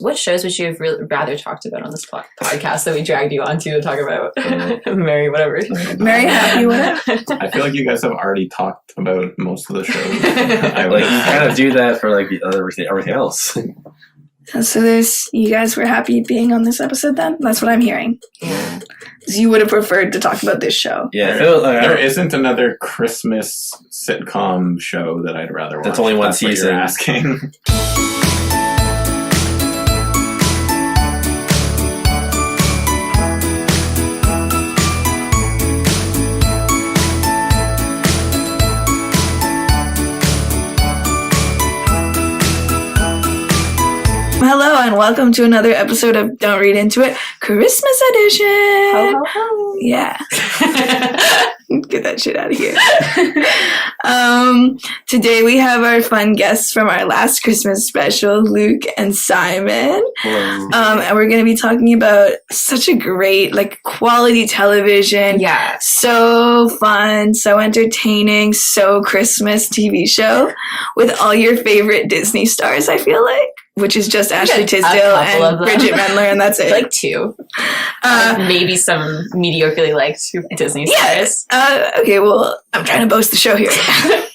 What shows would you have rather talked about on this podcast that we dragged you onto to talk about? Mary, whatever. Mary, happy whatever. I feel like you guys have already talked about most of the shows. Like you kind of do that for like everything else. So you guys were happy being on this episode then? That's what I'm hearing. Yeah. So you would have preferred to talk about this show. Yeah, there isn't another Christmas sitcom show that I'd rather watch. That's only one season. What you're asking. Hello and welcome to another episode of Don't Read Into It, Christmas edition. Ho, ho, ho. Yeah. Get that shit out of here. Today we have our fun guests from our last Christmas special, Luke and Simon. And we're going to be talking about such a great, quality television. Yeah. So fun, so entertaining, so Christmas TV show with all your favorite Disney stars, I feel like. Which is just Ashley Tisdale and Bridget Mendler, and that's it. Like two. Maybe some mediocrely liked Disney stars. Okay, well, I'm trying to boast the show here.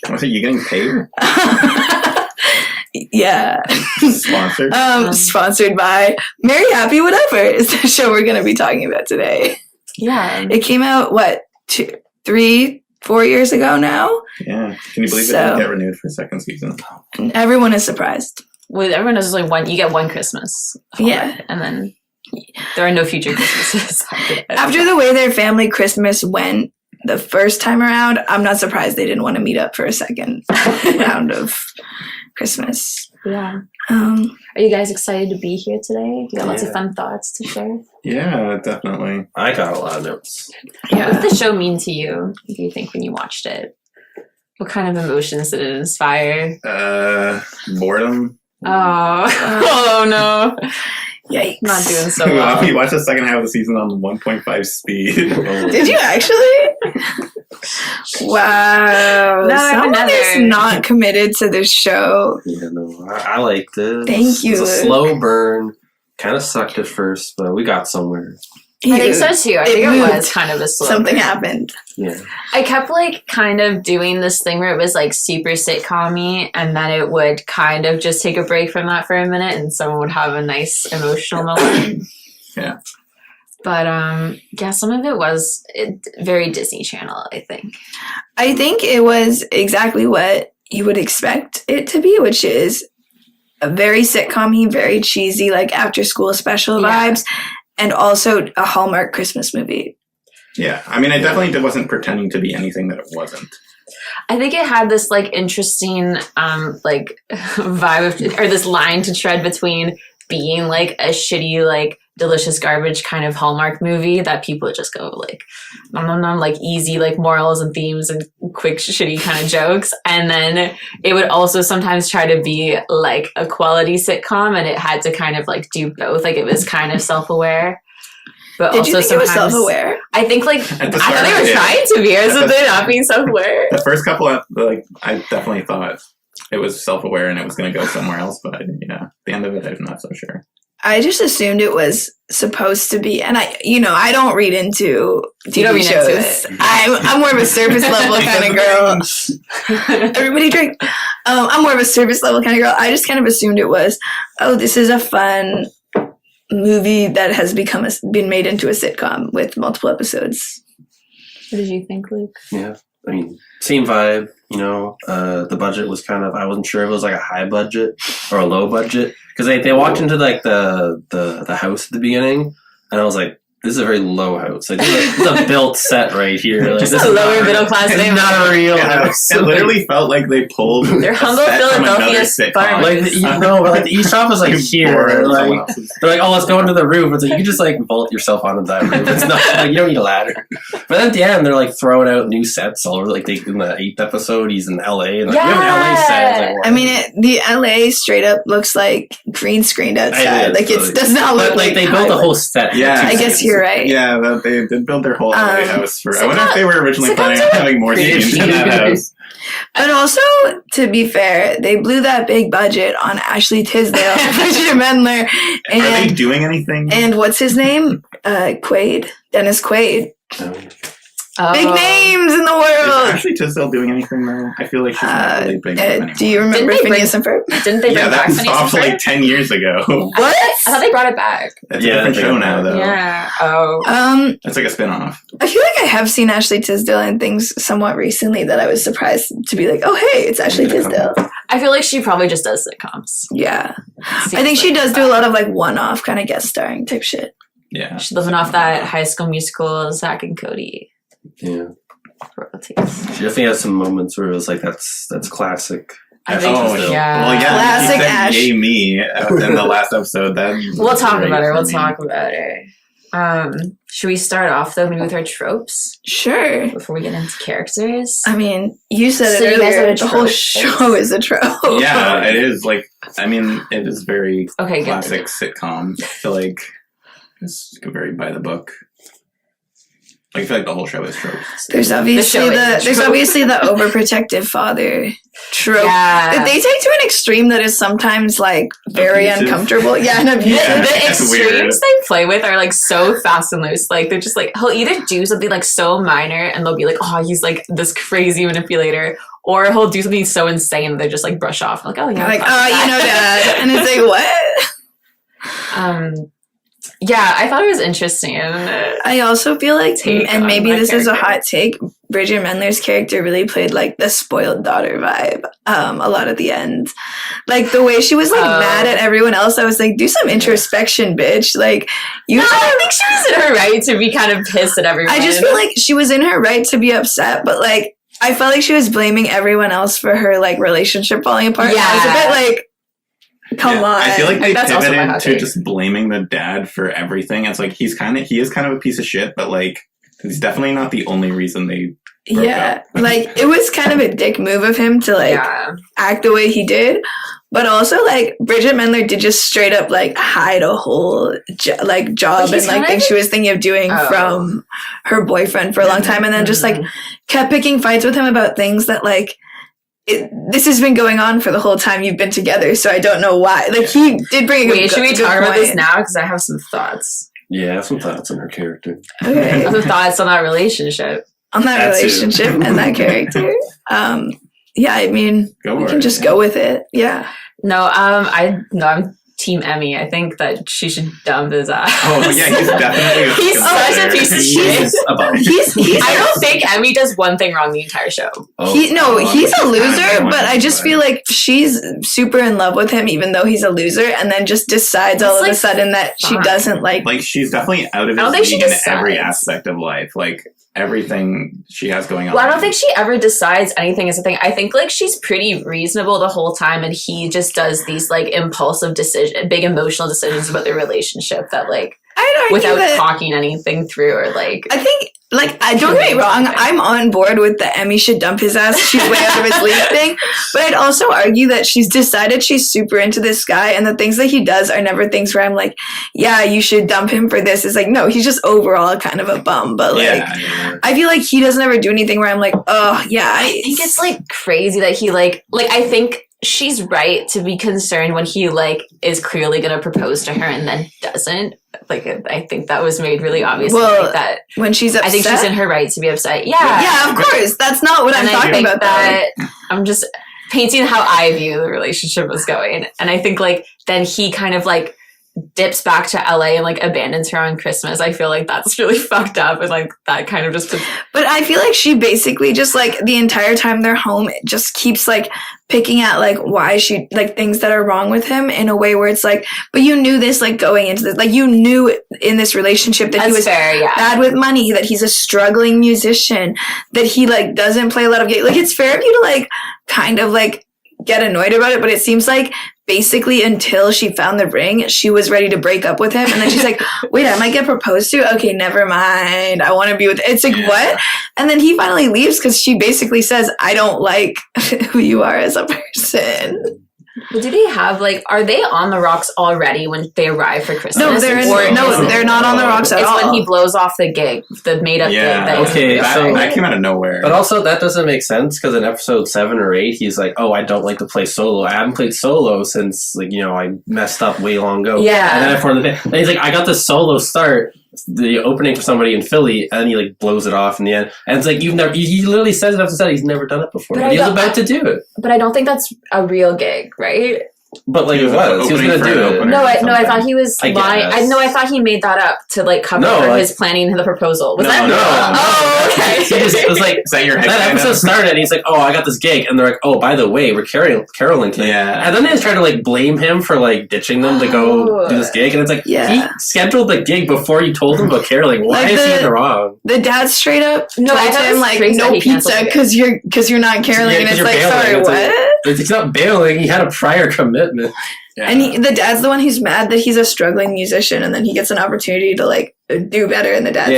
Are you getting paid? Yeah. Sponsored? Sponsored by Mary Happy Whatever is the show we're going to be talking about today. Yeah. It came out, 3-4 years ago now? Yeah. Can you believe it didn't get renewed for a second season? And everyone is surprised. Well, everyone knows you get one Christmas. Yeah. And then there are no future Christmases after that. After the way their family Christmas went the first time around, I'm not surprised they didn't want to meet up for a second round of Christmas. Yeah. Are you guys excited to be here today? You got lots of fun thoughts to share? Yeah, definitely. I got a lot of notes. Yeah. What did the show mean to you, do you think, when you watched it? What kind of emotions did it inspire? Boredom. Oh no. Yikes. Not doing so well. You watched the second half of the season on 1.5 speed. Did you actually? Wow. No, Someone is not committed to this show. Yeah, no, I liked it. Thank you, It was a Luke. slow burn. Kind of sucked at first, but we got somewhere. I think so too. I think it moved. was kind of a slow Something burn. happened. Yeah. I kept kind of doing this thing where it was super sitcom-y, and then it would kind of just take a break from that for a minute and someone would have a nice emotional moment. Yeah. But some of it was very Disney Channel, I think. I think it was exactly what you would expect it to be, which is a very sitcom-y, very cheesy, after school special vibes, and also a Hallmark Christmas movie. Yeah. I mean, I definitely wasn't pretending to be anything that it wasn't. I think it had this interesting vibe or this line to tread between being a shitty delicious garbage kind of Hallmark movie that people just go nom nom nom, easy morals and themes and quick shitty kind of jokes, and then it would also sometimes try to be a quality sitcom, and it had to kind of do both. It was kind of self-aware. But Did also you think it was self-aware? I think I thought they were trying to be, or is they not being self-aware? The first couple of I definitely thought it was self-aware and it was going to go somewhere else, but yeah, at the end of it, I'm not so sure. I just assumed it was supposed to be, and I don't read into TV shows. I'm more of a surface level kind of girl. Everybody drink. I'm more of a surface level kind of girl. I just kind of assumed it was, this is a fun movie that has been made into a sitcom with multiple episodes. What did you think, Luke? Yeah. I mean, same vibe, the budget was kind of, I wasn't sure if it was a high budget or a low budget. Because they walked into the house at the beginning, and I was like, this is a very low house. This is a built set right here. Just a lower middle class. It's not a real house. It literally felt like they pulled their humble Philadelphia farm. The eavesdrop was here. They're like, oh, let's go into the roof. It's you can just vault yourself onto that roof. It's not you don't need a ladder. But at the end, they're throwing out new sets all over. In the 8th episode, he's in LA, and we have an LA set. I mean, the LA straight up looks like green screened outside. It does not look like they built a whole set. Yeah, I guess you're right. Yeah, they did build their whole LA house for. I wonder if they were originally planning on having more scenes in that house. But also, to be fair, they blew that big budget on Ashley Tisdale, Bridget Mendler, Are they and doing anything? what's his name? Quaid. Dennis Quaid. Big names in the Is world. Ashley Tisdale doing anything though? I feel like she's not really big anymore. Do you remember Didn't they Phineas and Ferb? Didn't they bring Yeah, back that Phineas and stopped like Ferb? 10 years ago. What? I thought they brought it back. It's Yeah, a different they show bring it now, back. though. Yeah. Oh. It's like a spin-off. I feel like I have seen Ashley Tisdale in things somewhat recently that I was surprised to be like, oh, hey, it's Ashley Tisdale. I feel like she probably just does sitcoms. Yeah. I think she does do a lot of like one-off kind of guest starring type shit. Yeah. She's living off that High School Musical, Zach and Cody Yeah. royalties. She definitely has some moments where it was like, that's classic. I think, Oh, yeah. Well, yeah. Classic she said, Ash. "Yay me" in the last episode. That We'll talk great about her. for We'll me. talk about her. Should we start off though maybe with our tropes Sure. before we get into characters? I mean, you said So it you guys earlier. have a The whole trope. show is a trope. Yeah, it is. Like, I mean, it is very Okay, good. classic sitcom. I feel like it's very by the book. Like, I feel like the whole show is tropes. There's obviously show is a there's trope. obviously the overprotective father trope that Yeah. they take to an extreme that is sometimes like very Abusive. uncomfortable. Yeah, and abusive. Yeah. The That's weird. extremes they play with are like so fast and loose. Like they're just like he'll either do something like so minor and they'll be like, oh, he's like this crazy manipulator, or he'll do something so insane they just like brush off like, oh yeah, Like, fuck oh, you know, that. Dad, and it's like, what? Yeah, I thought it was interesting. I also feel like, Take and on maybe my this is a character. hot take, Bridget Mendler's character really played like the spoiled daughter vibe a lot at the end. Like the way she was like Oh. mad at everyone else, I was like, do some introspection, bitch. Like, you No, I think she was in her right to be kind of pissed at everyone. I just feel like she was in her right to be upset, but like, I felt like she was blaming everyone else for her like relationship falling apart. Yeah. I was a bit like, come Yeah, on. I feel like they That's also my pivoted hot to take. just blaming the dad for everything. It's like he is kind of a piece of shit, but like he's definitely not the only reason they broke yeah, up. like it was kind of a dick move of him to like yeah. act the way he did, but also like Bridget Mendler did just straight up like hide a whole job But and he's like kind thing of- she was thinking of doing Oh. from her boyfriend for a long time, and then just like Mhm. kept picking fights with him about things that like. This has been going on for the whole time you've been together, so I don't know why. Like he did bring a Wait, should we good talk about this point. now? Because I have some thoughts. Yeah, I have some thoughts on her character. I Okay. have some thoughts on that relationship. On that That too. relationship and that character. Yeah, I mean, Go we for can it, just yeah. go with it. Yeah. No, I'm Team Emmy. I think that she should dump his ass. Oh yeah, he's definitely a He's fucking such a player. piece of He's shit. about He's I don't think Emmy does one thing wrong the entire show. he's a I'm loser, kind of but I just feel like she's super in love with him, even though he's a loser, and then just decides all It's, of a like, sudden that she fine. doesn't like. Like she's definitely out of I don't his think she league in every decides. aspect of life. Like everything she has going on. Well, I don't think she ever decides anything is a thing. I think like she's pretty reasonable the whole time, and he just does these like impulsive big emotional decisions about their relationship that like I'd argue without that talking anything through or like. I think. Like, I don't get me wrong, I'm on board with the Emmy should dump his ass, she's way out of his league thing, but I'd also argue that she's decided she's super into this guy, and the things that he does are never things where I'm like, yeah, you should dump him for this. It's like, no, he's just overall kind of a bum, but like, Yeah. I feel like he doesn't ever do anything where I'm like, oh, yeah. I think it's like crazy that he like I think she's right to be concerned when he like is clearly going to propose to her and then doesn't. Like I think that was made really obvious. Well, like that. When she's upset. I think she's in her right to be upset. Yeah. Yeah, of course. That's not what And I'm I talking think about, that I'm just painting how I view the relationship was going. And I think like then he kind of like dips back to LA and like abandons her on Christmas. I feel like that's really fucked up, and like that kind of just But I feel like she basically just like the entire time they're home, it just keeps like picking at like why she like things that are wrong with him in a way where it's like, but you knew this like going into this, like you knew in this relationship that that's he was fair, yeah. bad with money, that he's a struggling musician, that he like doesn't play a lot of games. Like it's fair of you to like kind of like get annoyed about it, but it seems like basically until she found the ring, she was ready to break up with him, and then she's like, wait, I might get proposed to? Okay, never mind, I want to be with it's like, what? And then he finally leaves because she basically says, I don't like who you are as a person. But do they have are they on the rocks already when they arrive for Christmas? No, they're not on the rocks at all. It's when he blows off the gig, the made up gig. That came out of nowhere. But also, that doesn't make sense because in episode 7 or 8, he's like, "Oh, I don't like to play solo. I haven't played solo since I messed up way long ago." Yeah, and then he's like, "I got this solo start." The opening for somebody in Philly, and then he blows it off in the end. And it's he literally says it after that he's never done it before. But he was about to do it. But I don't think that's a real gig, right? But he was going to do it. No, I thought he was lying. I thought he made that up to cover his planning the proposal. Was that? No. Oh, okay. It was is that your head that episode started, and he's like, "Oh, I got this gig," and they're like, "Oh, by the way, we're caroling today." Yeah. And then they just try to blame him for ditching them to go do this gig, and it's he scheduled the gig before you told him about caroling. Why is he in the wrong? The dad straight up told him no pizza because you're not caroling, and it's sorry, what? He's not bailing. He had a prior commitment. Yeah. And the dad's the one who's mad that he's a struggling musician, and then he gets an opportunity to do better, and the dad's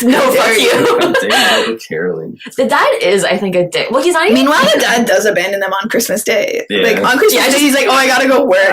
no, fuck you. Caroling. The dad is, I think, a dick. Well, he's not even... Meanwhile, the dad does abandon them on Christmas Day. Yeah. On Christmas Day, he's like, "Oh, I gotta go work."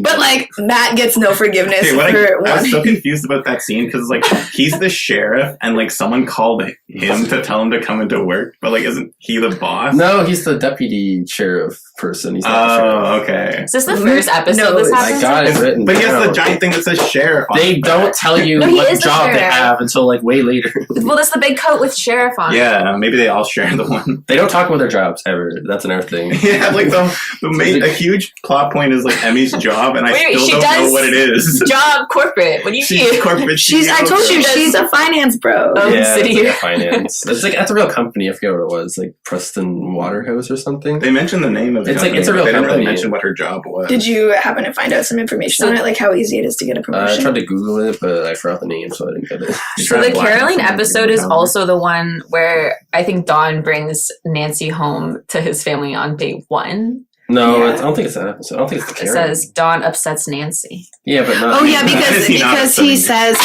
But Matt gets no forgiveness I was so confused about that scene because he's the sheriff, and someone called him to tell him to come into work, but isn't he the boss? No, he's the deputy sheriff person. He's not the sheriff. Okay. Is this the first episode this happens? I got it written. But he has the giant thing that says sheriff on They don't tell you what job they have until way later. Well, that's the big coat with sheriff on it. Yeah, maybe they all share the one. They don't talk about their jobs ever. That's another thing. Yeah, a huge plot point is Emmy's job, and I still don't know what it is. Job corporate. What do you mean? Corporate. I told you she's a finance bro. Yeah, it's a finance. It's that's a real company. I forget what it was, Preston Waterhouse or something. They mentioned the name of it. It's a real company. They didn't really mention what her job was. Did you happen to find out some information on it, how easy it is to get a promotion? I tried to Google it, but I forgot the name, so I didn't get it. So the caroling episode is also the one where I think Don brings Nancy home to his family on day 1. No, I don't think it's that episode. I don't think it's the caroling. It says Don upsets Nancy. Yeah, but not. Oh yeah, because he says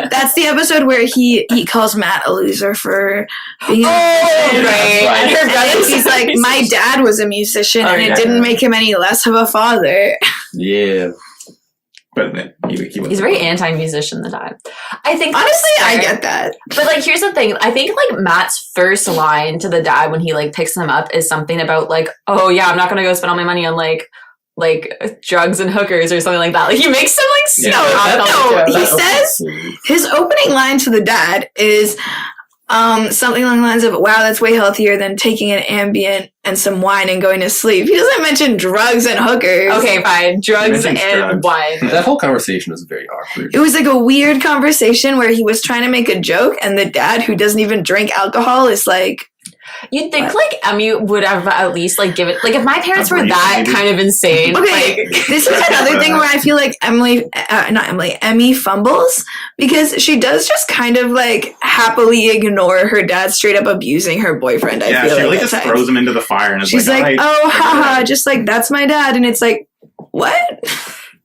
that's the episode where he calls Matt a loser for being right. And her brother, he's like, "My dad was a musician, and it didn't make him any less of a father." Yeah. But he's very anti-musician, the dad. I think honestly, I get that. But here's the thing. I think Matt's first line to the dad when he picks him up is something about "Oh yeah, I'm not gonna go spend all my money on drugs and hookers or something like that." He makes some he says his opening line to the dad is something along the lines of, "Wow, that's way healthier than taking an Ambien and some wine and going to sleep." He doesn't mention drugs and hookers. Okay, fine. Drugs and wine. That whole conversation was very awkward. It was a weird conversation where he was trying to make a joke, and the dad, who doesn't even drink alcohol, is you'd think Emmy would have at least give it if my parents were that kind of insane. Okay, this is another thing where I feel Emmy fumbles because she does just kind of happily ignore her dad straight up abusing her boyfriend. I feel she just throws him into the fire and she's "Oh, haha," just that's my dad, and it's what?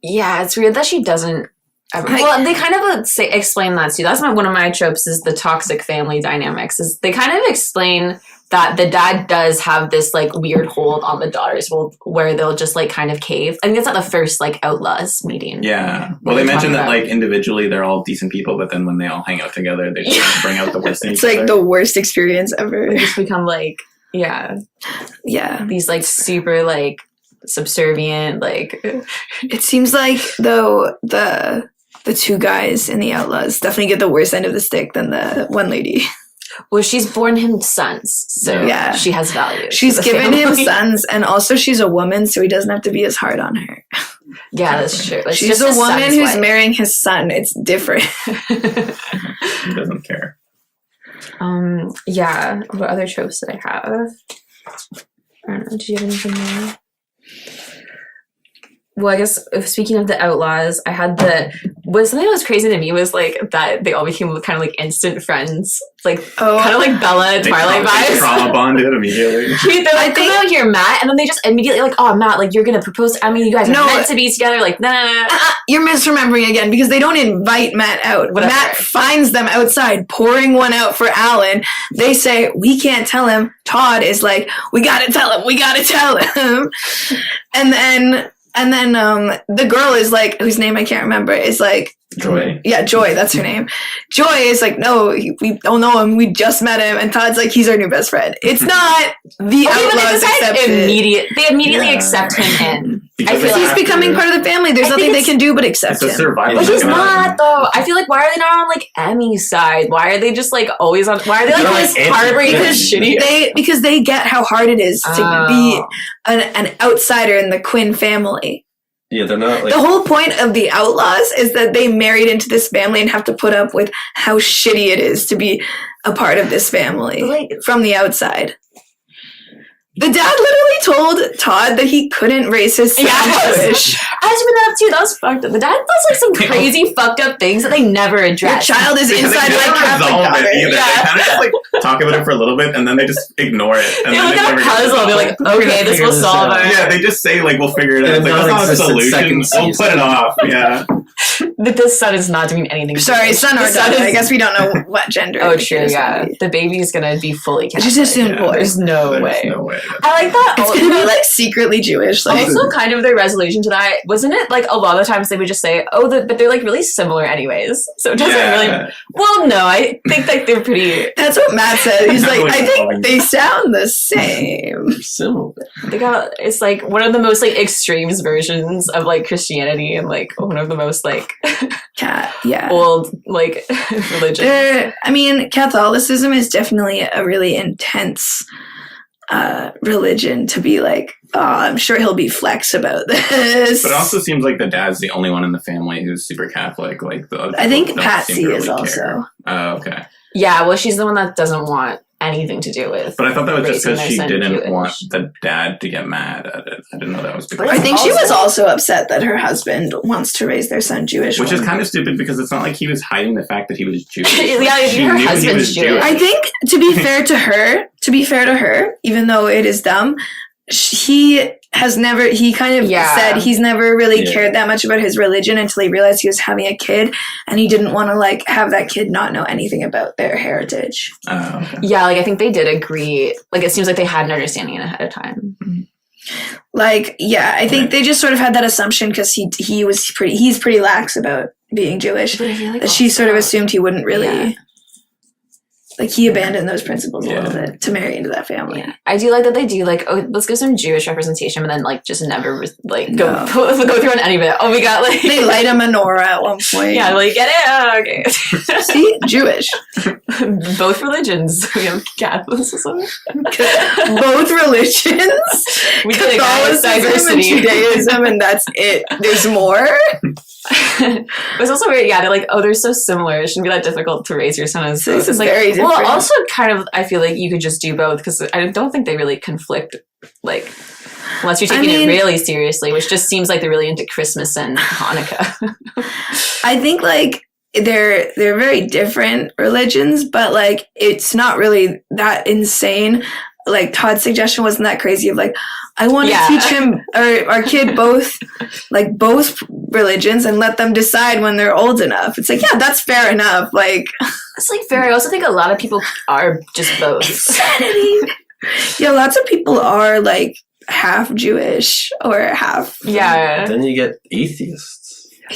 Yeah, it's weird that she doesn't. Well, they kind of explain that too. That's one of my tropes is the toxic family dynamics. Is they kind of explain that the dad does have this weird hold on the daughters, where they'll just kind of cave. I think it's at the first Outlaws meeting. Yeah. Well, they mentioned that individually they're all decent people, but then when they all hang out together, they just bring out the worst in each other. It's the worst experience ever. They just become these super subservient It seems though the two guys in the Outlaws definitely get the worst end of the stick than the one lady. Well, she's born him sons, so she has value. She's given him sons, and also she's a woman, so he doesn't have to be as hard on her. Yeah, that's true. She's a woman who's marrying his son. It's different. He doesn't care. Yeah. What other tropes did I have? I don't know. Did you have anything more? Well, I guess speaking of the Outlaws, I had something that was crazy to me was like that they all became kind of like instant friends, like Oh. kind of like Bella and Twilight They vibes. trauma bonded immediately. They're like, come out here, Matt, and then they just immediately like, oh, Matt, like you're gonna propose. I mean, you guys are No. meant to be together. Like, nah. You're misremembering again because they don't invite Matt out. Whatever. Matt finds them outside pouring one out for Alan. They say, we can't tell him. Todd is like, we gotta tell him. And then the girl is like, whose name I can't remember, is like, Joy. yeah, Joy, that's her name. Joy is like, no, we don't know him. We just met him. And Todd's like, he's our new best friend. It's not the outlaws accept it. They immediately Yeah. accept him in. Because I feel they like He's have becoming to- part of the family. There's I nothing think they it's- can do but accept It's a him. survival. But he's mechanism. not though. I feel like why are they not on like Emmy's side? Why are they just like always on? Why are they like They're this like harboring anti- this shitty? Because they get how hard it is to Oh. be an outsider in the Quinn family. Yeah, they're not like. The whole point of the Outlaws is that they married into this family and have to put up with how shitty it is to be a part of this family Like- from the outside. The dad literally told Todd that he couldn't raise his son Jewish. I was been that up too. That was fucked up. The dad does like some crazy fucked up things that they never Your address. child is Because inside they my never Catholic resolve daughter. it either. Yeah. They kind of just like talk about it for a little bit and then they just ignore it. And They then look they at a never get puzzle. They're resolved. like, okay, this will Figure this solve out. it. Yeah, they just say like we'll figure it out. It's like that's not a Non-existent solution. second We'll put it off. Yeah. That this son is not doing anything. Sorry, son or The son daughter. is- I guess we don't know what gender. Oh, the kid true. is gonna Yeah, be. the baby's gonna be fully Catholic. Just assume Yeah. boy. There's no There's way. no way. I like that. It's gonna be like secretly Jewish. Like, Also, kind of their resolution to that wasn't it? Like a lot of the times they would just say, "Oh, but they're like really similar, anyways." So it doesn't really. Well, no, I think like they're pretty. that's what Matt said. He's like, Really I think following. they sound the same. Similar. They got it's like one of the most like extremes versions of like Christianity and like one of the most like Cat, yeah. old like religion. I mean, Catholicism is definitely a really intense religion to be like, oh, I'm sure he'll be flex about this. But it also seems like the dad's the only one in the family who's super Catholic. Like the other I think people don't seem Patsy to is really also. care. Oh, okay. Yeah, well, she's the one that doesn't want anything to do with. But I thought that was just raising because their she son didn't Jewish. want the dad to get mad at it. I didn't know that was because. I think she Also- was also upset that her husband wants to raise their son Jewish. Which is when- kind of stupid because it's not like he was hiding the fact that he was Jewish. Like, Yeah, if she her knew he husband's was Jewish. I think to be fair to her, even though it is dumb, he kind of Yeah. said he's never really Yeah. cared that much about his religion until he realized he was having a kid, and he didn't want to like have that kid not know anything about their heritage. Oh, okay. Yeah, like I think they did agree. Like it seems like they had an understanding ahead of time. Like, yeah, I think Right. they just sort of had that assumption because he's pretty lax about being Jewish. But I feel like That she sort of assumed he wouldn't really. Yeah. Like he abandoned those principles a little Yeah. bit to marry into that family. Yeah. I do like that they do like, oh, let's give some Jewish representation, but then like just never like go No. go through on any of it. Oh, we got like They light a menorah at one point. yeah, like get it. Oh, okay. See, Jewish. Both religions. We have Catholicism. Both religions. We did it, guys. Catholicism and Diversity. Judaism, and that's it. There's more. But it's also weird, yeah, they're like, oh, they're so similar. It shouldn't be that difficult to raise your son as both. This is It's like, very well, different. also kind of, I feel like you could just do both because I don't think they really conflict, like, unless you're taking it really seriously, which just seems like they're really into Christmas and Hanukkah. I think like they're very different religions, but like it's not really that insane. Like Todd's suggestion wasn't that crazy of like, I want to Yeah. teach him or our kid both religions and let them decide when they're old enough. It's like, yeah, that's fair enough. Like It's like fair. I also think a lot of people are just both. insanity. Yeah, lots of people are like half Jewish or half. Yeah. Then you get atheists.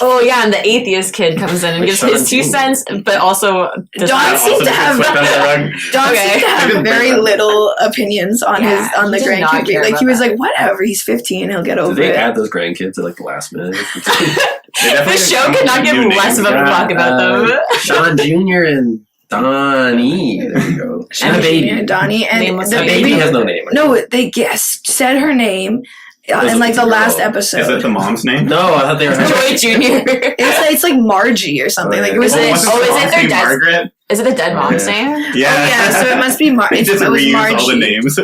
Oh, yeah, and the atheist kid comes in and Like gives his 2 17. cents, but also does Don not. seems to have Swept under the rug. Don Okay. seems to I have didn't very think about little opinions on Yeah, on the he did not grandkid. care Like he about was that. like, whatever, he's 15, he'll get Did over they it. add those grandkids at like the last minute? They The definitely show come could up not with give new less of names. a fuck about them. Sean Jr. and Donnie. There you go. And the baby. And Donnie and Nameless the The baby. baby has no name. No, they said her name in like it's the a last girl. episode. Is it the mom's name? No, I thought they were. Joy Jr. It's like Margie or something. Like it was Oh, like, Wasn't oh, the is it mom's their name dad's- Margaret? Is it the dead mom's Yeah. name? Yeah. Oh, yeah, so it must be They just it was reuse Margie. all the names.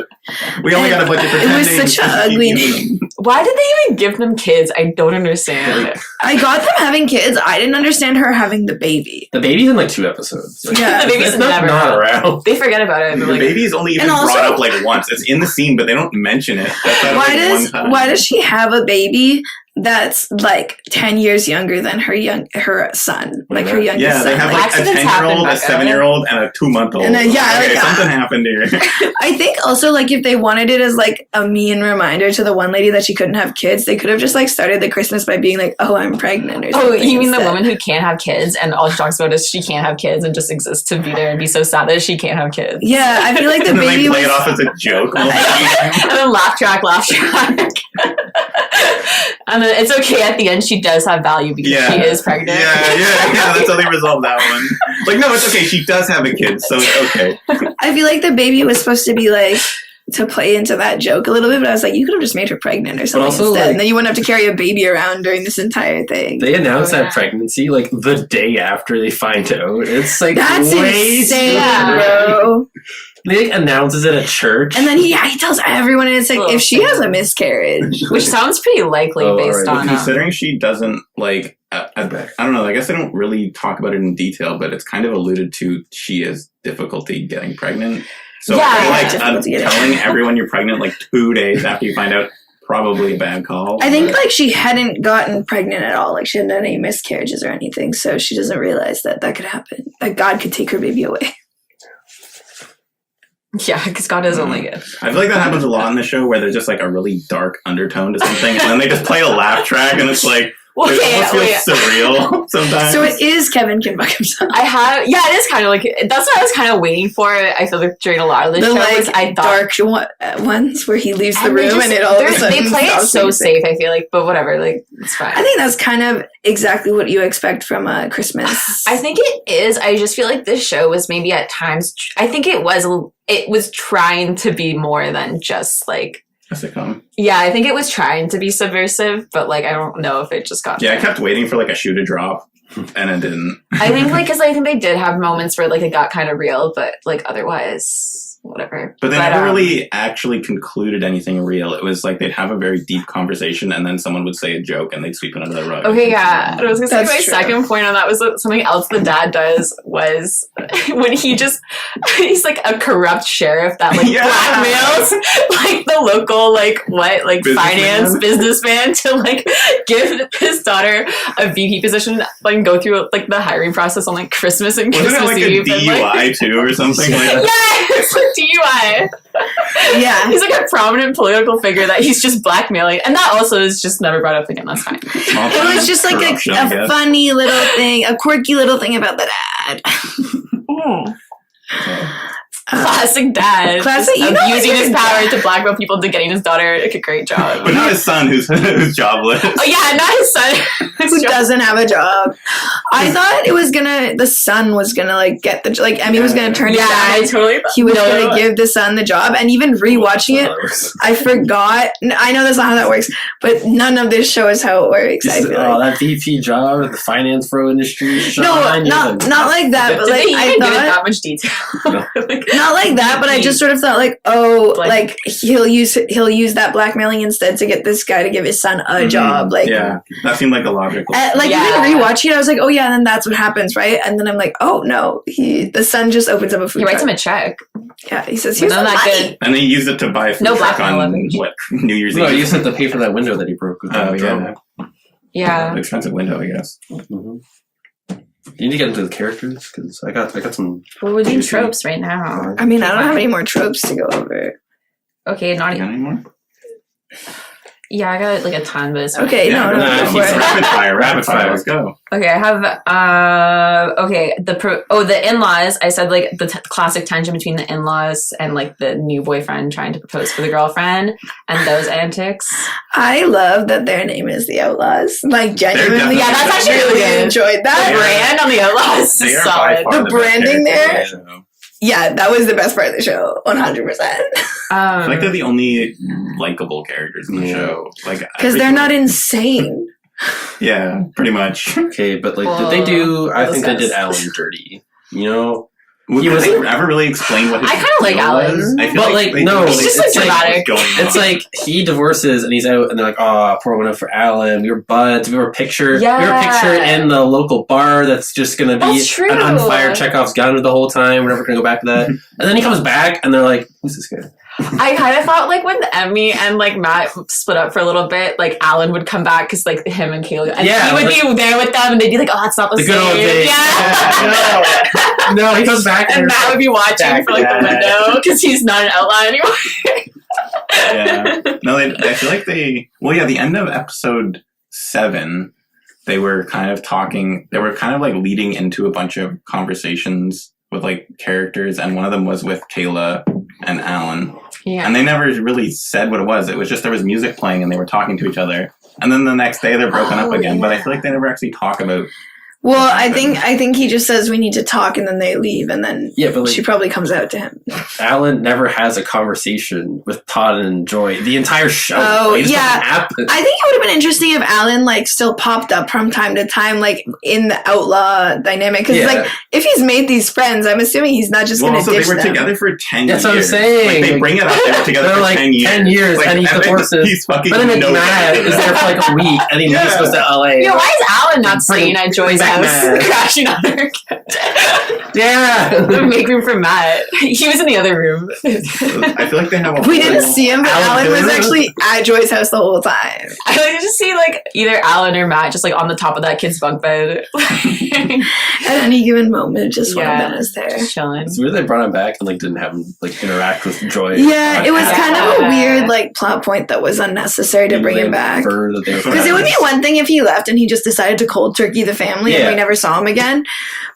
We only got a budget for 10 It was names. such an ugly name. Why did they even give them kids? I don't understand. I got them having kids. I didn't understand her having the baby. The baby's in like 2 episodes. Like, Yeah. The baby's it's not never around. They forget about it. The They're like, baby's only even And also- brought up like once. It's in the scene, but they don't mention it. That's not, like, one time. Why does she have a baby that's like 10 years younger than her son? Like her youngest Yeah, son. they have Like, like a Accidents 10-year-old, happen, a 7-year-old, and a 2-month-old. And then, yeah, okay, like, something happened here. I think also like if they wanted it as like a mean reminder to the one lady that she couldn't have kids, they could have just like started the Christmas by being like, "Oh, I'm pregnant," or oh, something. you mean the instead. woman who can't have kids and all she talks about is she can't have kids and just exists to be there and be so sad that she can't have kids? Yeah, I feel like the And then baby they play was. it off as a joke. And then laugh track. And then it's okay at the end. She does have value because Yeah. she is pregnant. Yeah. That's how they resolve that one. Like, no, it's okay. She does have a kid, so it's okay. I feel like the baby was supposed to be like to play into that joke a little bit, but I was like, you could have just made her pregnant or something also, instead, like- and then you wouldn't have to carry a baby around during this entire thing. They announced Oh, yeah. that pregnancy like the day after they find out. It's like That's way insane, Yeah. bro. They like, announces it at church. And then he tells everyone, and it's like, Oh, if she has a miscarriage, Which sounds pretty likely Oh, based alright. on. Considering she doesn't, like, I don't know, I guess they don't really talk about it in detail, but it's kind of alluded to she has difficulty getting pregnant. So Yeah. I feel Difficulty like getting telling everyone you're pregnant like 2 days after you find out, probably a bad call. I think but- like she hadn't gotten pregnant at all, like she hadn't had any miscarriages or anything, so she doesn't realize that could happen, that God could take her baby away. Yeah, because God is only good. I feel like that happens a lot in the show where there's just like a really dark undertone to something, and then they just play a laugh track, and it's like it almost feels surreal sometimes. So it is Kevin Kim Buckham's son. it is kind of like, that's what I was kind of waiting for. I feel like during a lot of the show The was, I thought. dark ones where he leaves the And they room just- and it all of a they sudden play it stops so music. safe, I feel like, but whatever, like, it's fine. I think that's kind of exactly what you expect from a Christmas. I think it is. I just feel like this show was maybe at times, I think it was trying to be more than just like, a sitcom. yeah, I think it was trying to be subversive, but like, I don't know if it just got Yeah, I there. kept waiting for like a shoe to drop, and it didn't. I think like, because I think they did have moments where like it got kind of real, but like otherwise, whatever. But they never really actually concluded anything real. It was like they'd have a very deep conversation, and then someone would say a joke, and they'd sweep it under the rug. Okay, yeah. And I was gonna say That's my true. second point on that was that something else the dad does was when he's like a corrupt sheriff that like Yeah. blackmails like the local finance businessman to like give his daughter a VP position, like go through like the hiring process on like Christmas and Wasn't it Christmas like a Eve. and, DUI too, or something? Like, yeah, it's like DUI. Yeah. He's like a prominent political figure that he's just blackmailing, and that also is just never brought up again. That's fine. It was just like corruption, I a guess. funny little thing, a quirky little thing about the dad. Classic dad. Classic- Just you know using what his your power dad- to blackmail people to getting his daughter like a great job. But not his son, who's jobless. Oh yeah, not his son. Who doesn't have a job? I thought the son was gonna like get the like Emmy was gonna turn Yeah, it down. I totally. He was No, gonna give the son the job, and even rewatching it, I forgot. I know that's not how that works, but none of this shows how it works. I feel like. that VP job at the finance pro industry. No, Sean, not you're like that, but Did like they I even give it thought. that much detail? Like, Not like that, but I just sort of thought like, oh, Like- like he'll use that blackmailing instead to get this guy to give his son a job. Like, Yeah, that seemed like a logical. Yeah. even rewatching it, I was like, oh yeah, then that's what happens, right? And then I'm like, oh no, the son just opens up a food he writes truck. him a check. Yeah, he says, here's None the of that money. good. And they used it to buy a food No truck blackmail on leverage. New Year's No, Eve. you used to pay for that window that he broke with Oh, the yeah. Yeah. Expensive window, I guess. Mm-hmm. You need to get into the characters because I got some. Well, we're doing Juicy. tropes right now. I mean, I don't have any more tropes to go over. Okay, not You got any more? yeah. I got like a ton, but it's fine. Okay, no, nah, go keep for it. rapid fire. Let's go. Okay, I have the in-laws. I said like the classic tension between the in-laws and like the new boyfriend trying to propose for the girlfriend and those antics. I love that their name is the Outlaws. Like genuinely, definitely- Yeah, that's actually really good. enjoyed The that. brand on the outlaws They is are by solid. far The best branding characters there? in the show. Yeah, that was the best part of the show, 100%. I feel like they're the only likable characters in the Yeah. show. Like Because they're not insane. Yeah, pretty much. Okay, but like, Well, did they do? I those think they did guys. Alan dirty. You know, Was they ever really explain what his I kind of like deal Alan. was? I feel But, like, like, no, he's just, like, dramatic. It's like he divorces and he's out and they're like, oh, poor one for Alan. We were buds. We were pictured in the local bar that's just going to be That's true. an unfired Chekhov's gun the whole time. We're never going to go back to that. And then he comes back and they're like, who's this guy? I kind of thought like when Emmy and like Matt split up for a little bit, like Alan would come back because like him and Kayla, and he would be there with them, and they'd be like, "Oh, it's not the same." Good old days. Yeah. No, he comes back and Matt would be watching for like the window because he's not an outlaw anymore. Yeah. No, I feel like the end of episode 7, they were kind of talking. They were kind of like leading into a bunch of conversations with like characters, and one of them was with Kayla and Alan. Yeah. And they never really said what it was. It was just there was music playing and they were talking to each other. And then the next day they're broken up again. Yeah. But I feel like they never actually talk about. Well, I think he just says we need to talk, and then they leave, and then but like, she probably comes out to him. Alan never has a conversation with Todd and Joy the entire show. Oh, like, yeah. I think it would have been interesting if Alan like still popped up from time to time, like in the outlaw dynamic. Because like if he's made these friends, I'm assuming he's not just going to ditch them. They were together for 10 years. That's what I'm saying. Like they bring it up. They were together for like 10 years. 10 years, like, and he divorces. But then Matt is there for like a week, and he leaves, goes to LA. Yeah, why is Alan not staying at Joy's house? Crashing on her. Yeah. Make room for Matt. He was in the other room. I feel like they have we didn't see him, but Alan was actually at Joy's house the whole time. I like to just see like either Alan or Matt just like on the top of that kid's bunk bed. At any given moment, just one of them is there. Just chilling. It's weird they brought him back and like didn't have him like interact with Joy. Yeah, it was kind of a weird like plot point that was unnecessary to bring him back. Because it would be one thing if he left and he just decided to cold turkey the family and we never saw him again.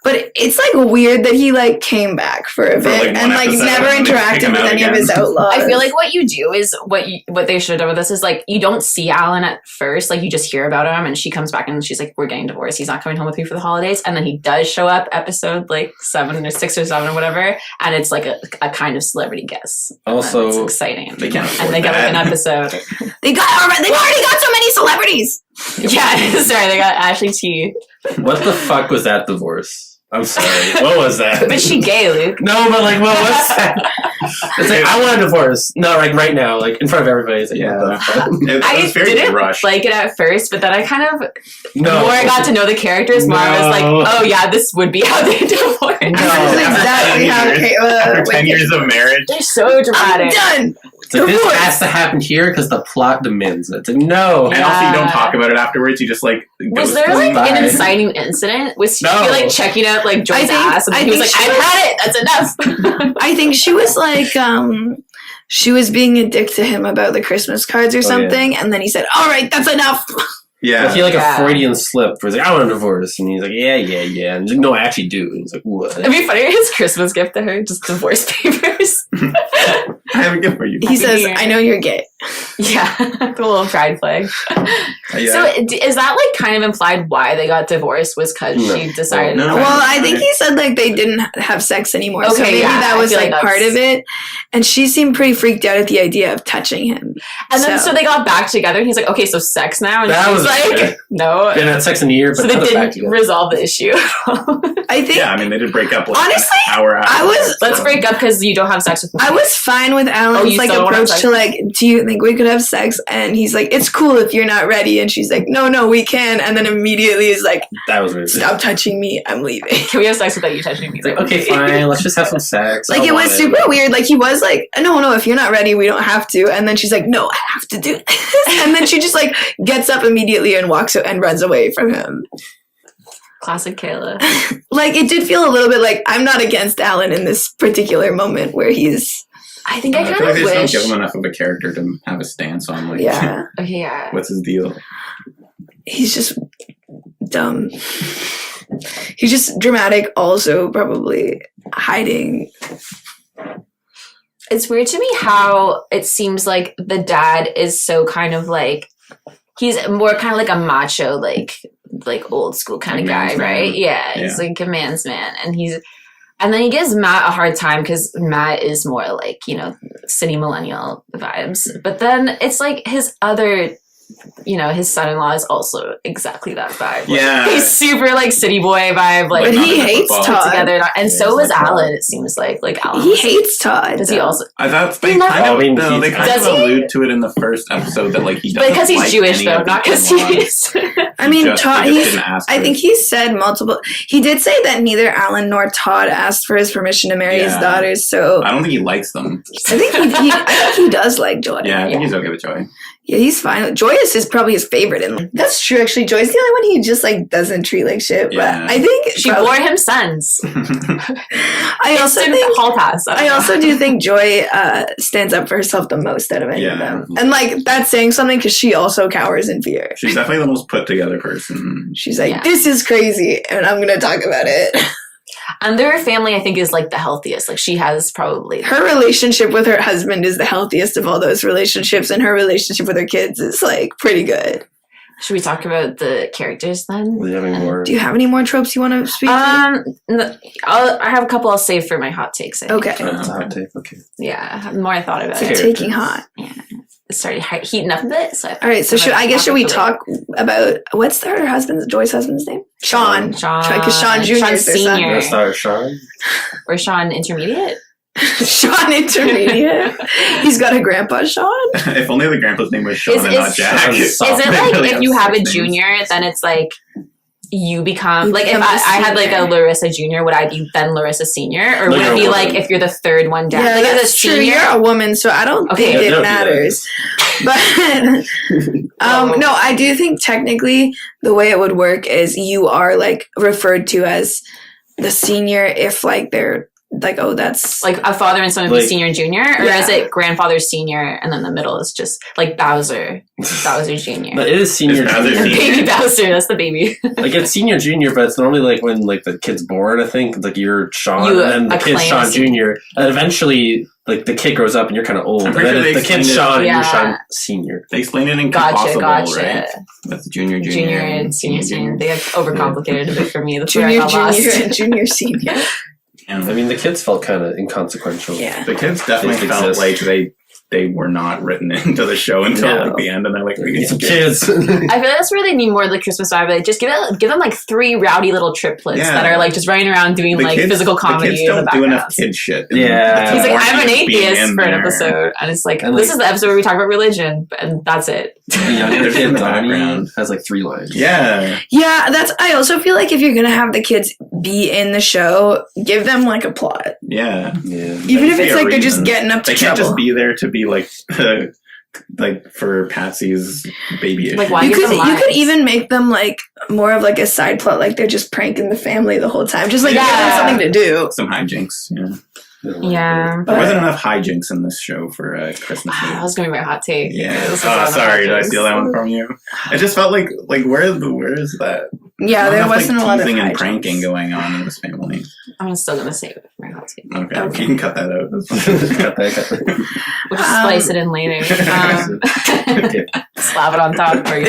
But it's like weird that he like came back for a bit and like never interacted with any of his outlaws. I feel like what you do is what they should have done with this is like you don't see Alan at first, like you just hear about him and she comes back and she's like, we're getting divorced, he's not coming home with me for the holidays, and then he does show up episode like 7 or 6 or 7 or whatever, and it's like a kind of celebrity guess. Also, it's exciting. They can't afford and they get like an episode. They've already got so many celebrities. Yeah, sorry, they got Ashley T. What the fuck was that divorce? I'm sorry. What was that? But she gay, Luke. No, but like, what was that? It's like, I want a divorce. No, like right now, like in front of everybody. It's like, I didn't like it at first, but then I kind of, the more I got to know the characters, more I was like, oh yeah, this would be how they divorce. This is exactly how After 10 years of marriage. They're so dramatic. I'm done. So this has to happen here because the plot demands it. It's like, no. And also, you don't talk about it afterwards. You just like. Was there like an inciting incident? Was she like checking out like Joy's ass? And he was like, I've had it. That's enough. I think she was like, she was being a dick to him about the Christmas cards or something, and then he said, "All right, that's enough." Yeah, he like a Freudian slip where he's like, I want a divorce, and he's like, yeah, and he's like, no, I actually do. And he's like, what? It'd be funny. His Christmas gift to her, just divorce papers. I have a gift for you. He says, "I know you're gay." Yeah, the little pride flag. Yeah. So is that like kind of implied why they got divorced was because she decided? No. Well, I think he said like they didn't have sex anymore, so maybe that was like part of it. And she seemed pretty freaked out at the idea of touching him. And then so they got back together, and he's like, "Okay, so sex now," and that she's like, "No." They had sex in a year, but so they didn't resolve the issue. I think. Yeah, I mean they did break up. Like, honestly, an hour after. Let's break up because you don't have sex with me. I was fine with Alan's like approach to like, do you think we could have sex? And he's like, it's cool if you're not ready. And she's like, no, we can. And then immediately is like, that was weird. Stop touching me. I'm leaving. Can we have sex without you touching me? Like, okay, fine. Let's just have some sex. Like, it was super weird. Like, he was like, no, if you're not ready, we don't have to. And then she's like, no, I have to do this. And then she just like gets up immediately and walks and runs away from him. Classic Kayla. Like, it did feel a little bit like I'm not against Alan in this particular moment where he's. I think I kind of like they wish. just don't give him enough of a character to have a stance on. Like, Yeah. What's his deal? He's just dumb. He's just dramatic, also probably hiding. It's weird to me how it seems like the dad is so kind of like, he's more kind of like a macho, like old school kind of guy, right? Yeah, he's like a man's man. And then he gives Matt a hard time because Matt is more like, city millennial vibes. But then it's like his other you know, his son-in-law is also exactly that vibe. Like, Yeah. he's super like city boy vibe. Like, But he not hates football. Todd. together, and Yeah, so he's was like Alan. Todd. It seems like Alan. He was- hates Todd. Does he though. also? I thought they He never- kind I mean, of, no, they he- kind Does of he? allude to it in the first episode that like he But doesn't because he's like Jewish, any though, of not the because in-laws. he's. I mean, Just- Todd. they just didn't ask I for think it. he said multiple. He did say that neither Alan nor Todd asked for his permission to marry his Yeah. daughters. So I don't think he likes them. I think he does like Joy. Yeah, I think he's okay with Joy. Yeah, he's fine. Joy is probably his favorite, and that's true. Actually, Joy's the only one he just like doesn't treat like shit. Yeah. But I think She bore him sons. I also Instant think. hall pass. I also do think Joy stands up for herself the most out of any of Yeah. them, and like that's saying something because she also cowers in fear. She's definitely the most put together person. She's like, Yeah. "This is crazy," and I'm gonna talk about it. And their family, I think, is like the healthiest. Like she has probably Her relationship with her husband is the healthiest of all those relationships, and her relationship with her kids is like pretty good. Should we talk about the characters then? Do you have any more? Do you have any more tropes you want to speak to? I have a couple I'll save for my hot takes. I think. Okay. That's a hot take. Okay. Yeah, the more I thought about Okay. it, Taking hot. it started heating up a bit. So All right, so should we talk about what's her husband's Joy's husband's name? Sean. Sean, Because Sean Jr. Sean is their son. Senior. Wanna start Sean? or Sean Intermediate? Sean Intermediate. He's got a grandpa Sean. If only the grandpa's name was Sean Is- and is- not Jack. Sean's Is soft. it They like really if have you have a sex names. junior, then it's like you become You like become if the I had like a senior. Larissa Junior, would I be then Larissa Senior, or No, would it you're be a like woman. if you're the third one down? Yeah, like as a that's true. senior, You're a woman, so I don't Okay. think Yeah, it don't do matters. But Oh. no, I do think technically the way it would work is you are like referred to as the senior if like they're like, oh, that's like a father and son would be Like- senior and junior, or Yeah. is it grandfather senior and then the middle is just like Bowser Junior, No, it is senior It's Bowser junior. Senior. baby Bowser, that's the baby. Like it's senior junior, but it's normally like when like the kid's born. I think like you're Sean, You and then the kid's acclaim Sean senior. Junior, and eventually like the kid grows up and you're kind of old. I'm And pretty then sure if they the kid's explained it- Sean, and Yeah. you're Sean Senior. They explained it in Gotcha, Impossible, gotcha. right? That's junior, Junior and senior. They have overcomplicated a bit for me. That's where I junior, got junior, lost. and junior, senior. I mean, the kids felt kind of inconsequential. Yeah. The kids definitely They felt exist. like they were not written into the show until No. like the end, and they're like, we need These some kids. I feel like that's where they need more of the Christmas vibe. Like, just give them like 3 rowdy little triplets Yeah. that are like just running around doing like physical comedy The kids in the don't do background. enough kid shit. Yeah. He's like, More I'm an kids being atheist in for an there. episode, and it's like And, this like- is the episode where we talk about religion, and that's it. The younger They're just in kid, the Donnie, background. has like 3 lines. Yeah, Yeah, I also feel like if you're gonna have the kids be in the show, give them like a plot. yeah. Yeah. Even if Be it's a like they're just reason. getting up to They can't trouble. just be there to be like like for Patsy's baby issue. Like, why You give could them you could lines? even make them like more of like a side plot, like they're just pranking the family the whole time. Just like give Yeah. them something to do. Some hijinks. Yeah, Yeah. there wasn't enough hijinks in this show for Christmas. That Eve. was gonna be my hot take. Yeah. This was Oh, one of the sorry. hot Did I takes. steal that one from you? It just felt like where is that? Yeah, Not there enough, wasn't like, a lot of teasing and hijinks. pranking going on in this family. I'm still gonna save it for my hot take. Okay, Okay. you can cut that out. That's fine. Cut that. We'll just splice it in later. Okay. Slap it on top. For you.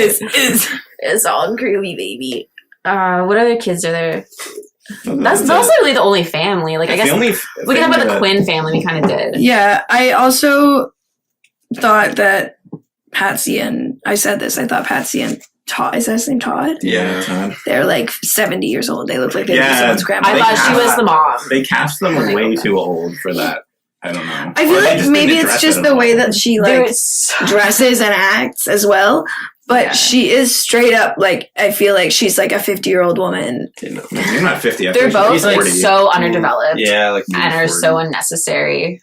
It's all groovy, baby. What other kids are there? That's really the only family. Like I guess the only we can talk about the that- Quinn family. We kind of did. Yeah, I also thought that Patsy and I thought Patsy and Todd, is that his name Todd? Yeah, Todd. They're like 70 years old. They look like they're Yeah, someone's grandma. I They thought she have- was the mom. They cast them Oh my way God. too old for that. I don't know. I feel Or they like just maybe didn't it's dress just it the at way all. that she There like is- dresses and acts as well. But Yeah. she is straight up like I feel like she's like a 50-year-old woman. Okay, no. You're not 50. I They're think both she's like 40. so underdeveloped Yeah, like and are 40. so unnecessary.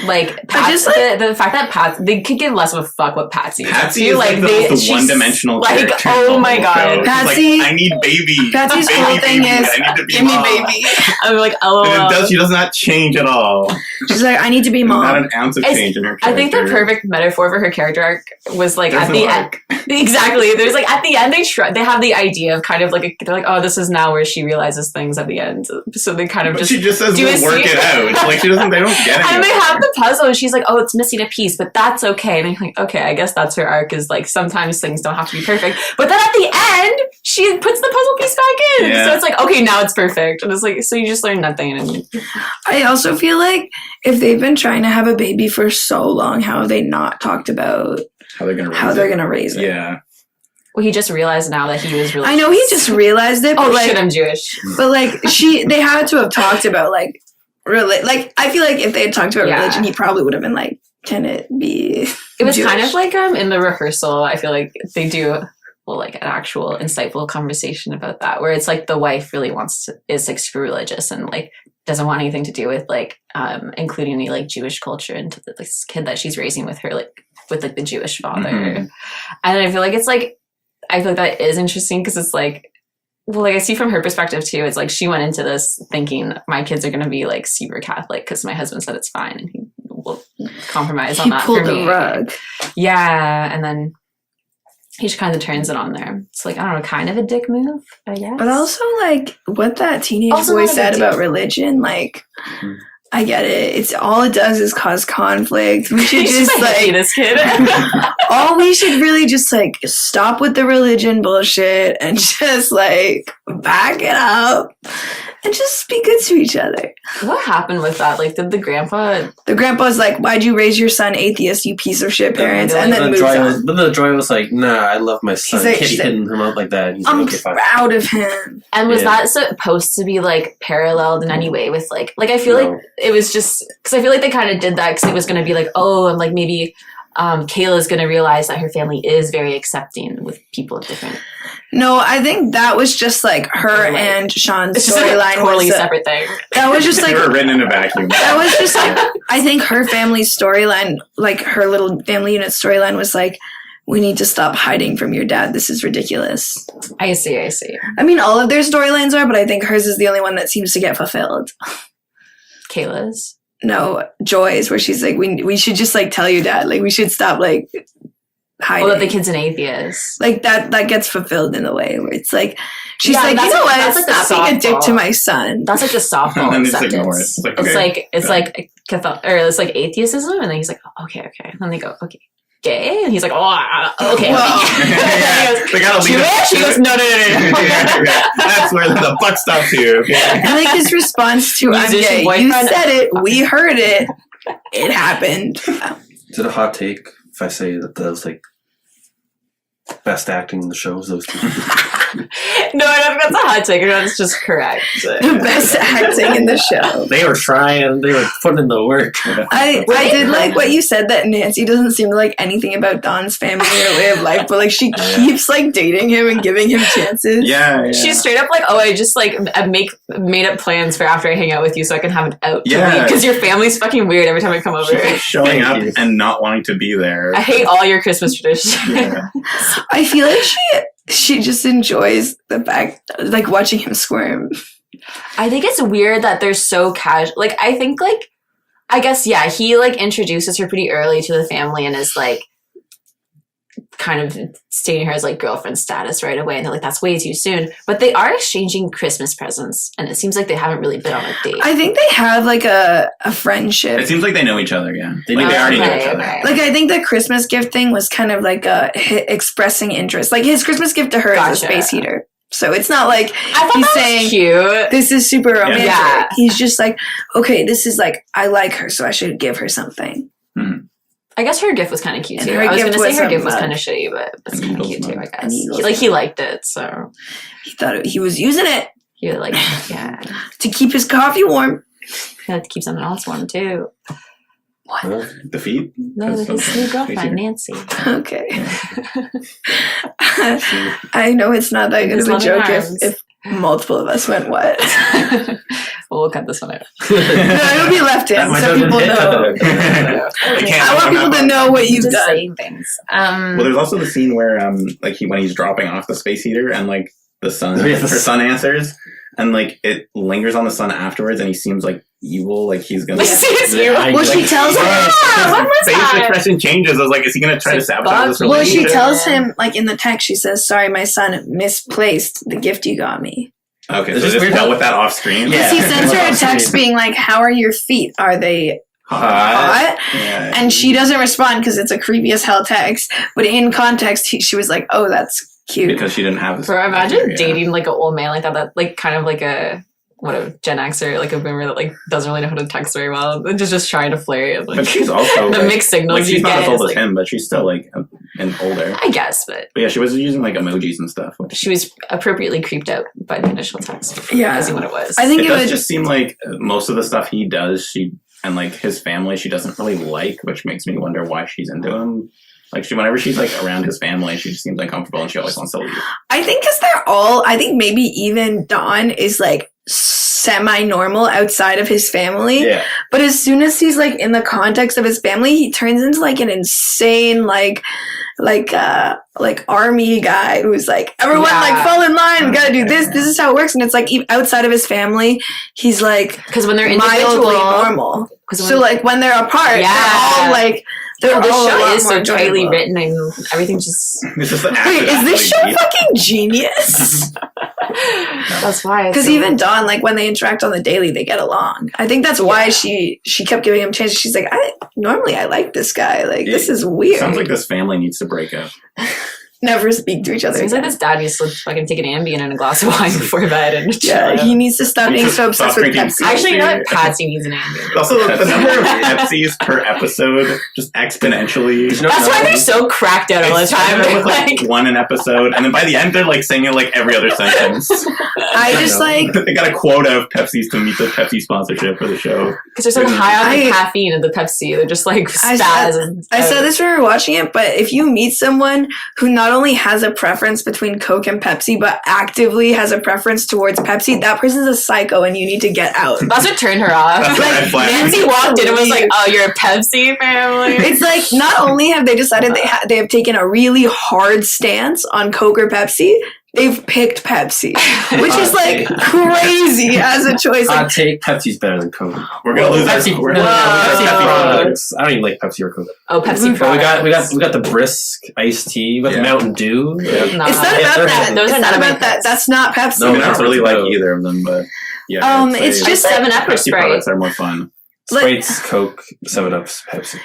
Like I just, the fact that they could give less of a fuck what Patsy is up Patsy to. is like the most she's- one-dimensional like, character. oh in my the God. whole show. She's Patsy- like, I need baby. Patsy's baby, whole thing baby. is I need to be give me mom. baby. I'm like, And lol. she does not change at all. She's like, I need to be There's not mom. an ounce of It's- change in her I character. think the perfect metaphor for her character arc was like There's at no the arc. end. Exactly. There's like at the end they have the idea of kind of like they're like, oh, this is now where she realizes things at the end. So they kind of But just she just says, do we'll a work scene- it out. Like, she doesn't, they don't get it. and they have the puzzle, and she's like, "Oh, it's missing a piece, but that's okay." And I'm like, "Okay, I guess that's her arc. Is like sometimes things don't have to be perfect." But then at the end, she puts the puzzle piece back in, Yeah. so it's like, "Okay, now it's perfect." And it's like, so you just learn nothing. And I also feel like if they've been trying to have a baby for so long, how have they not talked about how they're gonna raise it. Yeah. Well, he just realized now that he was really. I know he just realized it. But Oh like, shit! I'm Jewish. But like they had to have talked about like like I feel like if they had talked about religion, he probably would have been like, "Can it be?" It was Jewish? kind of like in the rehearsal. I feel like they do like an actual insightful conversation about that, where it's like the wife really is like super religious and like doesn't want anything to do with like including any like Jewish culture into this kid that she's raising with her like with like the Jewish father. And I feel like it's like I feel like that is interesting because it's like, well, like I see from her perspective too, it's like she went into this thinking my kids are going to be like super Catholic because my husband said it's fine and he will compromise on that for me. He pulled the rug. Yeah, and then he just kind of turns it on there. It's like, I don't know, kind of a dick move, I guess. But also like what that teenage Also boy not a said big about deal. religion, like I get it. It's all it does is cause conflict. We should He's just like, like this kid. we should really just like stop with the religion bullshit and just like back it up and just be good to each other. What happened with that? Like, did the grandpa? The grandpa's like, "Why'd you raise your son atheist, you piece of shit parents?" And then the moves on. But the Joy was like, "Nah, I love my son." like- Kept she's like, hitting him up like that. And he's I'm like, okay, fine. proud of him. And was Yeah. that supposed to be like paralleled in any way with like I feel No. like it was just because I feel like they kind of did that because it was going to be like, oh, and like maybe Kayla's going to realize that her family is very accepting with people of different. No, I think that was just like her Like, and Sean's It's just like a storyline. totally was separate thing. that was just like they were written in a vacuum. that was just like I think her family's storyline, like her little family unit storyline, was like, we need to stop hiding from your dad. This is ridiculous. I see. I mean, all of their storylines are, but I think hers is the only one that seems to get fulfilled. Kayla's. No, Joy's, where she's like, we should just like tell your dad, like we should stop like hiding. Well, that the kid's an atheist. Like that gets fulfilled in a way where it's like she's Yeah, like, you that's know like- what, that's like stop the being a dick softball. to my son. That's like the softball And then just acceptance. ignore it. It's like, It's okay. like it's like it's like atheism, and then he's like, oh, okay, and then they go, okay, gay, and he's like, oh, okay. Whoa. They gotta leave Jewish? He goes, no. That's where the buck stops here. Okay. And like his response to I'm Musician gay, you boyfriend. said it, we heard it, it happened. Is it a hot take if I say that was like best acting in the show? Was those two? No, I don't think that's a hot take. That's just correct. The best acting in the show. They were trying. They were putting in the work. I did like what you said that Nancy doesn't seem to like anything about Don's family or way of life, but like she keeps like dating him and giving him chances. Yeah. She's straight up like, oh, I just like I made up plans for after I hang out with you so I can have an out to Yeah. leave because your family's fucking weird every time I come over. She's like showing up Thank you. and not wanting to be there. I hate all your Christmas traditions. Yeah. I feel like she just enjoys the fact, like watching him squirm. I think it's weird that they're so casual. Like, I think, like, I guess, yeah, he, like, introduces her pretty early to the family and is, like, kind of stating her as, like, girlfriend status right away. And they're like, that's way too soon. But they are exchanging Christmas presents. And it seems like they haven't really been on a date. I think they have like a friendship. It seems like they know each other. Yeah, They like do. they already know Okay, each other. okay. Like I think the Christmas gift thing was kind of like expressing interest. Like his Christmas gift to her is a Gotcha. space heater. So it's not like I thought he's that saying was cute. this is super romantic. Yeah. He's just like, okay, this is like I like her, so I should give her something. I guess her gift was kind of cute And too. her I was gift going to say was her a gift was mug. kind of shitty, but it's An kind of Eagles cute too, mug. I An guess. Eagles He mug. liked it, so He thought he was using it he would like, yeah. to keep his coffee warm. He had to keep something else warm too. The feet. No, That's his something. new girlfriend, Nancy. Okay. I know it's not that good His of a loving joke arms. if multiple of us went what. Well, we'll cut this one out. No, it'll be left in My so dog people didn't hit know. that. I want people to know what you've Just done. saying things. Well, there's also the scene where like when he's dropping off the space heater and like the son, Oh, yes. her son answers, and like it lingers on the son afterwards, and he seems like evil, like he's gonna. It's you. Yeah, Well, she tells him. What was Face that? expression changes. I was like, is he gonna try to It's like, sabotage this fuck. Well, she relationship? tells him, like in the text, she says, "Sorry, my son misplaced the gift you got me." Okay, It's so just just weird dealt how- with that off screen. Yeah. Because he sends her a Off text screen. being like, "How are your feet? Are they hot?" Yeah. And she doesn't respond because it's a creepy as hell text. But in context, she was like, "Oh, that's cute." because she didn't have this. Bro, imagine yeah. dating like an old man like that. That like kind of like a what a Gen Xer, like a boomer that like doesn't really know how to text very well, and just trying to flirt. Like, But she's also the like, mixed signals like, she's you not get. as old is, as like, him, but she's still like an older. I guess, but But yeah, she was using like emojis and stuff. Which she was appropriately creeped out by the initial text. Yeah. Realizing what it was. I think it it does would just seem like most of the stuff he does, and like his family, she doesn't really like, which makes me wonder why she's into him. Like whenever she's like around his family, she just seems uncomfortable and she always wants to leave. I think because I think maybe even Don is like semi-normal outside of his family. Yeah. But as soon as he's like in the context of his family, he turns into like an insane like army guy who's like, everyone like fall in line, we gotta do this is how it works. And it's like outside of his family, he's like, because when they're mildly individual, normal. So like when they're apart, they're all like, they're the all a show lot is more so tightly enjoyable. written and everything's just. It's just the Wait, is this show fucking genius? That's why. Because even Dawn, like when they interact on the daily, they get along. I think that's why she kept giving him chances. She's like, I like this guy. Like this is weird. Sounds like this family needs to break up. Never speak to each other. Seems like this dad needs to fucking take an Ambien and a glass of wine before bed and chill Yeah, out. he needs to stop being so obsessed with drinking Pepsi. Actually, you know what? Patsy needs an Ambien. Also, the number of Pepsis per episode just exponentially. That's why they're so cracked out all the It's time. started with, Like, one an episode, and then by the end they're like saying it like every other sentence. I just like They got a quota of Pepsis to meet the Pepsi sponsorship for the show. because they're so high on the I- caffeine and the Pepsi, they're just like I said this when we were watching it, but if you meet someone who not only has a preference between Coke and Pepsi, but actively has a preference towards Pepsi, that person's a psycho and you need to get out. That's what turned her off. That's the red flag. Nancy walked in and was like, "Oh, you're a Pepsi family." It's like not only have they decided they have taken a really hard stance on Coke or Pepsi, they've picked Pepsi, which is like crazy as a choice. Like, Hot take: Pepsi's better than Coke. We're gonna lose Pepsi. our. No, Pepsi Whoa. products. I don't even like Pepsi or Coke. Oh, Pepsi But products. we got the brisk iced tea. We got Yeah. the Mountain Dew. Nah. it's not Yeah, about that. those It's are not not about my that. picks. That's not Pepsi. I mean, I don't really like Coke. either of them, but yeah. I'd It's say just Seven Up or Pepsi Sprite. products are more fun. Sprite's Coke, 7-Up's Pepsi.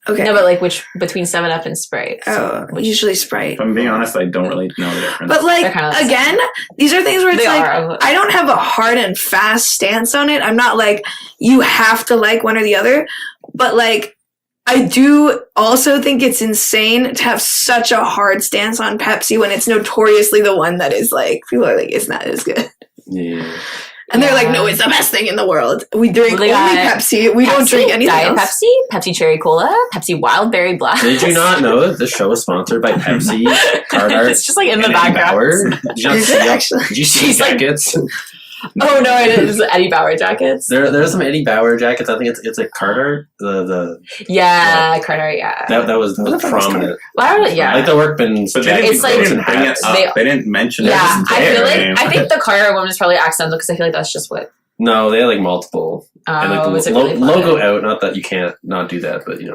Okay. No, but like which between 7-Up and Sprite. Oh, usually Sprite. If I'm being honest, I don't really know the difference. But like They're kinda the same. again, these are things where it's They like are. I don't have a hard and fast stance on it. I'm not like you have to like one or the other, but like I do also think it's insane to have such a hard stance on Pepsi when it's notoriously the one that is like people are like it's not as good. Yeah. And they're like, no, it's the best thing in the world. We drink Well, they only got Pepsi. We don't drink anything Diet else. Pepsi, Pepsi Cherry Cola, Pepsi Wild Berry Blast. Did you not know that this show is sponsored by Pepsi, Card Art, It's just like in the and background. Bauer? Did you not Is see it that? actually? Did you see She's the like- jackets? Oh no, it is Eddie Bauer jackets. There's some Eddie Bauer jackets. I think it's like Card Art. The Yeah, Carter. Yeah. that was What the fuck is prominent. Well, yeah. Like the workman's But they jackets. didn't, It's like- they didn't bring it up. They- They didn't mention it. Yeah, It's I feel there. like I think the Carter one was probably accidental because I feel like that's just what. No, they had like multiple. And like Was the it really logo fun? out. Not that you can't not do that, but you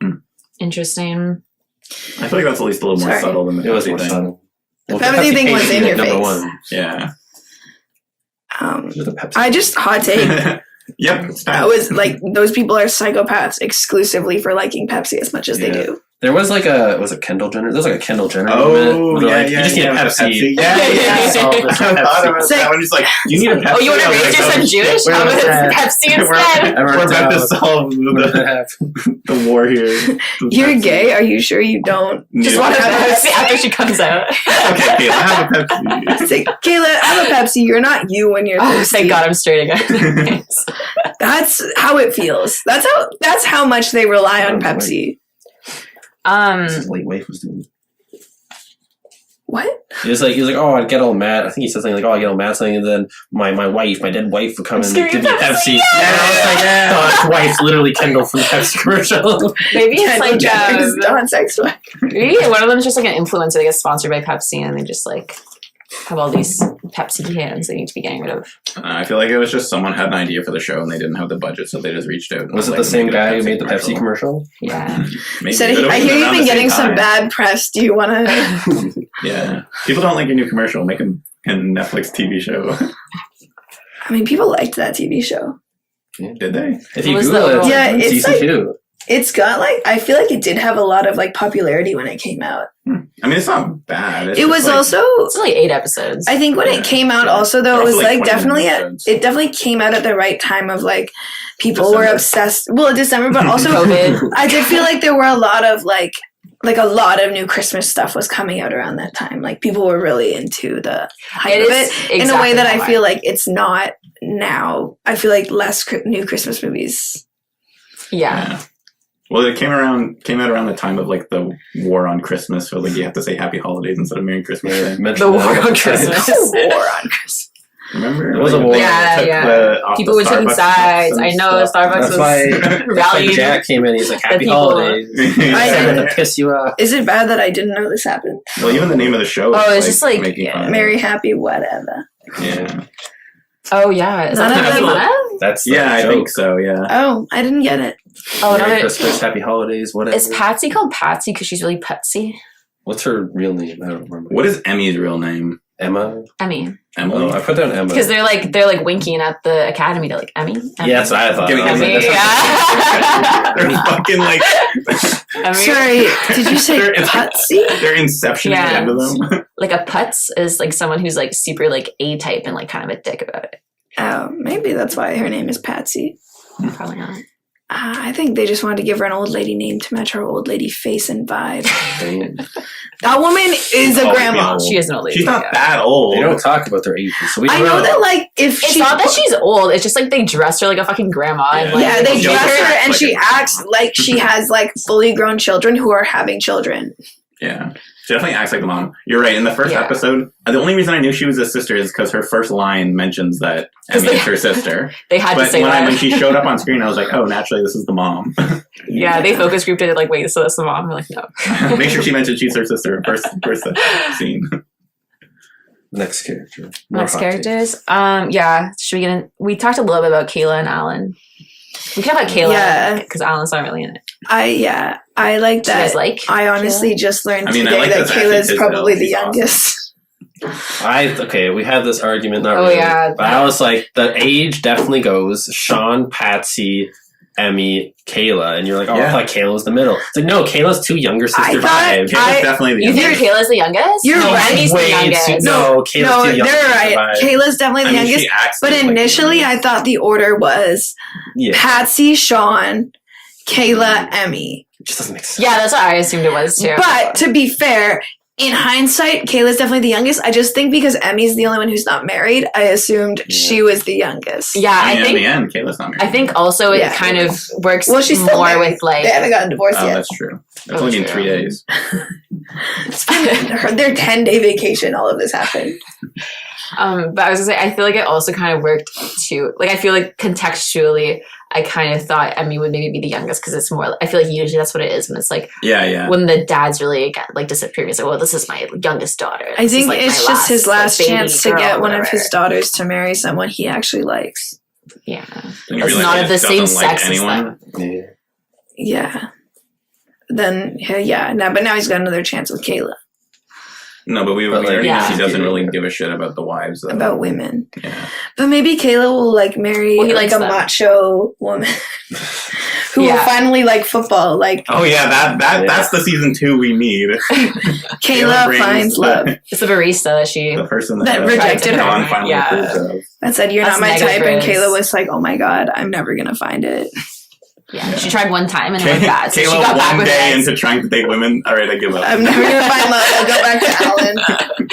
know, Interesting. I feel like that's at least a little more Sorry. subtle than the it was Pepsi more thing. subtle. The Pepsi thing was in your number face. one. Yeah. The Pepsi. I just hot take. Yep. It's That was like those people are psychopaths exclusively for liking Pepsi as much as they Yeah. do. There was like was it Kendall Jenner? There was like a Kendall Jenner Oh, moment. where they're yeah, like, yeah, you just need yeah, a the Pepsi. Pepsi. Yeah, yeah. That's all this I thought Pepsi. about that one. Just like, you need a Pepsi. Oh, you want to I was raise like, your oh, son Jewish? Where How was about that? Pepsi We're- instead? Everyone's We're about to out. solve What did that have? the war here. You're gay? Are you sure you don't? Just Yeah. want to Pepsi after she comes out. Okay, Kayla, have a Pepsi. It's like, Kayla, have a Pepsi. You're not you when you're Oh, thirsty. thank God I'm straight again. That's how it feels. That's how much they rely on Pepsi. His late wife was doing. What? He was like, oh, I'd get all mad. I think he said something like, oh, I get all mad, something, and then my dead wife would come and Screaming give me Pepsi, Pepsi. And I was like, oh, his wife's literally Kendall from the Pepsi commercial. Maybe it's Kendall like Jenner's Dawn's ex-wife. maybe one of them is just like an influencer that gets sponsored by Pepsi and they just like have all these Pepsi cans they need to be getting rid of. I feel like it was just someone had an idea for the show and they didn't have the budget, so they just reached out. and Was it like, the same make a guy who made the Pepsi commercial? Yeah. Maybe. Said, It I was hear you've around been the same getting some time. bad press. Do you want to? Yeah. People don't like your new commercial. Make a Netflix TV show. I mean, people liked that TV show. Did they? If you What was Google the it, overall- Yeah, it's it's season like- 2. It's got like I feel like it did have a lot of like popularity when it came out. I mean, it's not bad. It's It just, was like, also It's only 8 episodes. I think when Yeah. it came out, Yeah. also though, They're it was also, like, like 20 definitely episodes. it definitely came out at the right time of like people were December. obsessed. Well, December, but also COVID. I did feel like there were a lot of like a lot of new Christmas stuff was coming out around that time. Like people were really into the hype of it in a way that I feel like it's not now. I feel like less new Christmas movies. Yeah. Well, it came out around the time of like the war on Christmas, so like you have to say Happy Holidays instead of Merry Christmas. Yeah, Day. The war on Christmas. War on Christmas. Remember? It was a Like, war. they Yeah, took yeah. off People the were taking Starbucks sides. cups and I know stuff. Starbucks That's why, was like Jack came in. He's like, "Happy people- holidays." I I'm didn't- gonna piss you off. Is it bad that I didn't know this happened? Well, even the name of the show. Oh, is, it's just, like, making fun of it. Merry, happy, whatever. Yeah. Oh yeah. Is None that of what them- you want? That's the Yeah, I joke. think so. Yeah. Oh, I didn't get it. Oh, Merry another. Christmas, Happy Holidays, whatever. Is Patsy called Patsy because she's really putsy? What's her real name? I don't remember. What is Emmy's real name? Emma? Emmy. Emily. Oh, I put down Emma. Because they're like winking at the academy. They're like Emmy. Emmy? Yeah, that's what I thought. Give me I was Emmy. like, that's Yeah. They're fucking like Emmy. Sorry, did you say They're- Patsy? they're Inception at the end of them. Like a putz is like someone who's like super like A type and like kind of a dick about it. Oh, maybe that's why her name is Patsy. Probably not. I think they just wanted to give her an old lady name to match her old lady face and vibe. Dang. That woman is a Oh, grandma. yeah. She is an old lady. She's not yeah. that old. They don't talk about their ages, so we I don't know that, like, if It's she. not that she's old. It's just like they dress her like a fucking grandma. And, like, Yeah, they She dress also her acts and like she a- acts like she has, like, fully grown children who are having children. Yeah. She definitely acts like the mom. You're right. In the first Yeah. episode, the only reason I knew she was a sister is because her first line mentions that 'Cause Emmy they- is her sister. They had to But say when that. she showed up on screen, I was like, oh, naturally, this is the mom. Yeah, they focus grouped it like, wait, so that's the mom? We're like, no. Make sure she mentioned she's her sister first scene. Next character. More Next hot characters. Yeah. Should we get in? We talked a little bit about Kayla and Alan. We can talk about Kayla Yeah. because Alan's not really in it. I like Do you guys that. like? I honestly just learned I mean, I today like that this Ashley Kayla's Tisdale. probably the She's awesome. youngest. Okay, we had this argument, not Oh, really. yeah. But I was like, the age definitely goes Sean, Patsy, Emmy, Kayla, and you're like, oh, Yeah. I thought Kayla was the middle. It's like, no, Kayla's two younger sister thought- vibes. Kayla's definitely the You youngest. think Kayla's the youngest? You're no, right. Emmy's the Way youngest. too, no, Kayla's No, too young. they're to right. survive. Kayla's definitely the I mean, youngest. she acts But like the initially, I youngest. thought the order was Yeah, Patsy, Sean, Kayla, Emmy. it just doesn't make sense. Yeah, that's what I assumed it was too. But to be fair, in hindsight, Kayla's definitely the youngest. I just think because Emmy's the only one who's not married, I assumed she was the youngest. yeah, I I mean, in think the end, Kayla's not married. I think also it Yeah. kind of works Well, she's still more married. with like They haven't gotten divorced Oh, yet. that's true. It's only been true. 3 days. It's been their 10-day vacation. All of this happened. but I was gonna say I feel like it also kind of worked too. Like I feel like contextually I kind of thought Emmy would maybe be the youngest because it's more I feel like usually that's what it is when it's like Yeah. when the dad's really like disappearing. It's like, well, this is my youngest daughter. I This is, think like, it's my just his last like, baby chance to girl get or one of whatever. his daughters to marry someone he actually likes. Yeah. Then you That's realize not he of the just same doesn't like sex as anyone. them. Yeah. Yeah. Then but now he's got another chance with Kayla No, but we But, like, already know yeah. she doesn't really give a shit about the wives. Though. about women. Yeah. But maybe Kayla will like marry Well, he like likes a them. macho woman who will Yeah. finally like football. Like Oh yeah, that's the season 2 we need. Kayla brings finds love. It's the barista that she The person That that rejected her. Dawn finally Yeah. approves of. That said, "You're That's not my negative type," and Grizz. Kayla was like, "Oh my god, I'm never gonna find it." yeah. She tried one time and it went bad. So she Kayla got back one with day it. into trying to date women. All right, I give up. I'm never gonna find love. I'll go back to Alan.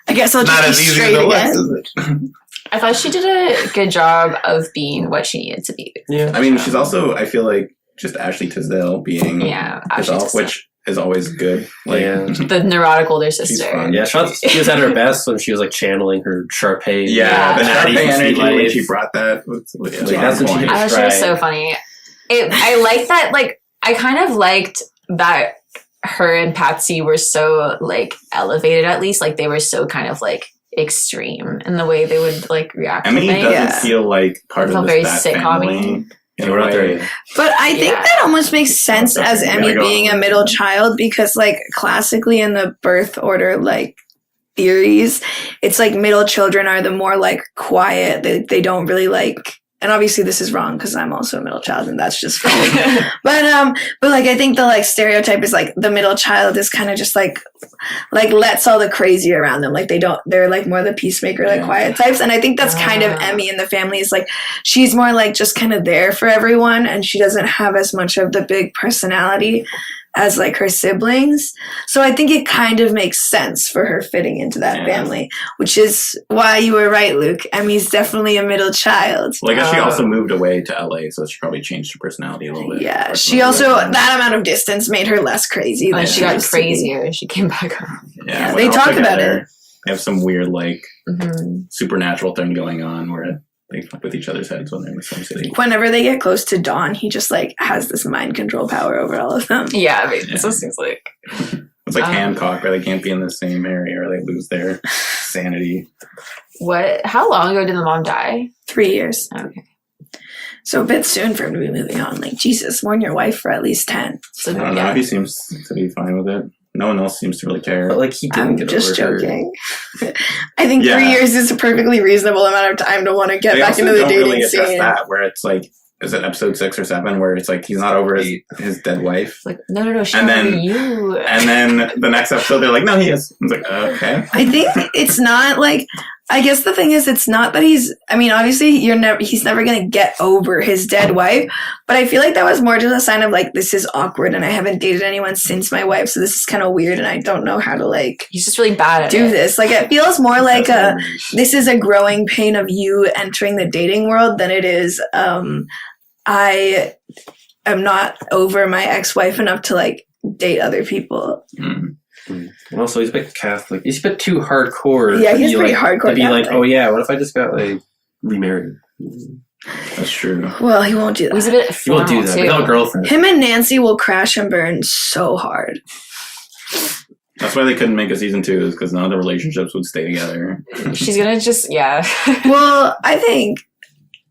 I guess I'll Not just as be easy straight as it looks, again. is it? I thought she did a good job of being what she needed to be. Yeah. I mean, she's also, I feel like, just Ashley Tisdale being Yeah, Ashley herself, Tisdale. which is always good. Like, Yeah. The neurotic older sister. fun. Yeah, she was at her best when she was like channeling her Sharpay. yeah, the Natty Sharpay from energy Sweet when Life. she brought that. Was, Like, on that's when she point. did. I thought she was so Right. funny. I like that. Like, I kind of liked that her and Patsy were so like elevated. At least, like they were so kind of like extreme in the way they would like react. Emmy to things. doesn't Yeah. feel like part Felt of very this sitcom-y. family. Yeah, we're not there yet. But I think Yeah. that almost makes sense Okay, as we Emmy gotta go being on. a middle child because, like, classically in the birth order, like, theories, it's like middle children are the more, like, quiet. They don't really, like, and obviously this is wrong because I'm also a middle child and that's just fine. but like I think the like stereotype is like the middle child is kind of just like lets all the crazy around them. Like they're like more the peacemaker, like quiet types. And I think that's kind of Emmy in the family is like, she's more like just kind of there for everyone. And she doesn't have as much of the big personality as like her siblings. So I think it kind of makes sense for her fitting into that family, which is why you were right, Luke. Emmy's definitely a middle child. Well, I guess she also moved away to LA, so she probably changed her personality a little bit. Yeah, she also, that amount of distance made her less crazy. And she got crazier. She came back home. Yeah, they talk about it. They have some weird, like, supernatural thing going on where they fuck with each other's heads when they're in the same city. Whenever they get close to Dawn, he just like has this mind control power over all of them. Yeah, I mean, this seems like it's like Hancock, where they can't be in the same area or they lose their sanity. What? How long ago did the mom die? 3 years. Okay, so a bit soon for him to be moving on. Like, Jesus, mourn your wife for at least 10. so I don't know. He seems to be fine with it. No one else seems to really care. But like he didn't I'm get just over joking. I think 3 years is a perfectly reasonable amount of time to want to get back into the dating really address scene. that, where it's like, is it episode 6 or 7, where it's like he's not over his dead wife? Like, no, she's And over then- you. And then the next episode, they're like, no, he is. It's like, okay. I think it's not like, I guess the thing is, it's not that obviously he's never going to get over his dead wife, but I feel like that was more just a sign of like, this is awkward and I haven't dated anyone since my wife, so this is kind of weird and I don't know how to like He's just really bad at do it. this. Like, it feels more like this is a growing pain of you entering the dating world than it is, I am not over my ex-wife enough to like date other people. Mm. And also, he's a bit Catholic. He's a bit too hardcore. Yeah, to he's be, pretty like, hardcore To be like, Catholic. oh yeah, what if I just got like remarried? That's true. Well, he won't do that. He's a bit He won't do formal, that. too. They got a girlfriend. Him and Nancy will crash and burn so hard. That's why they couldn't make a season 2, is because none of the relationships would stay together. She's gonna just, Well, I think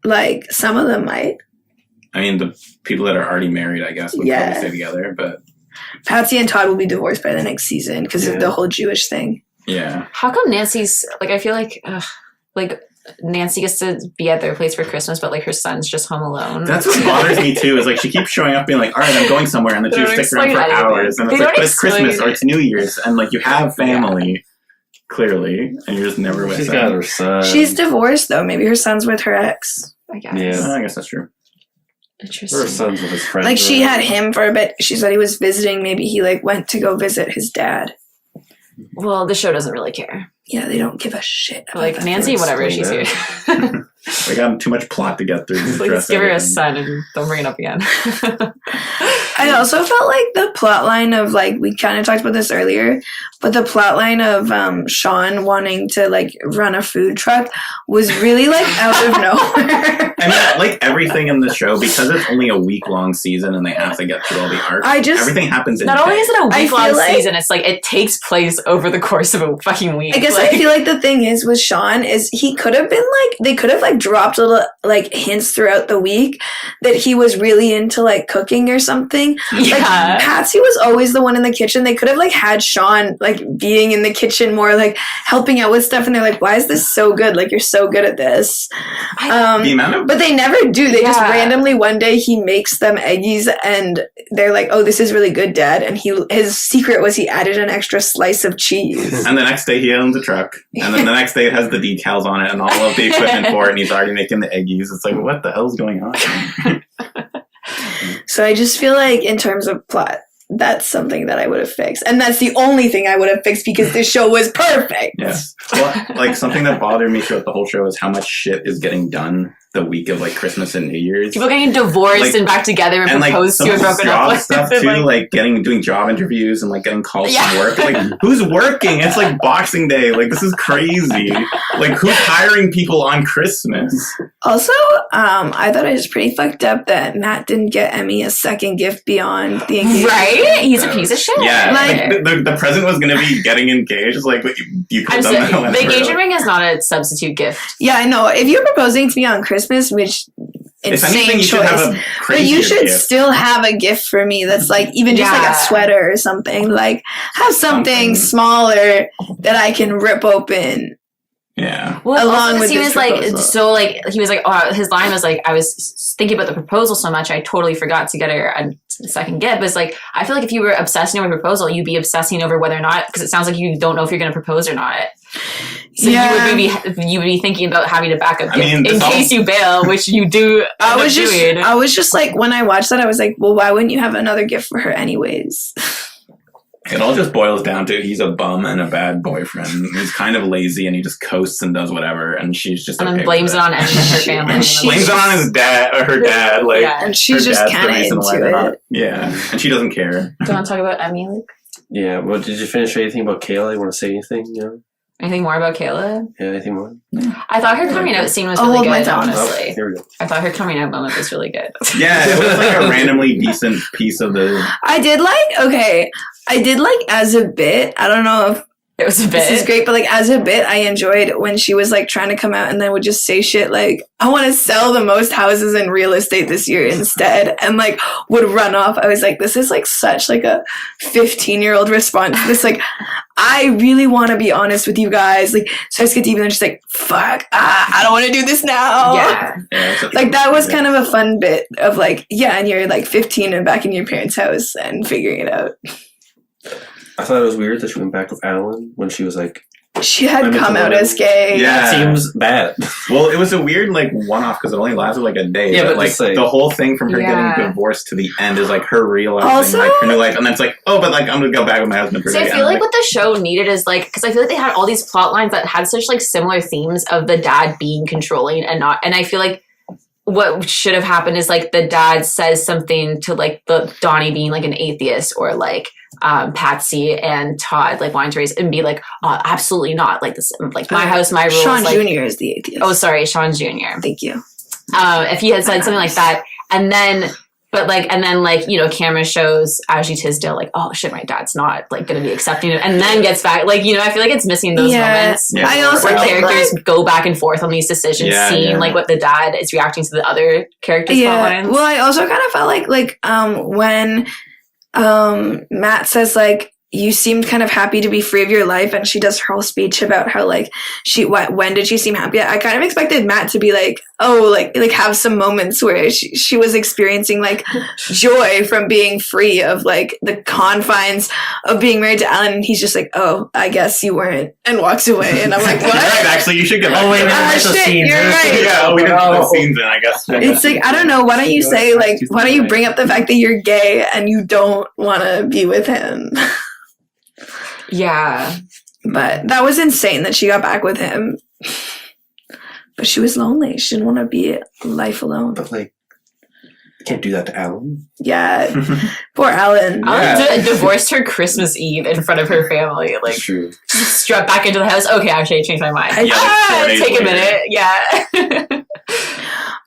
like some of them might. I mean, the people that are already married, I guess, would probably stay together, but Patsy and Todd will be divorced by the next season because of the whole Jewish thing. yeah. How come Nancy's, like, I feel like Nancy gets to be at their place for Christmas, but like her son's just home alone. That's what bothers me too, is like she keeps showing up being like, all right, I'm going somewhere, and then she sticks around for hours, and it's like, but it's Christmas or it's New Year's, and like you have family, clearly, and you're just never with She's them. got her son. She's divorced though. Maybe her son's with her ex. I guess. Yeah. I guess that's true. Interesting. Her son's with his friends. Like, she or had whatever. him for a bit. She said he was visiting. Maybe he like went to go visit his dad. Well, the show doesn't really care. Yeah, they don't give a shit. About Like, that. Nancy, whatever, she's explain here. We got too much plot to get through. to Like, address just give her a everything. son and don't bring it up again. I also felt like the plot line of like, we kind of talked about this earlier, but the plot line of Sean wanting to like run a food truck was really like out of nowhere. I mean, like everything in the show, because it's only a week-long season and they have to get through all the arcs, everything happens in Not only is it a I week-long feel like- season, it's like it takes place over the course of a fucking week. I guess like, I feel like the thing is with Sean is he could have been like, they could have like dropped little like hints throughout the week that he was really into like cooking or something. Like, yeah. Patsy was always the one in the kitchen. They could have like had Sean like being in the kitchen more, like helping out with stuff, and they're like, why is this so good? Like, you're so good at this. the amount of But they never do. They just Yeah. randomly one day he makes them eggies and they're like, oh, this is really good, Dad. And his secret was he added an extra slice of cheese. and the next day he owns a truck, and then the next day it has the decals on it and all of the equipment for it, and he's already making the eggies. It's like, what the hell's going on? So I just feel like in terms of plot, that's something that I would have fixed. And that's the only thing I would have fixed because this show was perfect. Yes. Well, like something that bothered me throughout the whole show is how much shit is getting done the week of like Christmas and New Year's. People getting divorced Like- and back together and like proposed some to and broken up job with. stuff too, like doing job interviews and like getting calls from work. Like, who's working? It's like Boxing Day. Like, this is crazy. Like, who's hiring people on Christmas? Also, I thought it was pretty fucked up that Matt didn't get Emmy a second gift beyond the engagement. Right? He's a piece of shit. Yeah, Like- like, the present was going to be getting engaged. It's like, you could have done that. The whenever. engagement ring is not a substitute gift. Yeah, I know. If you're proposing to me on Christmas, which If anything, insane you should have choice. a But crazier you should gift. still have a gift for me that's like even just like Yeah. a sweater or something. Like have something Something. smaller that I can rip open Yeah. Well, Along also the with scene this is like proposal. so like he was like, oh, his line was like, I was thinking about the proposal so much I totally forgot to get her a second gift. But it's like I feel like if you were obsessing over proposal, you'd be obsessing over whether or not, because it sounds like you don't know if you're going to propose or not. So you would be thinking about having a backup gift in case you bail, which you do. I was just like, when I watched that, I was like, well, why wouldn't you have another gift for her anyways? It all just boils down to he's a bum and a bad boyfriend. He's kind of lazy and he just coasts and does whatever. And she's just and then blames it on anyone in her family. And blames it on his dad or her dad. Like, yeah. And she's just kind of into it. Yeah, and she doesn't care. Do you want to talk about Emmy, Luke? Yeah. Well, did you finish anything about Kayla? You want to say anything? You know? Anything more about Kayla? Yeah. Anything more? I thought her coming out scene was All really of my good. thoughts. Honestly, Oh, here we go. I thought her coming out moment was really good. Yeah, it was like a randomly decent piece of the. I did like as a bit. I don't know if It was a bit. this is great, but like as a bit, I enjoyed when she was like trying to come out and then would just say shit like, I want to sell the most houses in real estate this year instead, and like would run off. I was like, this is like such like a 15-year-old response. This like, I really want to be honest with you guys. Like starts to get deep and then she's like, fuck, I don't want to do this now. Yeah. Like that was kind of a fun bit of like, yeah, and you're like 15 and back in your parents' house and figuring it out. I thought it was weird that she went back with Alan when she was like, She had I'm come into out women. as gay. Yeah. that seems bad. Well, it was a weird like one-off because it only lasted like a day. Yeah, but but like just, like- the whole thing from her Yeah. getting divorced to the end is like her realizing Also- like her new life, and then it's like, oh, but like I'm gonna go back with my husband for a So day. I And feel I'm like what the show needed is like, because I feel like they had all these plot lines that had such like similar themes of the dad being controlling and not, and I feel like what should have happened is like the dad says something to like the Donnie being like an atheist, or like Patsy and Todd like wanting to raise and be like, oh, absolutely not, like this, like my house, my rules. Sean like, Jr. is the atheist. oh, sorry, Sean Jr. Thank you. If he had said something like that, and then. But like, and then like, you know, camera shows Ashley Tisdale like, oh shit, my dad's not like going to be accepting it, and then gets back. Like, you know, I feel like it's missing those moments Yeah. I also where think, characters like, go back and forth on these decisions, Yeah, seeing yeah. like what the dad is reacting to the other characters' plot lines. Well, I also kind of felt like when Matt says like, you seemed kind of happy to be free of your life, and she does her whole speech about how like when did she seem happy? I kind of expected Matt to be like, oh, like have some moments where she was experiencing like joy from being free of like the confines of being married to Alan, and he's just like, oh, I guess you weren't, and walks away, and I'm like, what? You're right, actually, you should get back. Oh, wait, to we that. didn't put the shit, scenes you're in. right. Yeah, we didn't put the Oh. scenes in, I guess. It's like, I don't know, why don't you say like, why don't you bring up the fact that you're gay and you don't want to be with him? Yeah. But that was insane that she got back with him. But she was lonely. She didn't want to be life alone. But like, you can't do that to Alan. Yeah. Poor Alan. Alan divorced her Christmas Eve in front of her family. Like, That's true. struck back into the house. Okay, actually, I changed my mind. Yeah, like 4 days take a later. minute. Yeah.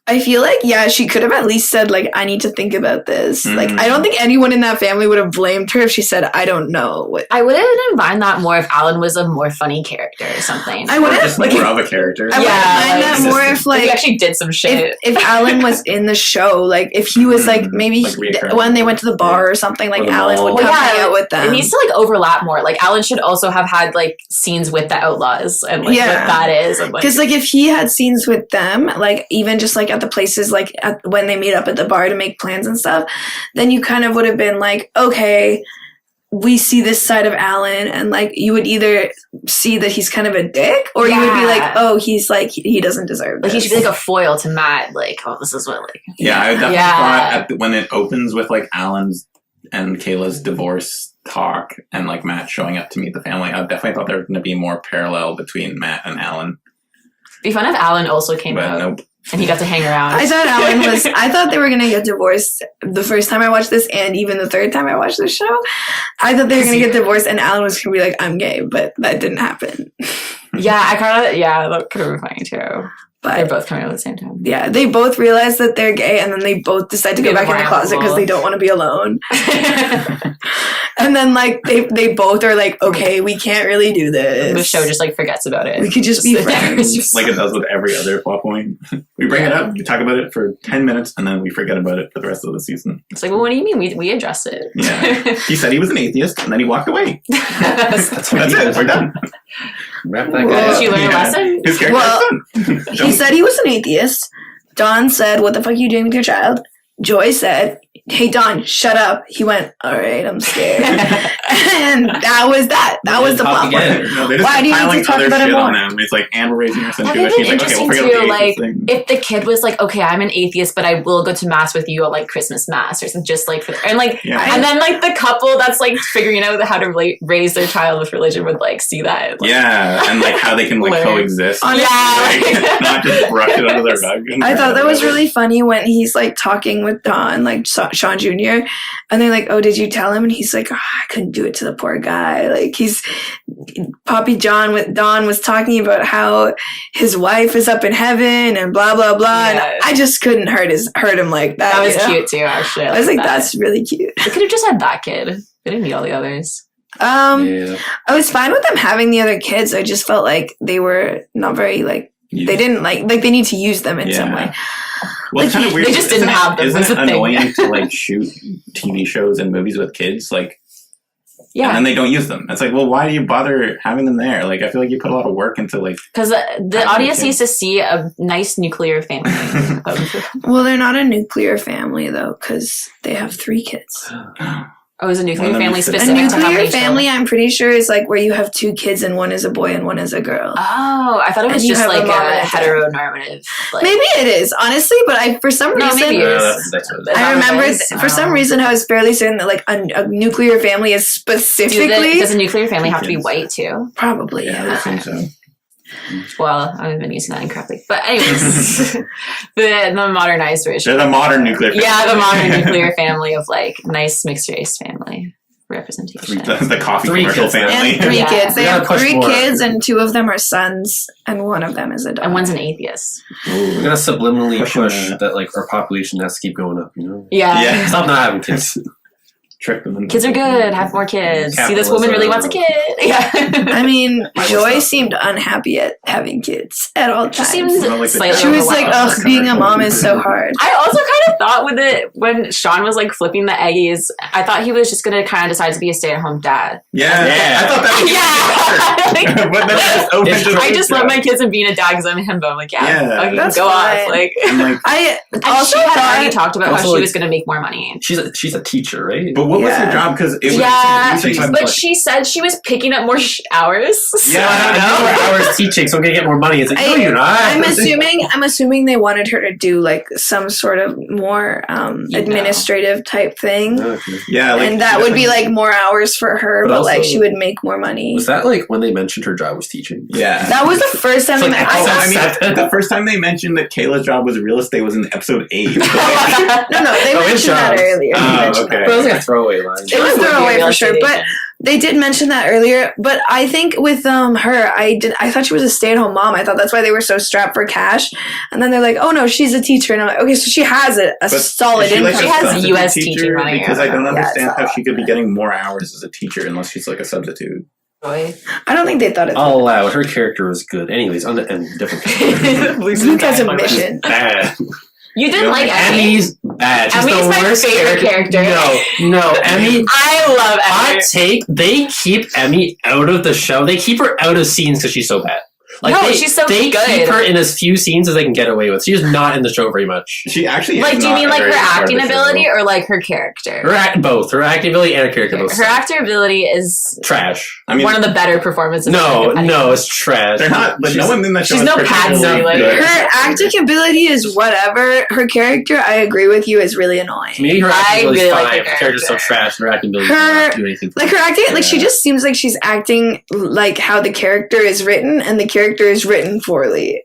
I feel like, yeah, she could have at least said, like, I need to think about this. Like, Mhm. I don't think anyone in that family would have blamed her if she said, I don't know. What I would have mind that more if Alan was a more funny character or something. I Or would have, just like, more of a character. I would Yeah, mind that like, more if, If he like, actually did some shit. if Alan was in the show, like, if he was, like, maybe Like reoccurring. when they went to the bar or something, like, Or the Alan mall. would come Well, yeah, hang out with them. It needs to like overlap more. Like Alan should also have had like scenes with the outlaws and like Yeah. what that is. And like, Because, like, if he had scenes with them, like, even just, like, at the places, like, when they meet up at the bar to make plans and stuff, then you kind of would have been like, okay, we see this side of Alan, and, like, you would either see that he's kind of a dick, or you would be like, Yeah. oh, he's, like, he doesn't deserve like this. he should be like a foil to Matt. Like, oh, this is what like. Yeah, I definitely Yeah. thought when it opens with like Alan's and Kayla's divorce talk and like Matt showing up to meet the family, I definitely thought there was going to be more parallel between Matt and Alan. Be fun if Alan also came But out nope. and he got to hang around. I thought Alan was. I thought they were gonna get divorced the first time I watched this, and even the third time I watched this show. I thought they were gonna get divorced, and Alan was gonna be like, "I'm gay," but that didn't happen. Yeah, I kind of that could have been funny too. They're But both coming out at the same time. yeah, they both realize that they're gay, and then they both decide to go Get back in the more closet because alcohol. they don't want to be alone. And then like they both are like, "Okay, we can't really do this." The show just like forgets about it. We could just be friends. Just- Like it does with every other plot point. We bring it up, we talk about it for 10 minutes, and then we forget about it for the rest of the season. It's like, well, what do you mean? We addressed it. Yeah. He said he was an atheist, and then he walked away. That's That's it. We're done. Wrap that Well, guy Did up. she learn a lesson? His character Well, he said he was an atheist. Don said, "What the fuck are you doing with your child?" Joy said, "Hey Don, shut up." He went, "All right, I'm scared." And that was that. That was the Talk plot. again. No, they just Why do you need to piling talk other about it shit on more? them. It's like, and we're raising our son That too. would And be she's like, okay, interesting we'll forget too. about the Like, atheist thing. if the kid was like, "Okay, I'm an atheist, but I will go to mass with you at like Christmas mass or something," just like, and like, Yeah. and then like the couple that's like figuring out how to raise their child with religion would like see that. Like, Yeah, and like how they can like Learn. coexist. Honestly, Like, not just brush it under their rug. I thought that was really funny when he's like talking with Don, like Sean Jr., and they're like, "Oh, did you tell him?" And he's like, "Oh, I couldn't do it to the poor guy." Like Poppy John with Don was talking about how his wife is up in heaven and blah blah blah, Yeah. and I just couldn't hurt him like that. that was you know? cute too. Actually, I was like, that. that's really cute. They could have just had that kid. They didn't need all the others. Yeah. I was fine with them having the other kids. I just felt like they were not very like they didn't like they need to use them in some way. Well, it's kind of weird. They just didn't have them, Isn't was it the thing. annoying to like shoot TV shows and movies with kids? Like, Yeah, and then they don't use them. It's like, well, why do you bother having them there? Like, I feel like you put a lot of work into like. because the I audience think- needs to see a nice nuclear family. Well, they're not a nuclear family though, because they have 3 kids. Oh, is a nuclear Well, then family it's a A specific to how nuclear many family, children? I'm pretty sure, is like where you have 2 kids and one is a boy and one is a girl. Oh, I thought it was And you just have a like mom and a a dad. heteronormative. Like, Maybe it is, honestly, but for some No, reason, maybe it is. That's what it is. I remember for some Oh. reason I was fairly certain that like a nuclear family is specifically does a nuclear family have to be white too? probably Yeah, I would think so. Well, I've been using that incorrectly. But anyways, the modernized version. They're the modern nuclear. Yeah, the family. modern nuclear family of like nice mixed race family representation. the coffee 3 commercial kids. family. and 3 Yeah. kids. They We gotta have push 3 more. kids and 2 of them are sons and one of them is a daughter. And one's an atheist. We're gonna subliminally Pushing push the- that like our population has to keep going up. You know, Yeah. Yeah. stop not having kids. Trick them. Into Kids are good. Have more kids. See, this woman really wants a kid. Yeah. I mean, Why Joy was that? seemed unhappy at having kids at all She times. seems Well, like the slightly She was like, overwhelmed. "Ugh, being a mom is so hard." I also kind of thought with it when Sean was like flipping the eggies, I thought he was just gonna kind of decide to be a stay-at-home dad. Yeah, Yeah. I thought that was. Yeah. But then it just opened It's to true. I just yeah. love my kids and being a dad because I'm him. But I'm like, yeah, Yeah, fucking that's go fine. off. Like, And like, I and also she had already thought, talked about how Also, she like- was gonna make more money. She's a teacher, right? but what was Yeah. her job? Because it was Yeah, it was- but she said she was picking up more hours. So Yeah, I don't I know. 4 hours teaching, so I'm gonna get more money. It's like, no, you're not. I'm assuming they wanted her to do like some sort of more You administrative type thing. Okay. yeah, like, And that would be like more hours for her, But but like also- she would make more money. Was that like when they mentioned her job was teaching? yeah. That was the first time It's like, that Also, I I saw. mean, the first time they mentioned that Kayla's job was real estate was in episode 8. No, they Oh, his mentioned that jobs. earlier. They Oh, mentioned okay. that. But it was like a throwaway line. It was would be a throwaway real for sure, estate but agent. they did mention that earlier. But I think with her, I thought she was a stay-at-home mom. I thought that's why they were so strapped for cash. And then they're like, "Oh no, she's a teacher." And I'm like, "Okay, so she has a But solid is she, income." like, She a has substitute US teacher? teaching money. Because I don't Yeah, understand it's how all- she could be getting more hours as a teacher unless she's like a substitute. Boy. I don't think they thought it. I'll allow it. Her character was good. Anyways, on the and different. Luke has a mission. Bad. You didn't You like know, Emmy? Emmy's bad. She's Emmy's the my worst favorite character. No, Emmy. I love Emmy. Hot take. They keep Emmy out of the show. They keep her out of scenes because she's so bad. No, they, she's so they good. keep her in as few scenes as they can get away with. She's not in the show very much. She actually Like, is do you not mean a like her very part of acting the show. ability or like her character? Both. Her acting ability and her character both. Her acting ability is trash. I mean, one of the better performances. No, depending. it's trash. they're not. But no She's- one in that show she's is no particularly Patsy, like, good. Her acting ability is whatever. Her character, I agree with you, is really annoying. Maybe her I acting ability really is like fine. her Her character's so character. trash, and her acting ability Her- does not do anything. Like her acting, like she Yeah. just seems like she's acting like how the character is written, and the character is written poorly.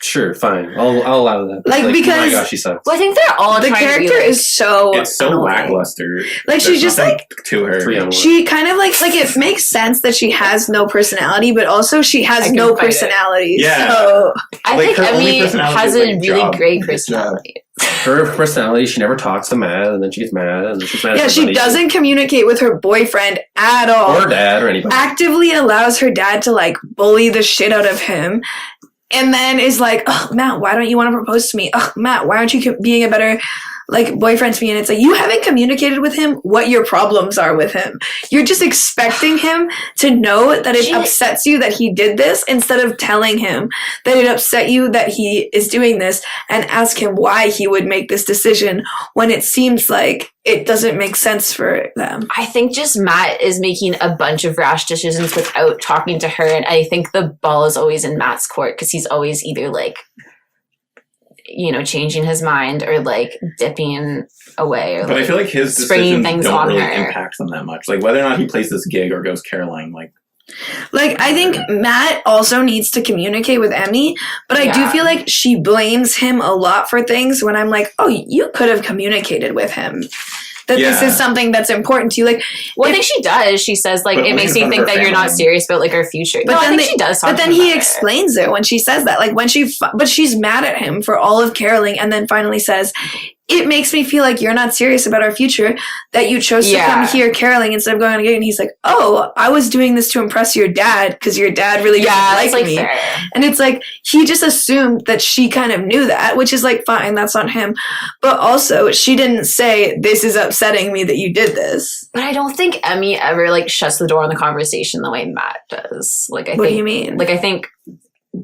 Sure, fine. I'll allow that. Like, oh my because- gosh, she sucks. Well, I think they're all The trying character to be like, is so It's so annoying. lackluster. Like she's There's just nothing like to her. 3 on 1. she kind of like it makes sense that she has no personality, but also she I has can no fight it. personality. Yeah. So I Like, think her only Emmy personality has is, a like, really job. great Good personality. Her personality, she never talks to Matt, and then she gets mad, and then she's mad yeah, at she everybody. doesn't communicate with her boyfriend at all. Or dad, or anybody. Actively allows her dad to like bully the shit out of him. And then is like, "Oh, Matt, why don't you want to propose to me? Oh, Matt, why aren't you being a better like boyfriend to me, and it's like, you haven't communicated with him what your problems are with him. You're just expecting him to know that it upsets you that he did this, instead of telling him that it upset you that he is doing this, and ask him why he would make this decision when it seems like it doesn't make sense for them. I think just Matt is making a bunch of rash decisions without talking to her, and I think the ball is always in Matt's court, because he's always either like, you know, changing his mind or like dipping away, or but like I feel like his spraying decisions things don't on really her. impact them that much. Like whether or not he plays this gig or goes Caroline, Like, I think Matt also needs to communicate with Emmy, but I do Yeah. feel like she blames him a lot for things when I'm like, oh, you could have communicated with him that this Yeah. is something that's important to you. Like, Well, I think she does. She says, like, But it only makes in me front of think her that you're not family. serious about, like, our future. But No, I then think she does talk but to then him he about it. explains it when she says that. Like, when but she's mad at him for all of caroling, and then finally says, it makes me feel like you're not serious about our future, that you chose to come here caroling instead of going on a gig. And he's like, oh, I was doing this to impress your dad because your dad really Yeah, doesn't that's, like like, me. fair. And it's like, he just assumed that she kind of knew that, which is like, fine, that's on him. But also, she didn't say, this is upsetting me that you did this. But I don't think Emmy ever, like, shuts the door on the conversation the way Matt does. Like, I What think, do you mean? Like, I think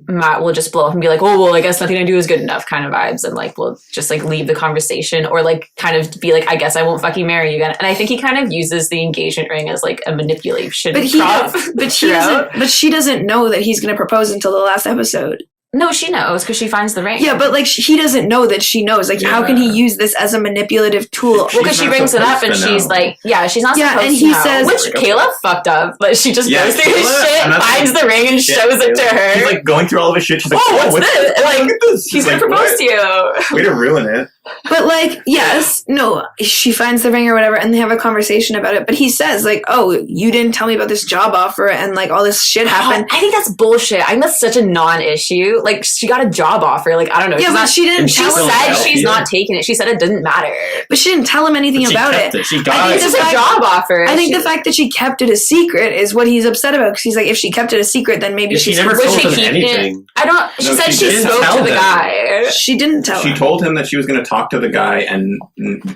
Matt will just blow up and be like, oh, well, I guess nothing I do is good enough kind of vibes. And, like, we'll just, like, leave the conversation, or, like, kind of be like, I guess I won't fucking marry you again. And I think he kind of uses the engagement ring as, like, a manipulation But prop. she doesn't know that he's going to propose until the last episode. No, she knows, because she finds the ring. Yeah, but like he doesn't know that she knows. Like, how can he use this as a manipulative tool? Well, because she not brings it up and supposed to she's know. like, yeah, she's not Yeah, supposed and to he know. says- Which Caleb fucked up, but she just Yeah, goes through his Caleb- shit, and that's- finds the ring, and Shit, shows it to her. He's like going through all of his shit. She's like, Oh, "Whoa, what's this?" this? Like, Look at this. He's gonna like, propose what? to you. Way to ruin it. But like, yes, no, she finds the ring or whatever, and they have a conversation about it. But he says like, "Oh, you didn't tell me about this job offer, and like all this shit happened." I think that's bullshit. I think that's such a non-issue. Like, she got a job offer. Like, I don't know. Yeah, She's but not- she didn't. She Tell him, said Philadelphia. she's not taking it. She said it didn't matter. but she didn't tell him anything She about kept it. She I got think it. It's the a fact- job offer. I think She- the fact that she kept it a secret is what he's upset about. Because he's like, if she kept it a secret, then maybe She she's never Was told she him keeping it? anything. I don't. She No, said she she didn't spoke tell to the them. guy. She didn't tell She him. told him that she was going to talk to the guy and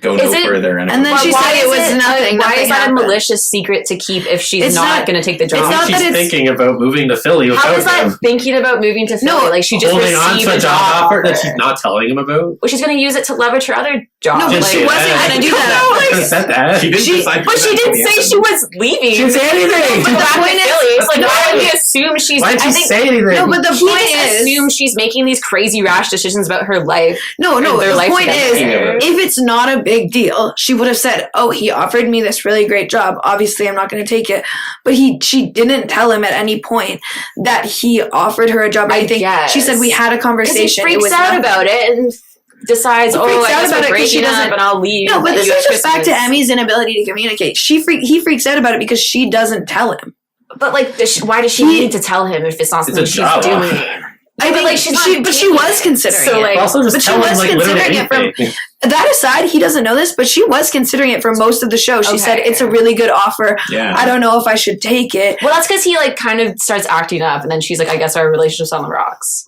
go Is no it- further. and then But she why said it is was nothing. Why Nothing is that happened. a malicious secret to keep if she's It's not not- going to take the it's job? not She's that it's- thinking about moving to Philly How without is that him. thinking about moving to Philly? No, Like, she just Holding on received to a a job offer that she's not telling him about. Well, she's going to use it to leverage her other job. No, but like, she wasn't I gonna do don't that. know, like- Could have said that. She didn't decide. but she didn't say she was leaving. She didn't say anything. But the point point is- is, like, why would we assume she's? Why'd I she think say anything? No, but the he point just is, assumes she's making these crazy rash decisions about her life. no. their The life point is, together. if it's not a big deal, she would have said, "Oh, he offered me this really great job. Obviously, I'm not going to take it." But she didn't tell him at any point that he offered her a job. Or I anything. guess. She said we had a Because conversation. he It freaks was out nothing. about it and decides, He oh, freaks I out guess about we're it 'cause she breaking up doesn't- and I'll leave. No, but and this you is at just back to Christmas. Emmy's inability to communicate. He freaks out about it because she doesn't tell him. But, like, why does she need to tell him if it's not It's something a she's job doing? offer. I but, think like, she's not but she taking was it. considering So, it. like- Also, just But she tell him was like literally considering it from- anything. That aside, he doesn't know this, but she was considering it for most of the show. She said Okay. it's a really good offer. Yeah. I don't know if I should take it. Well, that's because he, like, kind of starts acting up, and then she's like, I guess our relationship's on the rocks.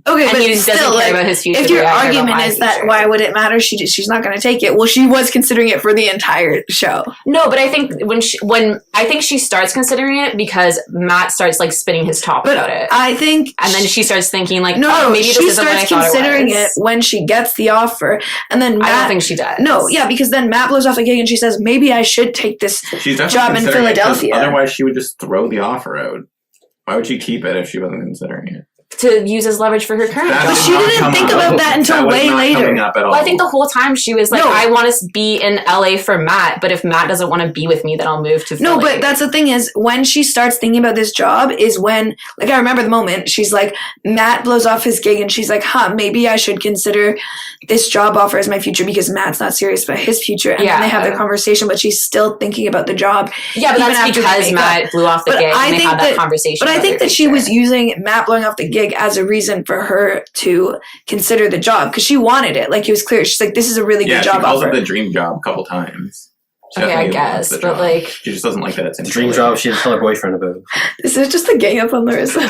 Okay, And but he just doesn't still, care like, about his future if the your way I care about argument my is that future. why would it matter? She's not going to take it. Well, she was considering it for the entire show. No, but I think when I think she starts considering it because Matt starts, like, spinning his top But about it. I think, And then she starts thinking, like, no, oh, maybe this she isn't what I starts thought considering it it was. when she gets the offer, and then Matt. I don't think she does. No, yeah, because then Matt blows off a gig and she says, maybe I should take this. She's definitely job in considering it 'cause Philadelphia. Otherwise, she would just throw the offer out. Why would she keep it if she wasn't considering it? To use as leverage for her current That job. But did she not didn't come think up. about that until was way not later. coming up at all. Well, I think the whole time she was like, No. I want to be in LA for Matt, but if Matt doesn't want to be with me, then I'll move to Philly. No, but that's the thing is when she starts thinking about this job is when, like, I remember the moment she's like, Matt blows off his gig and she's like, maybe I should consider this job offer as my future because Matt's not serious about his future. And then they have their conversation, but she's still thinking about the job. Yeah, but even that's after they because make Matt up. blew off the But gig I and they think had that that- conversation. But I about think their that she future. was using Matt blowing off the gig as a reason for her to consider the job because she wanted it. Like, it was clear. She's like, this is a really yeah, good she job calls offer. it the dream job a couple times. She Okay, I definitely wants guess, the but job. like, She just doesn't like that it's in Dream Philly. job she didn't tell her boyfriend about. This is just a gang up on Larissa.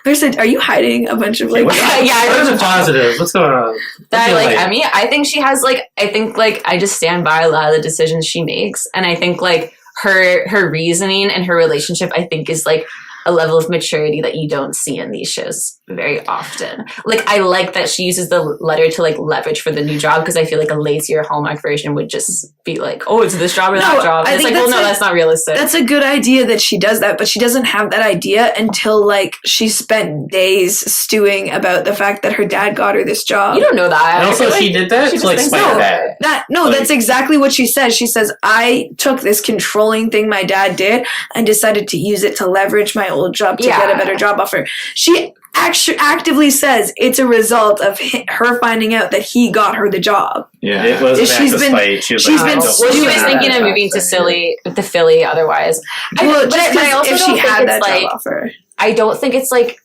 Larissa, are you hiding a bunch of like? What's Yeah, the positives? What's going on? that What's like your Emmy, I think she has like, I think like I just stand by a lot of the decisions she makes, and I think like her reasoning and her relationship, I think, is like a level of maturity that you don't see in these shows very often. Like, I like that she uses the letter to like leverage for the new job, because I feel like a lazier Hallmark version would just be like, oh, it's this job or that job. And I it's think like, well, no, that's that's not realistic. That's a good idea that she does that, but she doesn't have that idea until like she spent days stewing about the fact that her dad got her this job. You don't know that. And I also, feel she did that she to like just spite thinks her so. dad. That's exactly what she says. She says, I took this controlling thing my dad did and decided to use it to leverage my old job to get a better job offer. She actively says it's a result of her finding out that he got her the job. Yeah. It was an act She's of been- spite. She was she's like, been "I don't Well, she stewing was about thinking of that moving to Philly otherwise. Well, but just I also if don't she think had it's that like, job offer. I don't think it's like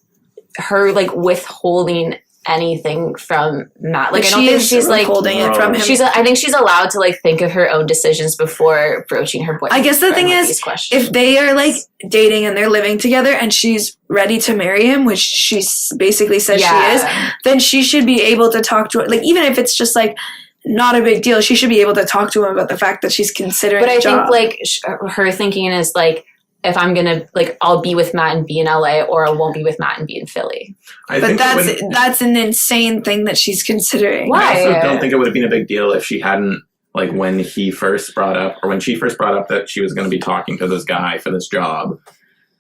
her like withholding anything from Matt. Like, I don't think she's like holding it from him. I think she's allowed to like think of her own decisions before broaching her boyfriend. I guess the thing is, these questions. if they are like dating and they're living together and she's ready to marry him, which she basically says she is, then she should be able to talk to him. Like, even if it's just like not a big deal, she should be able to talk to him about the fact that she's considering But I the job. think like her thinking is like, if I'm gonna like, I'll be with Matt and be in LA, or I won't be with Matt and be in Philly. I But think that's an insane thing that she's considering. Why? I also don't think it would have been a big deal if she hadn't, like, when he first brought up, or when she first brought up that she was going to be talking to this guy for this job,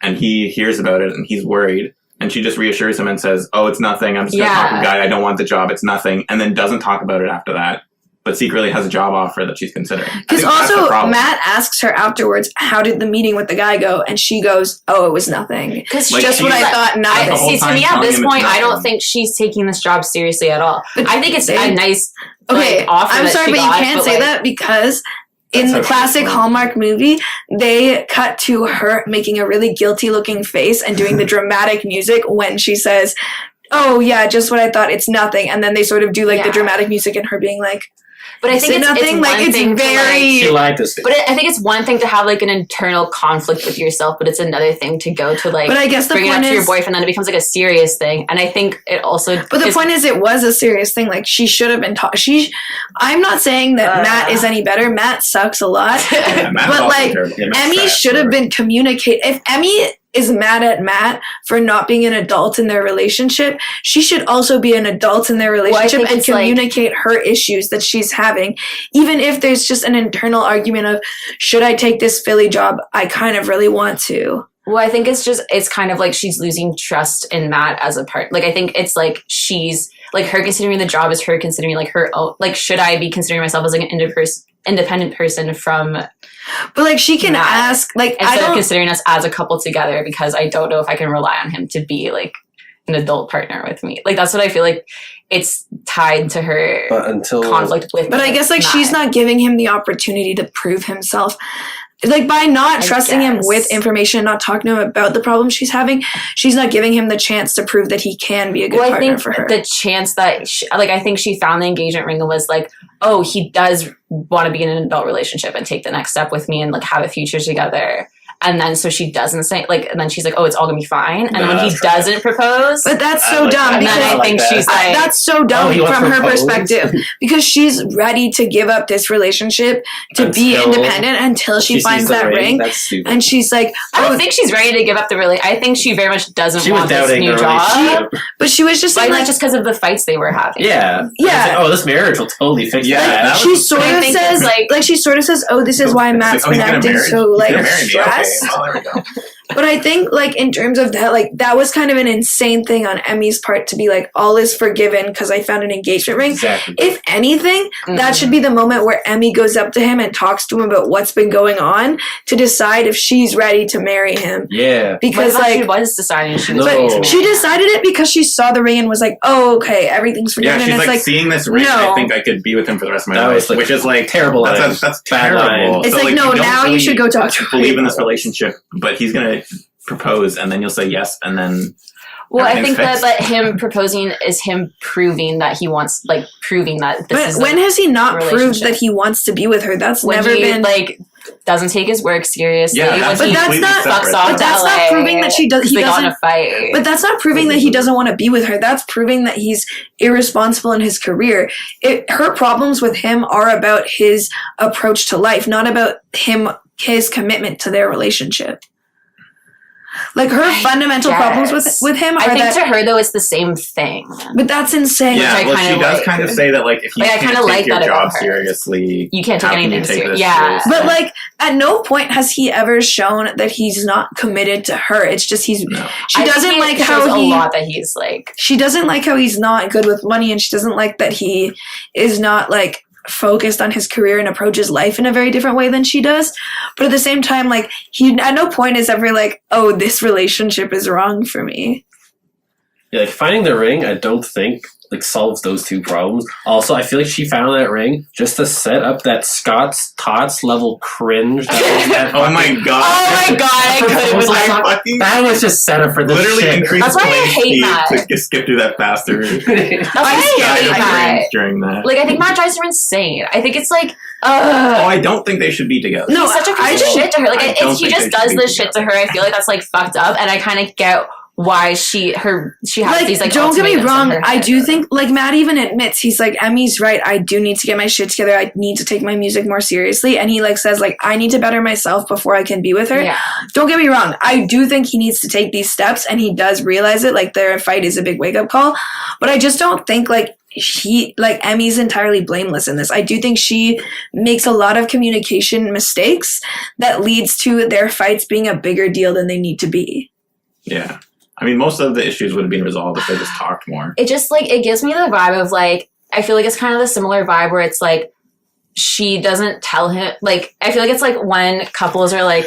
and he hears about it and he's worried, and she just reassures him and says, oh, it's nothing, I'm just going to talk to the guy, I don't want the job, it's nothing, and then doesn't talk about it after that, but secretly has a job offer that she's considering. Because also, Matt asks her afterwards, how did the meeting with the guy go? And she goes, oh, it was nothing. Because Like, just what I thought, the whole see, to time me at telling this him it's point, I don't nothing. think she's taking this job seriously at all. But I think it's they- a nice Okay, offer I'm that sorry, she but got, you can't but, say like, that because in That's the how she's classic going. Hallmark movie, they cut to her making a really guilty looking face and doing the dramatic music when she says, oh yeah, just what I thought, it's nothing. And then they sort of do like the Yeah. dramatic music and her being like, But I is think it it's nothing? one Like, it's thing to, very- She lied to Steve. But I think it's one thing to have like an internal conflict with yourself, but it's another thing to go to like but I guess the bring it up point to your is, boyfriend, then it becomes like a serious thing. And I think it also. but the point is, it was a serious thing. Like, she should have been taught. I'm not saying that Matt is any better. Matt sucks a lot. Yeah, Matt But, was also like, terrible. Yeah, Matt's Emmy trash, should have whatever. been communicate. If Emmy is mad at Matt for not being an adult in their relationship, she should also be an adult in their relationship think and it's, like- communicate her issues that she's having, even if there's just an internal argument of, should I take this Philly job? I kind of really want to. Well, I think it's kind of like she's losing trust in Matt as a part. Like, I think it's like she's like, her considering the job is her considering like her own, like, should I be considering myself as like an independent person from But like, she can Matt, ask, like, I instead of don't. considering us as a couple together, because I don't know if I can rely on him to be like an adult partner with me. Like, that's what I feel like it's tied to her But until conflict with. But I guess like Matt. she's not giving him the opportunity to prove himself. Like, by not I trusting him guess. with information and not talking to him about the problem she's having, she's not giving him the chance to prove that he can be a good Well, I partner think for her. the chance that, I think she found the engagement ring and was like, oh, he does want to be in an adult relationship and take the next step with me and like have a future together. And then so she doesn't say, like, and then she's like, oh, it's all gonna be fine. And then when he that's right. doesn't propose, But that's I so like dumb that. and then because I think that. she's like, that's so dumb Oh, he wants from to her propose? perspective because she's ready to give up this relationship to be Until independent until she sees finds the that ring. That's stupid. And she's like, I don't oh, think she's ready to give up the I think she very much doesn't She was want this doubting new the job. relationship. but she was just But I saying, think like, just because of the fights they were having. Yeah. Yeah. Like, oh, this marriage will totally fix Yeah, that. that she was- sort I of think says, it's like she sort of says, oh, this is why Matt's been he's gonna acting marry- so, he's like, gonna marry me. Okay, stressed. well, there we go. But I think, like, in terms of that, like, that was kind of an insane thing on Emmy's part to be like, all is forgiven because I found an engagement ring. Exactly. If anything, Mm-hmm. that should be the moment where Emmy goes up to him and talks to him about what's been going on to decide if she's ready to marry him. Yeah. Because, But she like, was deciding she was No. ready to marry she him. decided it because she saw the ring and was like, oh, okay, everything's Yeah, forgiven. she's and it's like, like, seeing this ring, no. I think I could be with him for the rest of my That life, was, like, which is like terrible line. That's Bad terrible. line. it's So, like, you no, don't now you really should go talk to her. believe in this relationship, but he's gonna propose, and then you'll say yes, and then Well, I Everything's think fixed. that him proposing is him proving that he wants, like, proving that this But is when has he not proved relationship. that he wants to be with her? That's when never he, been. like, doesn't take his work seriously. Yeah, when that's But he that's completely not- separate. fucks off but that's to not LA proving that she does. 'cause He they got in doesn't. a fight. But that's not proving that he doesn't want to be with her. That's proving that he's irresponsible in his career. Her problems with him are about his approach to life, not about his commitment to their relationship. Like her fundamental problems with him are I think that. to her though, it's the same thing. But that's insane. Yeah, I well, kinda she does like. kind of say that, like, if you Like, I can't kinda take like your that job about her. seriously, You can't take how can you anything take serious. this Yeah. seriously? But like at no point has he ever shown that he's not committed to her. It's just No. she I think doesn't he like shows how a he lot that he's like. she doesn't like how he's not good with money, and she doesn't like that he is not like focused on his career and approaches life in a very different way than she does. But at the same time, like he at no point is ever like, oh, this relationship is wrong for me. Yeah, like finding the ring, I don't think like solves those two problems. Also, I feel like she found that ring just to set up that Scott's Tots level cringe. That Oh my god. Oh my god, I couldn't with I that. fucking that was just set up for this literally shit. increased That's why I play hate speed Matt. to skip through that faster. That's why I I hate got Matt. cringe during that. Like I think Matt drives her insane. I think it's like, Oh, I don't think they should be together. No, he's such a I piece of don't- shit to her. Like I it's, don't he think just they should does be this shit to her. I feel like that's like fucked up, and I kind of get why she has these like. don't get me ultimatums in wrong, her I head. do think like Matt even admits, he's like, Emmy's right, I do need to get my shit together, I need to take my music more seriously, and he like says like, I need to better myself before I can be with her. Yeah. Don't get me wrong, I do think he needs to take these steps, and he does realize it, like their fight is a big wake-up call, but I just don't think like Emmy's entirely blameless in this. I do think she makes a lot of communication mistakes that leads to their fights being a bigger deal than they need to be. Yeah. I mean, most of the issues would have been resolved if they just talked more. It just like it gives me the vibe of like I feel like it's kind of the similar vibe where it's like she doesn't tell him like I feel like it's like when couples are like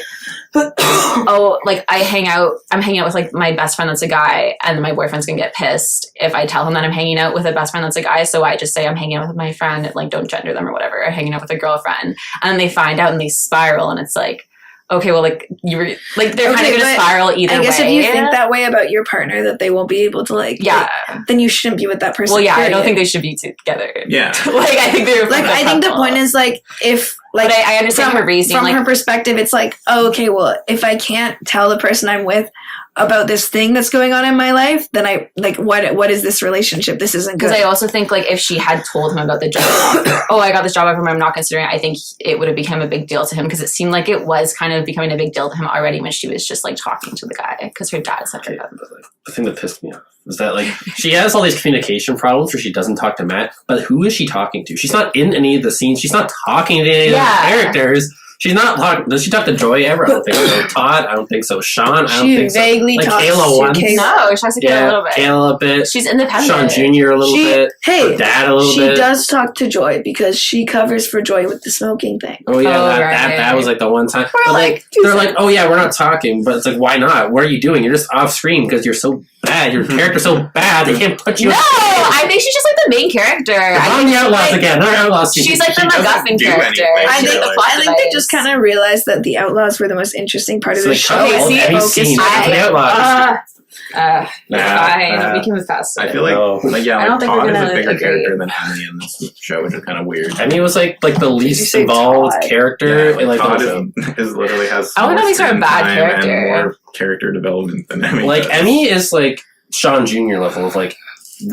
oh like I'm hanging out with like my best friend that's a guy and my boyfriend's gonna get pissed if I tell him that I'm hanging out with a best friend that's a guy, so I just say I'm hanging out with my friend, like don't gender them or whatever, or hanging out with a girlfriend, and then they find out and they spiral and it's like okay, well, like you were like they're kind of Okay, gonna but spiral either way. I guess if you think that way about your partner, that they won't be able to like, yeah. then you shouldn't be with that person. Well, yeah, I don't period. think they should be together. Yeah. Like I think they're Like, I think the point is like if like but I understand her reasoning. from Like her perspective, it's like, oh, okay, well, if I can't tell the person I'm with about this thing that's going on in my life, then I like what is this relationship? This isn't good. because I also think like if she had told him about the job, oh, I got this job offer, I'm not considering it, I think it would have become a big deal to him because it seemed like it was kind of becoming a big deal to him already when she was just like talking to the guy because her dad said Okay, that. but, like, the thing that pissed me off is that like she has all these communication problems where she doesn't talk to Matt, but who is she talking to? She's not in any of the scenes. She's not talking to any of the characters. She's not talking. Does she talk to Joy ever? I don't think so. Todd, I don't think so. Sean, I don't she think so. vaguely Like talks Kayla to once. Kayla. No, she has to get a little bit. Kayla a bit. She's independent. Sean Jr. a little She- bit. hey, her dad a little she bit. does talk to Joy because she covers for Joy with the smoking thing. Oh yeah, Oh, that was like the one time. We're But, like, they're like, oh yeah, we're not talking, but it's like, why not? What are you doing? You're just off screen because you're so bad. Your character's so bad they can't put you. No, I think she's just like the main character. They're I on think the Outlaws like, again. They're Outlaws. She's like the She doesn't MacGuffin do character. anything. I She's think the plot I think they device. just kind of realized that the Outlaws were the most interesting part of So the they show. cut all see, any focused scene on- for the Outlaws. Fine, we can move past I it. feel like, No. like yeah, I like don't think we're Todd is gonna a bigger agree. character than Emily in this show, which is kind of weird. Emmy was like the least say involved Todd? character. Yeah, in, like Todd the show. is literally has. I wouldn't more think he's a screen bad time character. and more character development than Emmy. Like does. Emmy is like Sean Jr. level of like,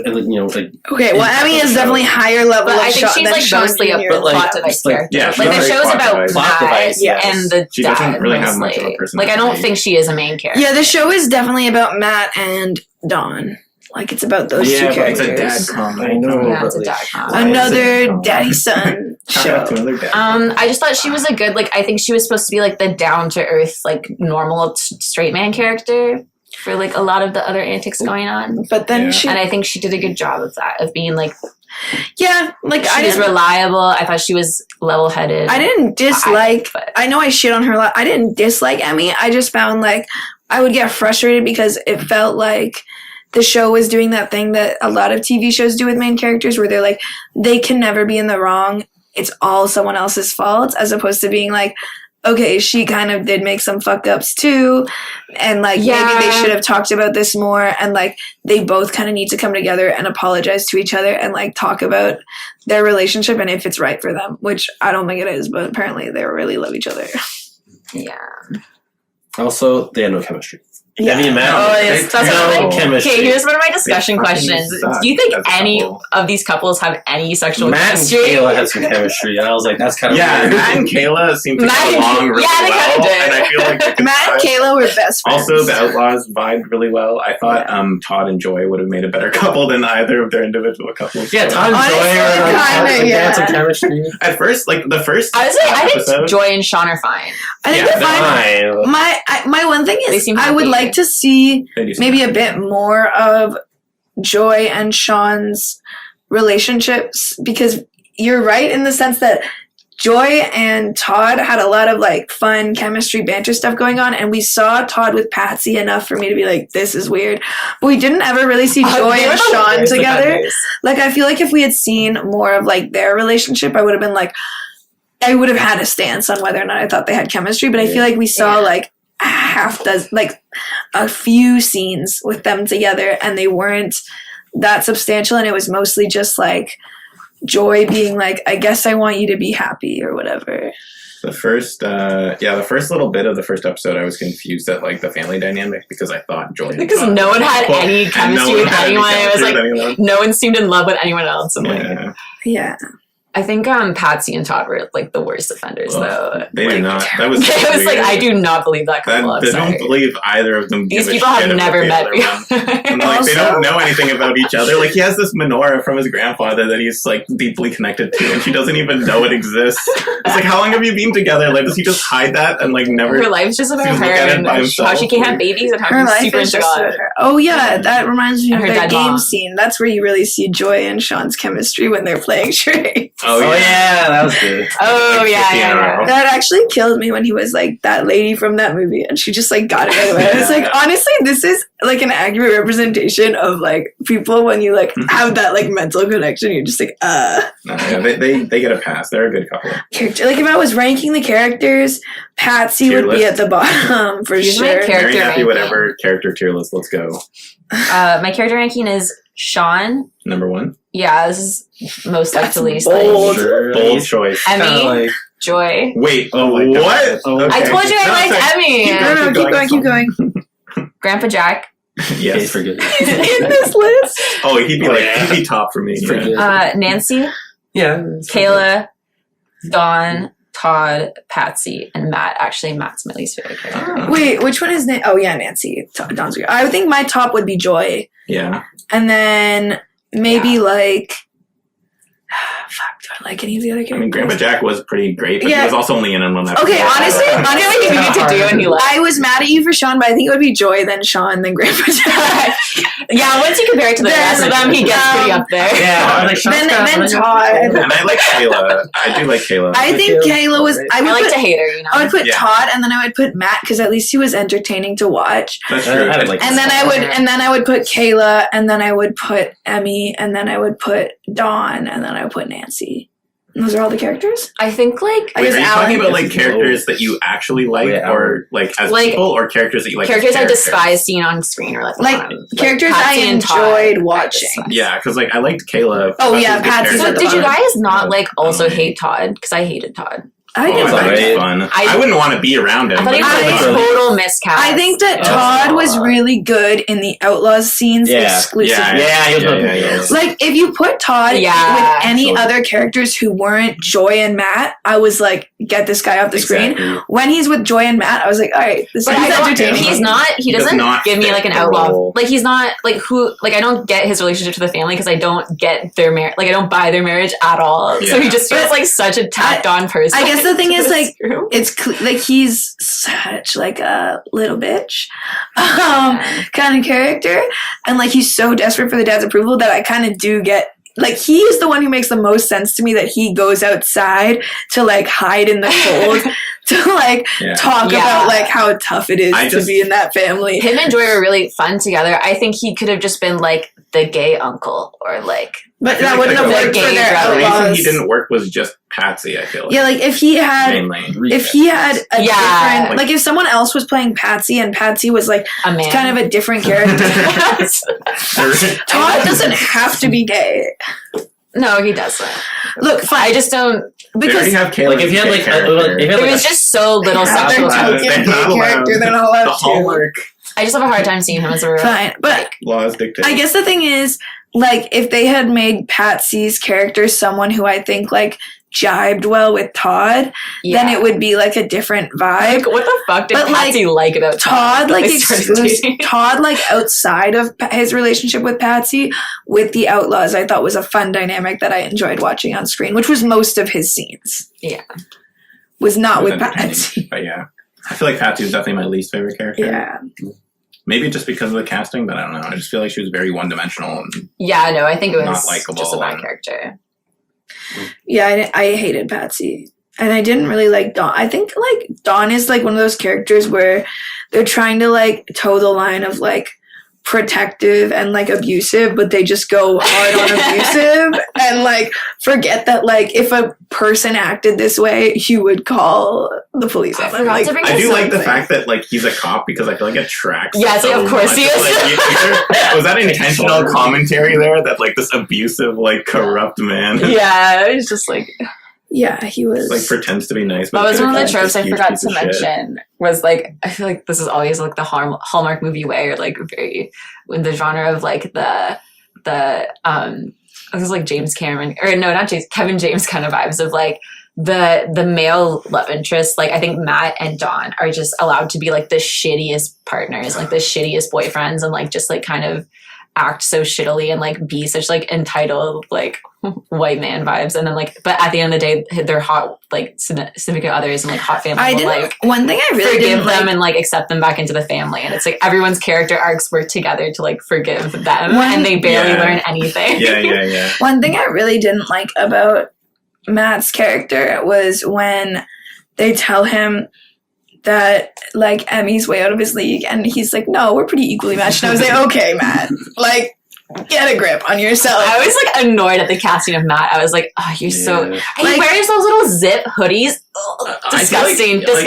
and, you know, like Okay, well, Emmy is definitely higher level But of I think shot she's than like Sean mostly a Jr. but, like, plot device just, like, character. yeah, she's Like the very show's plot about device. Plot Matt device, yes. and the She dad doesn't really have much of a mostly. personality. Like I don't think she is a main character. Yeah, the show is definitely about Matt and Dawn. Like it's about those Yeah, two but it's a characters. dad combo. I know. Yeah, it's a but, dad like, comedy. Another daddy son Shout out show. to another dad. I just thought she was a good, like, I think she was supposed to be, like, the down-to-earth, like, normal straight man character for, like, a lot of the other antics going on. But then Yeah. she, And I think she did a good job of that, of being, like, yeah, like she was reliable. I thought she was level-headed. I didn't dislike. but I know I shit on her a lot. I didn't dislike Emmy. I just found like I would get frustrated because it felt like the show was doing that thing that a lot of TV shows do with main characters, where they're like they can never be in the wrong. It's all someone else's fault, as opposed to being like, okay, she kind of did make some fuck ups too, and like maybe they should have talked about this more, and like they both kind of need to come together and apologize to each other and like talk about their relationship and if it's right for them, which I don't think it is, but apparently they really love each other. Yeah. Also, they had no chemistry. Yeah. I mean, Matt, Oh, yes, that's no what I'm like. chemistry. Okay, here's one of my discussion They fucking questions. suck Do you think as a any couple. of these couples have any sexual Matt and chemistry? Kayla had some chemistry, and I was like, that's kind of Yeah, weird. Matt and Kayla seem to Matt- get along really yeah, they well, kinda did. and I feel like they could Matt and vibe. Kayla were best friends. Also, the Outlaws vibed really well. I thought Todd and Joy would have made a better couple than either of their individual couples. Yeah, Todd and Honestly, Joy are kinda, like, they had some yeah. chemistry. At first, like the first I episode, think Joy and Sean are fine. I think Yeah, they're fine. Fine. My one thing They is seem I would happy. like to see they do maybe a bit more of Joy and Sean's relationships, because you're right in the sense that Joy and Todd had a lot of like fun chemistry banter stuff going on, and we saw Todd with Patsy enough for me to be like, this is weird. But we didn't ever really see Joy They were and the Sean worst together. offenders. Like, I feel like if we had seen more of like their relationship, I would have been like, I would have had a stance on whether or not I thought they had chemistry, but I feel like we saw like a few scenes with them together, and they weren't that substantial, and it was mostly just like Joy being like, I guess I want you to be happy or whatever. the first little bit of the first episode, I was confused at like the family dynamic because I thought Joy and Because Todd no one were had equal, any and chemistry one with had any anyone. It was chemistry like with anyone. no one seemed in love with anyone else. And like, Yeah. Yeah. I think Patsy and Todd were like the worst offenders though. They like, did not. That was it was like, weird. I do not believe that couple. I'm I sorry. don't believe either of them. These give a people have shit about never the met other before. one. And like they don't know anything about each other. Like he has this menorah from his grandfather that he's like deeply connected to, and she doesn't even know it exists. It's like, how long have you been together? Like, does he just hide that and like never? Her life's just about Just her look at it and by how himself. she can't have babies and how Her she's life super is into just God. with her. Oh yeah, that reminds me And of her that dead game mom. scene. That's where you really see Joy and Sean's chemistry when they're playing charades. Oh Oh yeah. yeah, that was good. Oh Like yeah, 50 in a yeah. row. That actually killed me when he was like that lady from that movie, and she just like got it right away. It's like, honestly, this is like an accurate representation of like people when you like have that like mental connection. You're just like, No, yeah, they get a pass. They're a good couple. character. Like if I was ranking the characters, Patsy Tier would be list. at the bottom for She's my sure. character Very happy. ranking. Whatever character tier list. Let's go. My character ranking is Sean. Number one. Yeah, this is most That's to least. bold. Sure. Bold choice. Emmy, Kinda like, Joy. Wwait. Oh my God. What? Oh. I told you I No, liked sorry. Emmy. Keep No, going. keep going. Grandpa Jack. Case Yes. for good. He's in this list. Oh, he'd be Oh, like yeah. he'd be top for me. For Yeah. good. Nancy, Yeah. Kayla, Dawn, Todd, Patsy, and Matt. Actually, Matt's my least favorite character. Ah. Wait, which one is Oh yeah, Nancy. Don's good. I think my top would be Joy, Yeah. and then maybe Yeah. like. Fuck, do I like any of the other characters? I mean, Grandpa Jack was pretty great, but Yeah. he was also only in one episode. Okay, honestly, I feel like he needed to do and he left. I was mad at you for Sean, but I think it would be Joy, then Sean, then Grandpa Jack. Yeah, once you compare it to the Then, rest of them, he gets pretty up there. Yeah. I was like, Sean's got then one. Todd. And I like Kayla. I do like Kayla. I think Kayla was. I I would like put, to hate her, you know. I would put Yeah. Todd, and then I would put Matt because at least he was entertaining to watch. That's true. I would like And then I would put Kayla, and then I would put Emmy, and then I would put Dawn, and then I would put Nancy. And those are all the characters. I think like I Wait, guess are you Alan talking about like is characters that you actually like, Yeah, or like as Like, people, or characters that you like? as characters I characters? despise seeing on screen or like Characters Patsy I and Todd, enjoyed I watching. despise. Yeah, because like I liked Kayla. Oh, yeah, Patsy's a good Patsy's So character. at the did you bottom. guys not like also Um, hate Todd? Because I hated Todd. I think Oh, it's I thought alright. it was fun. I- I wouldn't want to be around him. I thought he but was it like was a fun. total miscast. I think that Oh. Todd was really good in the Outlaws scenes Yeah. exclusively. Yeah. Yeah, he was Yeah. Like if you put Todd Yeah, with any absolutely. other characters who weren't Joy and Matt, I was like, get this guy off the screen. Exactly. When he's with Joy and Matt, I was like, all right, this But is I don't, entertaining. he's not. He does doesn't not give me fit like an the outlaw. role. Like he's not like who. Like I don't get his relationship to the family because I don't get their marriage. Like I don't buy their marriage at all. So Yeah. he just feels like such a tacked on person. I guess the thing to is, this like, group. It's like he's such like a little bitch kind of character, and like he's so desperate for the dad's approval that I kind of do get. Like he is the one who makes the most sense to me, that he goes outside to like hide in the cold to like Yeah. talk Yeah. about like how tough it is I to just- be in that family. him and Joy were really fun together. I think he could have just been like the gay uncle or like. But that like wouldn't have the worked for gay their brother. The reason outlaws. he didn't work was just Patsy, I feel like. Yeah, like if he had Mainly. a Yeah. different, like if someone else was playing Patsy and Patsy was like A man. kind of a different character. Todd doesn't have to be gay. No, he doesn't. Look, fine. I just don't. They Because already have Caleb. Like if you had like if you had There like was just so little have sexual their allowed. tension. token They're not gay character, allowed. they're not the allowed to. Hallmark I just have a hard time seeing him as a. Fine, but laws dictate. I guess the thing is, like, if they had made Patsy's character someone who I think like jibed well with Todd, then it would be like a different vibe. Like, what the fuck did But, like, Patsy like about Todd, that like they started dating? Todd, like outside of his relationship with Patsy, with the Outlaws, I thought was a fun dynamic that I enjoyed watching on screen, which was most of his scenes. Yeah. Was not It was with entertaining, Patsy. But yeah. I feel like Patsy was definitely my least favorite character. Yeah. Maybe just because of the casting, but I don't know. I just feel like she was very one-dimensional. And Yeah, no, I think it was Not likable just a bad and- character. Yeah, I hated Patsy. And I didn't really like Dawn. I think, like, Dawn is, like, one of those characters where they're trying to, like, toe the line of, like, protective and, like, abusive, but they just go hard on abusive and, like, forget that, like, if a person acted this way, you would call the police on them. forgot Like, to bring I do like the something. fact that like he's a cop because I feel like it tracks. Yes, so of course much. he is. Like, was that intentional commentary there that like this abusive, like corrupt man, Yeah, it was just like Yeah, he was. like pretends to be nice? But that was one of the could've been tropes this I huge forgot piece to of shit. mention. Was like I feel like this is always like the Hallmark movie way, or like very in the genre of like the this is like James Cameron, or no, not James, Kevin James kind of vibes of like the male love interest. Like I think Matt and Dawn are just allowed to be like the shittiest partners, like the shittiest boyfriends, and like just like kind of act so shittily and like be such like entitled like white man vibes. And then like, but at the end of the day, they're hot like significant others and like hot family. I will, didn't. like One thing I really forgive didn't them like. and like accept them back into the family. And it's like everyone's character arcs work together to like forgive them, One- and they barely Yeah. learn anything. Yeah. One thing I really didn't like about Matt's character was when they tell him that like Emmy's way out of his league, and he's like, "No, we're pretty equally matched." And I was like, "Okay, Matt, like get a grip on yourself." I was like annoyed at the casting of Matt. I was like, oh, you're so. Yeah. He Like- wears those little zip hoodies. Ugh, disgusting. Disgusting.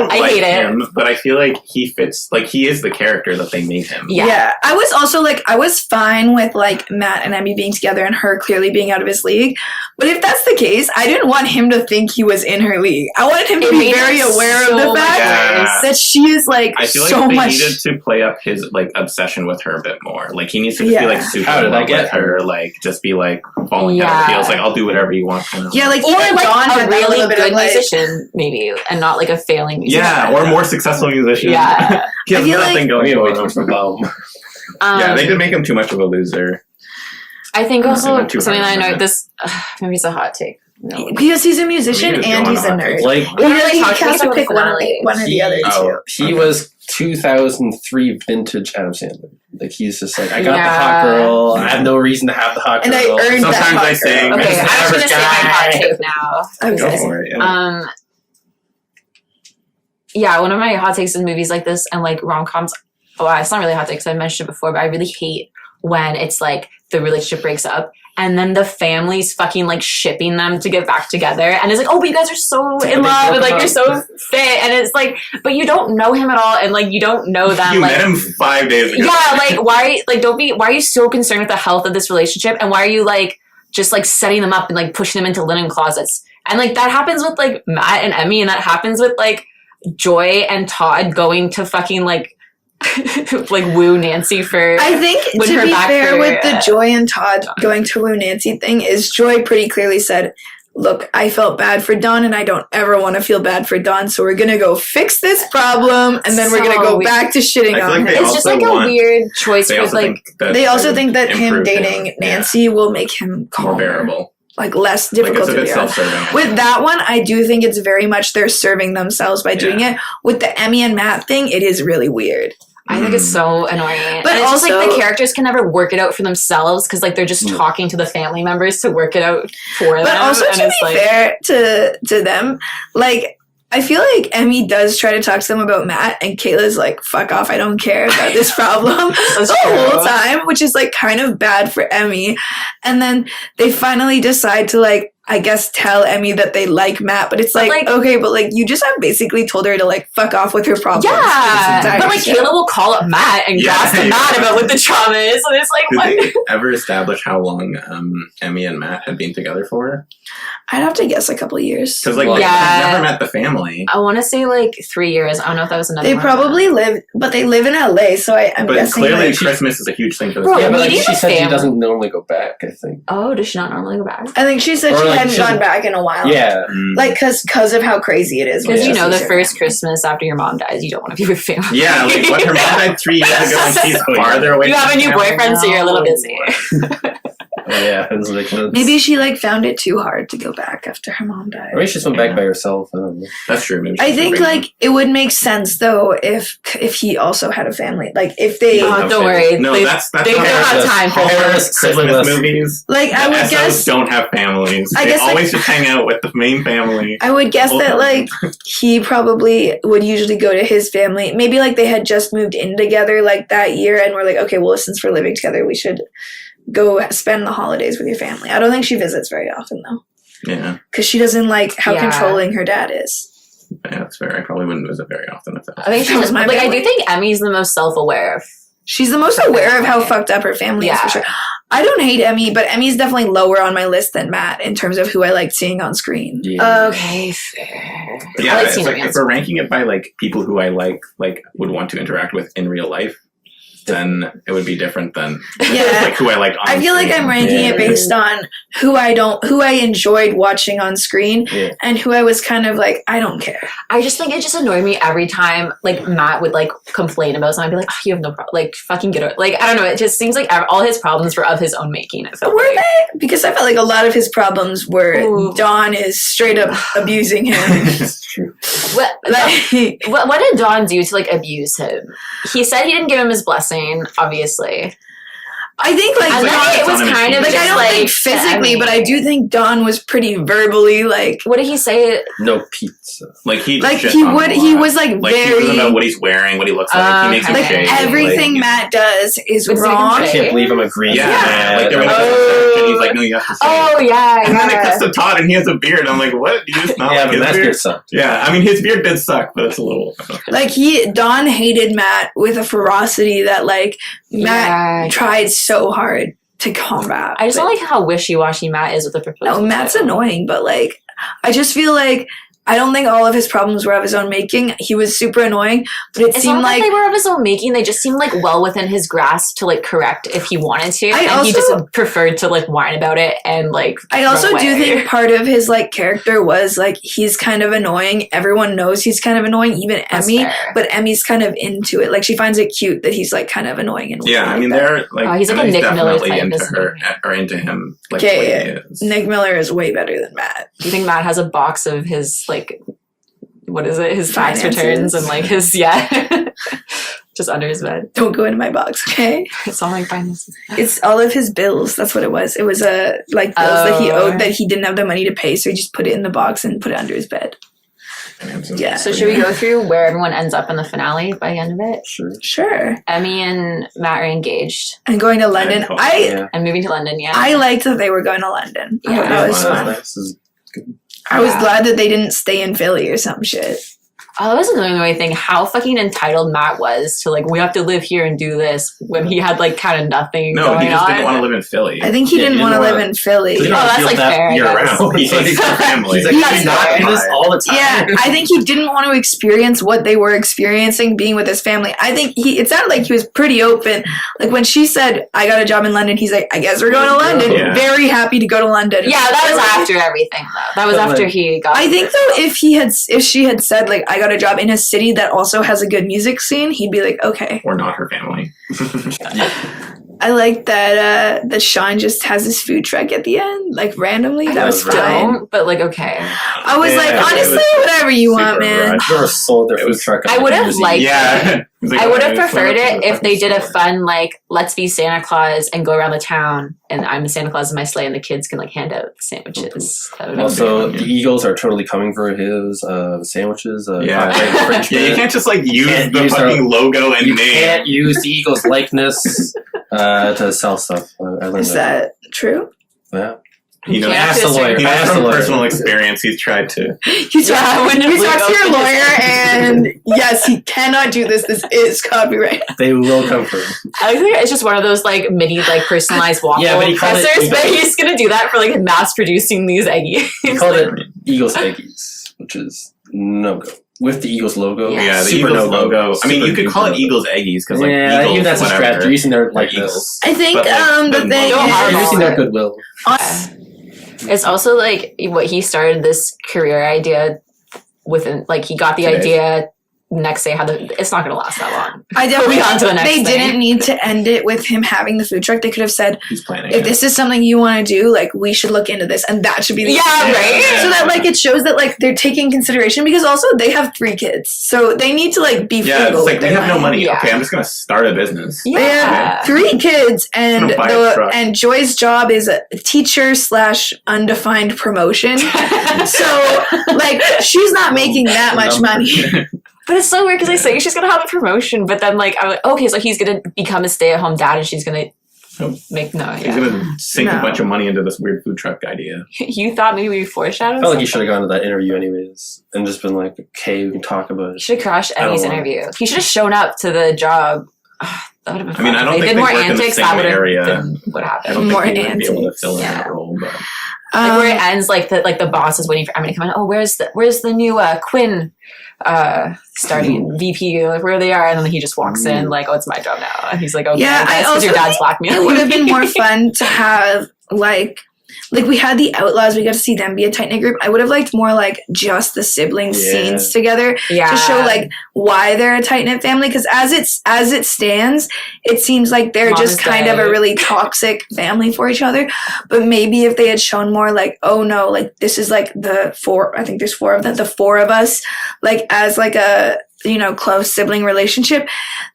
I hate it. him, but I feel like he fits. Like he is the character that they made him. Yeah. I was also like, I was fine with like Matt and Emmy being together and her clearly being out of his league. But if that's the case, I didn't want him to think he was in her league. I wanted him to It be made very it aware so of the much fact worse. that she is like I feel like so they much. needed to play up his like obsession with her a bit more. Like he needs to just Yeah. be like super How did in I love get with her, like just be like falling out of Yeah. the heels. Like I'll do whatever you want. Kind of. Yeah, like Or even like Dawn a had that really little bit good of, like, musician, maybe, and not like a failing musician. Yeah, or more successful musician. Yeah. he has I feel nothing like- going Way for too him. much of a bum. Yeah, they did make him too much of a loser. I think They also went too something that I hard on know it. this maybe it's a hot take. No. because he's a musician I mean, he was and going he's a on nerd. Like We really He talked has about to pick one or finale. the other two. he was 2003 vintage Adam Sandler. Like he's just like I got the Yeah. hot girl. I have no reason to have the hot And girl. I earned that Sometimes hot I girl. sing. Okay, Just I was average gonna say my hot guy. take now. I was Go gonna say- for it. Yeah. Yeah, one of my hot takes in movies like this and like rom-coms, well, it's not really a hot take because I mentioned it before, but I really hate when it's like the relationship breaks up and then the family's fucking like shipping them to get back together, and it's like, oh, but you guys are so in love and like you're so fit, and it's like, but you don't know him at all, and like you don't know them. You like, met him 5 days ago. yeah, like why are you so concerned with the health of this relationship, and why are you like just like setting them up and like pushing them into linen closets, and like that happens with like Matt and Emmy, and that happens with like Joy and Todd going to fucking like like woo Nancy for I think, Win to her be back fair for, with the Joy and Todd going to woo Nancy thing, is Joy pretty clearly said, look, I felt bad for Dawn and I don't ever want to feel bad for Dawn, so we're going to go fix this problem and then we're going to So go weird. back to shitting I feel on like him. they it's just also like a want- weird choice They with also like think that They also would think that him improve dating yeah, Nancy will make him more calmer, bearable. like less Like difficult it's a to bit be around. self-serving. With that one, I do think it's very much they're serving themselves by doing it. With the Emmy and Matt thing, it is really weird. I think it's so annoying. But and it's just like also- the characters can never work it out for themselves because like they're just talking to the family members to work it out for them. But also, and to it's be like, fair to them, like I feel like Emmy does try to talk to them about Matt, and Kayla's like, fuck off, I don't care about this problem the whole time, which is like kind of bad for Emmy. And then they finally decide to like, I guess, tell Emmy that they like Matt, but it's like, okay, but like, you just have basically told her to like fuck off with her problems. Yeah, but like Kayla will call up Matt and gossip Matt about what the trauma is, and it's like, what? Did they ever establish how long Emmy and Matt had been together for? I'd have to guess a couple of years. Because like, I've never met the family. I want to say like 3 years. I don't know if that was another. They probably live, but they live in LA, so I'm guessing. But clearly, like, Christmas is a huge thing for the Yeah, family. but like, she said she doesn't normally go back, I think. Oh, does she not normally go back? I think she said Or, she like, hadn't gone back in a while. Yeah. Like, because of how crazy it is. Because when you know, she the sees her first family. Christmas after your mom dies, you don't want to be with family. Yeah, like what her mom died 3 years ago, and she's farther away. You from have a new family boyfriend, now. so you're a little busy. Oh, yeah. It's like, Maybe she like found it too hard to go back after her mom died. Maybe she just went back by herself. I don't know. That's true. Maybe I she's think bringing- like it would make sense though if he also had a family. Like if they Oh, don't worry. No, they that's don't not have time for Christmas this. movies. like I The would SOs guess don't have families. I They guess, like- always just hang out with the main family. I would guess that like he probably would usually go to his family. Maybe like they had just moved in together like that year and we're like, okay, well since we're living together we should go spend the holidays with your family. I don't think she visits very often though. Yeah, Because she doesn't like how Yeah. controlling her dad is. yeah, that's fair. I probably wouldn't visit very often if that. I think That was she's my like. I family. do think Emmy's the most self-aware. She's the most aware of how fucked up her family is for Yeah. sure. I don't hate Emmy, but Emmy's definitely lower on my list than Matt in terms of who I like seeing on screen. Yeah. Okay, fair. Yeah, I like it's seeing like her if we're ranking it by like people who I like would want to interact with in real life, then it would be different than Yeah. like who I like on I feel like screen. I'm ranking Yeah. it based on who I enjoyed watching on screen Yeah. and who I was kind of like, I don't care. I just think it just annoyed me every time like Matt would like complain about something. I'd be like, oh, you have no problem. Like fucking get it. Like I don't know. It just seems like all his problems were of his own making. It felt Were like. they? Because I felt like a lot of his problems were Ooh. Dawn is straight up abusing him. It's true. Like, What did Dawn do to like abuse him? He said he didn't give him his blessing, obviously. I think like And then Dawn- it was kind of like just I don't like think physically, Emmy. but I do think Dawn was pretty verbally like What did he say? No pizza. Like he like shits he on would him a he lot. was like He was very about what he's wearing, what he looks like. He makes him Okay. like shave. everything like, Matt does is Good wrong. second I can't believe I'm agreeing Yeah, with that. like there was Oh. and he's like, no, you have to say. Oh yeah, And then it yeah. cuts to Todd, and he has a beard. I'm like, what? You just not Yeah, like but his that's beard? good stuff. Yeah, I mean, his beard did suck, but it's a little. Like Dawn hated Matt with a ferocity that like Matt Yeah. tried so hard to combat. I just don't But- like how wishy-washy Matt is with the proposal. No, Matt's too. annoying, but like I just feel like I don't think all of his problems were of his own making. He was super annoying, but it It's seemed not like that they were of his own making. They just seemed like well within his grasp to like correct if he wanted to, I and he just also- preferred to like whine about it and like. I also run do away. think part of his like character was like he's kind of annoying. Everyone knows he's kind of annoying, even That's Emmy. fair. But Emmy's kind of into it. Like she finds it cute that he's like kind of annoying and Yeah, weird I mean, like that. they're like. Oh, he's like a Emily's Nick Miller definitely type, into isn't her he? or into him. Like Okay, the way yeah. he is. Nick Miller is way better than Matt. Do you think Matt has a box of his like, what is it? His tax Finances. returns and like his just under his bed. Don't go into my box, okay? It's all like finances. It's all of his bills. That's what it was. It was like bills that he Oh. owed that he didn't have the money to pay, so he just put it in the box and put it under his bed. Yeah. So should we go through where everyone ends up in the finale by the end of it? Sure. Sure. Emmy and Matt are engaged And going to London. cool. Yeah. and moving to London. Yeah. I liked that they were going to London. I thought Yeah. that was Wow, fun. this is I was Yeah. glad that they didn't stay in Philly or some shit. Oh, that was another thing. How fucking entitled Matt was to like, we have to live here and do this when he had like kind of nothing No, going he just on. didn't want to live in Philly. I think he Yeah, didn't he want to didn't live wanna- in Philly. He Oh, that's Feel like that fair, I year guess. round. He's like, it's family. He's like, That's he's not fair. in this all the time. Yeah, I think he didn't want to experience what they were experiencing being with his family. I think it sounded like he was pretty open. Like when she said, I got a job in London, he's like, I guess we're going to London. Yeah. Very happy to go to London. Yeah, that was after everything though. That was But, after like, he got. I think though, if she had said like I got a job in a city that also has a good music scene, he'd be like, okay. Or not her family. I like that Sean just has his food truck at the end, like randomly. That was fine. Don't, but like okay. I was like, honestly, whatever you want, man. rushed. Never sold their food truck. I would have liked Yeah. I would have preferred it if they did a fun like let's be Santa Claus and go around the town and I'm the Santa Claus in my sleigh and the kids can like hand out sandwiches. That would Also, Yeah. the Eagles are totally coming for his sandwiches. Yeah. French Yeah, you bread. can't just like use can't the use fucking logo and You name. can't use the Eagles likeness to sell stuff. I learned Is that true? Yeah. You know, Yeah, Ask the lawyer. he knows Ask the from lawyer. personal experience. He's tried to. You talk to your lawyer, and yes, he cannot do this. This is copyright. They will come for him. I think it's just one of those like mini like personalized waffle Yeah, but he called it pressers, but Eagles. he's gonna do that for like mass producing these eggies. He called it Eagles Eggies, which is no go. With the Eagles logo. Yeah, the super Eagles no-go. logo. I mean, Super you could call it no-go. Eagles Eggies because like Yeah, Eagles, even that's a whatever. strategy. You're using their They're like Eagles. I think But, like, the the thing logo- You're is, using their goodwill. It's also like what he started this career idea within like he got the Today. idea next day it's not gonna last that long. I definitely Moving on to the next they thing. didn't need to end it with him having the food truck. They could have said, He's planning. if it. this is something you want to do, like we should look into this, and that should be the Yeah, right? So that like it shows that like they're taking consideration because also they have 3 kids, so they need to like be Yeah, frugal. it's like with we their have no money. Yeah. Okay, I'm just gonna start a business. Yeah. They have 3 kids, and Gonna buy a truck. and Joy's job is a teacher / undefined promotion. So like she's not making that much money. But it's so weird because they say she's gonna have a promotion, but then like I'm like, okay, so he's gonna become a stay-at-home dad and she's gonna make He's gonna sink No. a bunch of money into this weird food truck idea. You thought maybe we foreshadowed? I felt like you should have gone to that interview anyways and just been like, okay, we can talk about He it. should have crashed I don't Emmy's want interview. He should have shown up to the job. That would have been I mean, fun. I don't If think did they more work in the antics. same That would have area. been what I happened. don't More think he would be able to antics. fill in Yeah. that role, but Like where it ends, like the boss is waiting for Emmy to come in. Oh, where's the new Quinn starting VP? Like where they are, and then he just walks in like, oh, it's my job now. And he's like, okay, Yeah, I because your also dad's blackmailing. It would have been more fun to have like we had the Outlaws. We got to see them be a tight knit group. I would have liked more like just the siblings Yeah. scenes together Yeah, to show like why they're a tight knit family. Because as it stands, it seems like they're Mom just is kind of a dead. really toxic family for each other. But maybe if they had shown more like, oh no, like this is like the 4. I think there's 4 of them. The 4 of us, like as like a close sibling relationship,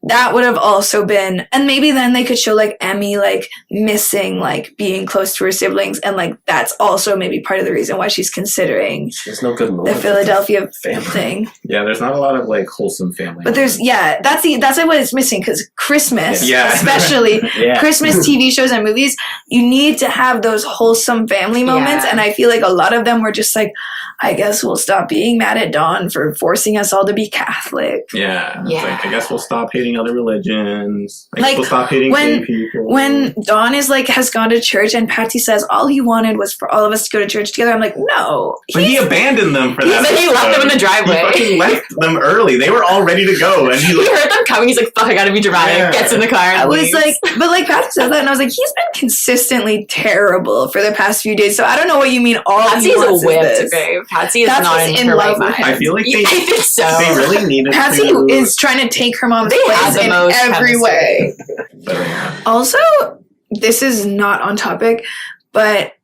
that would have also been, and maybe then they could show like Emmy like missing like being close to her siblings, and like that's also maybe part of the reason why she's considering There's no good the moment. Philadelphia family. thing. yeah, there's not a lot of like wholesome family. But there's that's like what it's missing, because Christmas, Yeah. especially Yeah. Christmas TV shows and movies, you need to have those wholesome family moments, Yeah. and I feel like a lot of them were just like, I guess we'll stop being mad at Dawn for forcing us all to be Catholic. Yeah. It's Yeah. like, I guess we'll stop hating other religions. I guess Like, we'll stop hating when- gay people. When Dawn is like has gone to church and Patsy says all he wanted was for all of us to go to church together, I'm like, no. But he abandoned them for He that. said he left them in the driveway. He fucking left them early. They were all ready to go, and he He like, heard them coming. He's like, "Fuck, I gotta be dramatic." Yeah. Gets in the car. And I was leaves. like, but like Patsy said that, and I was like, he's been consistently terrible for the past few days. So I don't know what you mean. All he Patsy's wants a whipped, is this. babe. Patsy is That's not what's in in her love right with mind. I feel like Yeah, they, I think so. they really needed Patsy to. is trying to take her mom's They have place the in most every chemistry. way. But, yeah. Also, this is not on topic, but